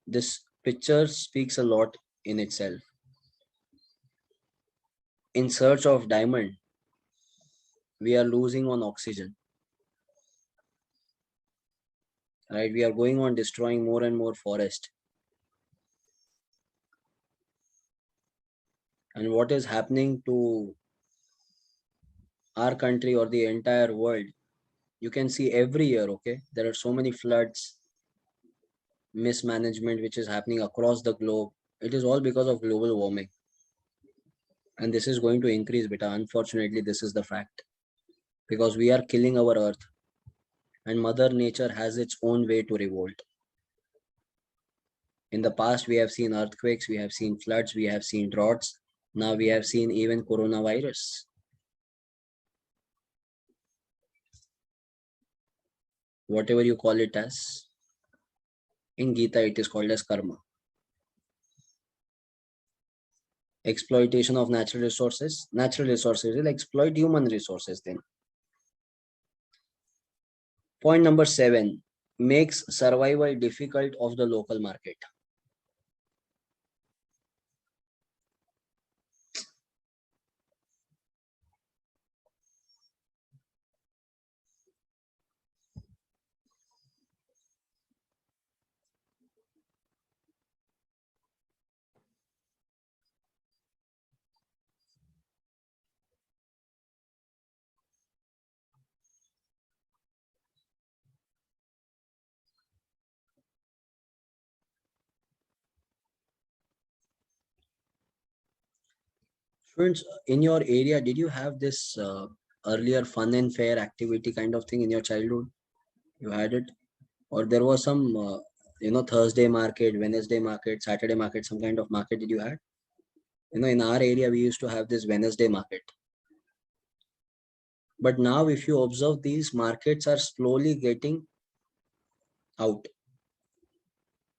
This picture speaks a lot in itself. In search of diamond, we are losing on oxygen, right? We are going on destroying more and more forest. And what is happening to our country or the entire world? You can see every year, okay? There are so many floods, mismanagement, which is happening across the globe. It is all because of global warming. And this is going to increase, beta. Unfortunately, this is the fact. Because we are killing our earth. And Mother Nature has its own way to revolt. In the past, we have seen earthquakes, we have seen floods, we have seen droughts. Now we have seen even coronavirus. Whatever you call it as. In Gita, it is called as karma. Exploitation of natural resources. Natural resources will exploit human resources then. Point number 7, makes survival difficult of the local market. Students, in your area, did you have this earlier fun and fair activity kind of thing in your childhood? You had it? Or there was some, Thursday market, Wednesday market, Saturday market, some kind of market did you had? In our area, we used to have this Wednesday market. But now, if you observe, these markets are slowly getting out.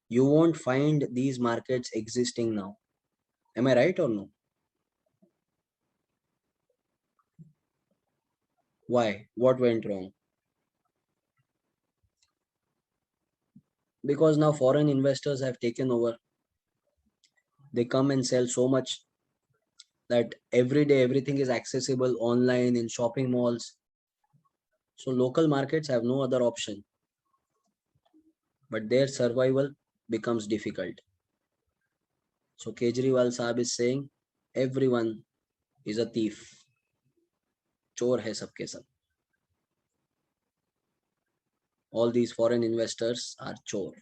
You won't find these markets existing now. Am I right or no? Why? What went wrong? Because now foreign investors have taken over. They come and sell so much that every day everything is accessible online in shopping malls. So local markets have no other option, but their survival becomes difficult. So Kejriwal Saab is saying everyone is a thief. चोर है सबके सब. All these foreign investors are chore.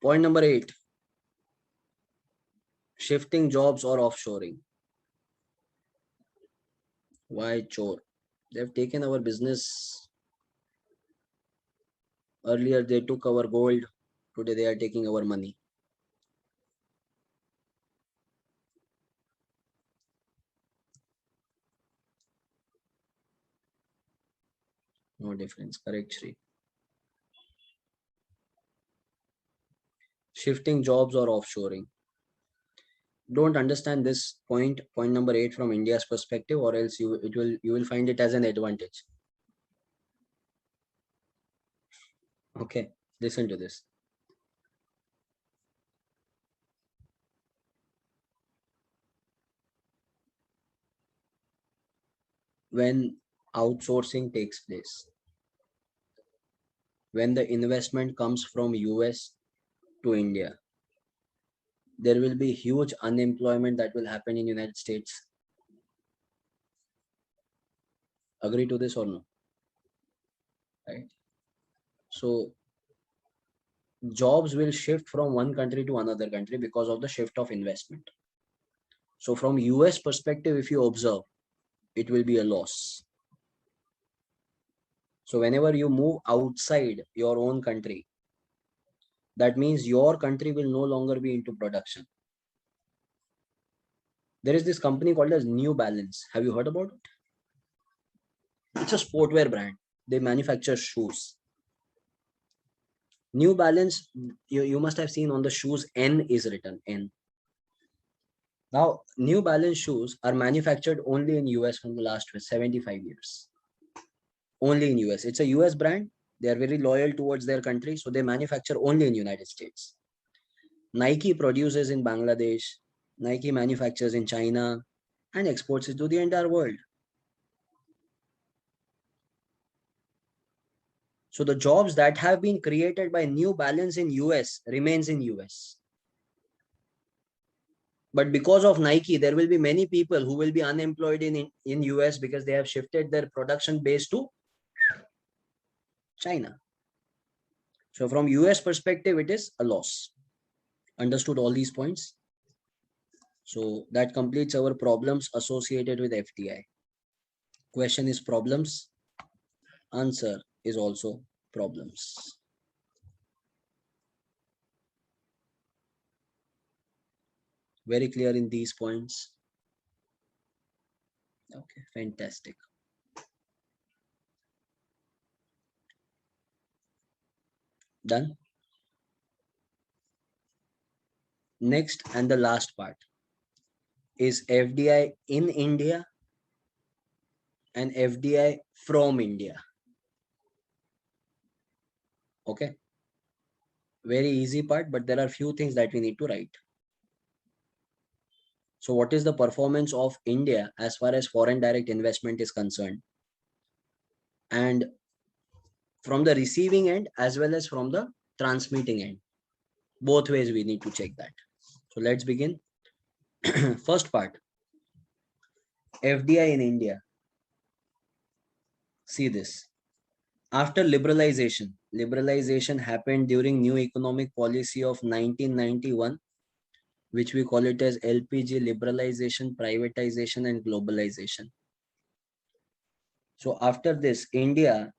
Point number 8. Shifting jobs or offshoring. Why chore? They have taken our business. Earlier they took our gold. Today they are taking our money. No difference. Correct, Shri. Shifting jobs or offshoring. Don't understand this point number 8 from India's perspective, or else you will find it as an advantage. Okay, listen to this. When outsourcing takes place, when the investment comes from US to India, there will be huge unemployment that will happen in United States. Agree to this or no? Right. So jobs will shift from one country to another country because of the shift of investment. So from US perspective, if you observe, it will be a loss. So whenever you move outside your own country, that means your country will no longer be into production. There is this company called as New Balance. Have you heard about it? It's a sportwear brand. They manufacture shoes. New Balance, you must have seen on the shoes N is written, N. Now, New Balance shoes are manufactured only in US from the last 75 years. Only in US. It's a US brand. They are very loyal towards their country, so they manufacture only in United States. Nike produces in Bangladesh, Nike manufactures in China, and exports it to the entire world. So the jobs that have been created by New Balance in US remains in US. But because of Nike, there will be many people who will be unemployed in US because they have shifted their production base to China. So from US perspective, it is a loss. Understood all these points? So that completes our problems associated with FDI. Question is problems. Answer is also problems. Very clear in these points. Okay, fantastic. Done. Next and the last part is FDI in India and FDI from India. Okay. Very easy part, but there are few things that we need to write. So what is the performance of India as far as foreign direct investment is concerned? And from the receiving end as well as from the transmitting end. Both ways we need to check that. So let's begin. First part, FDI in India. See this. After liberalization happened during new economic policy of 1991, which we call it as LPG liberalization, privatization, and globalization. So after this, India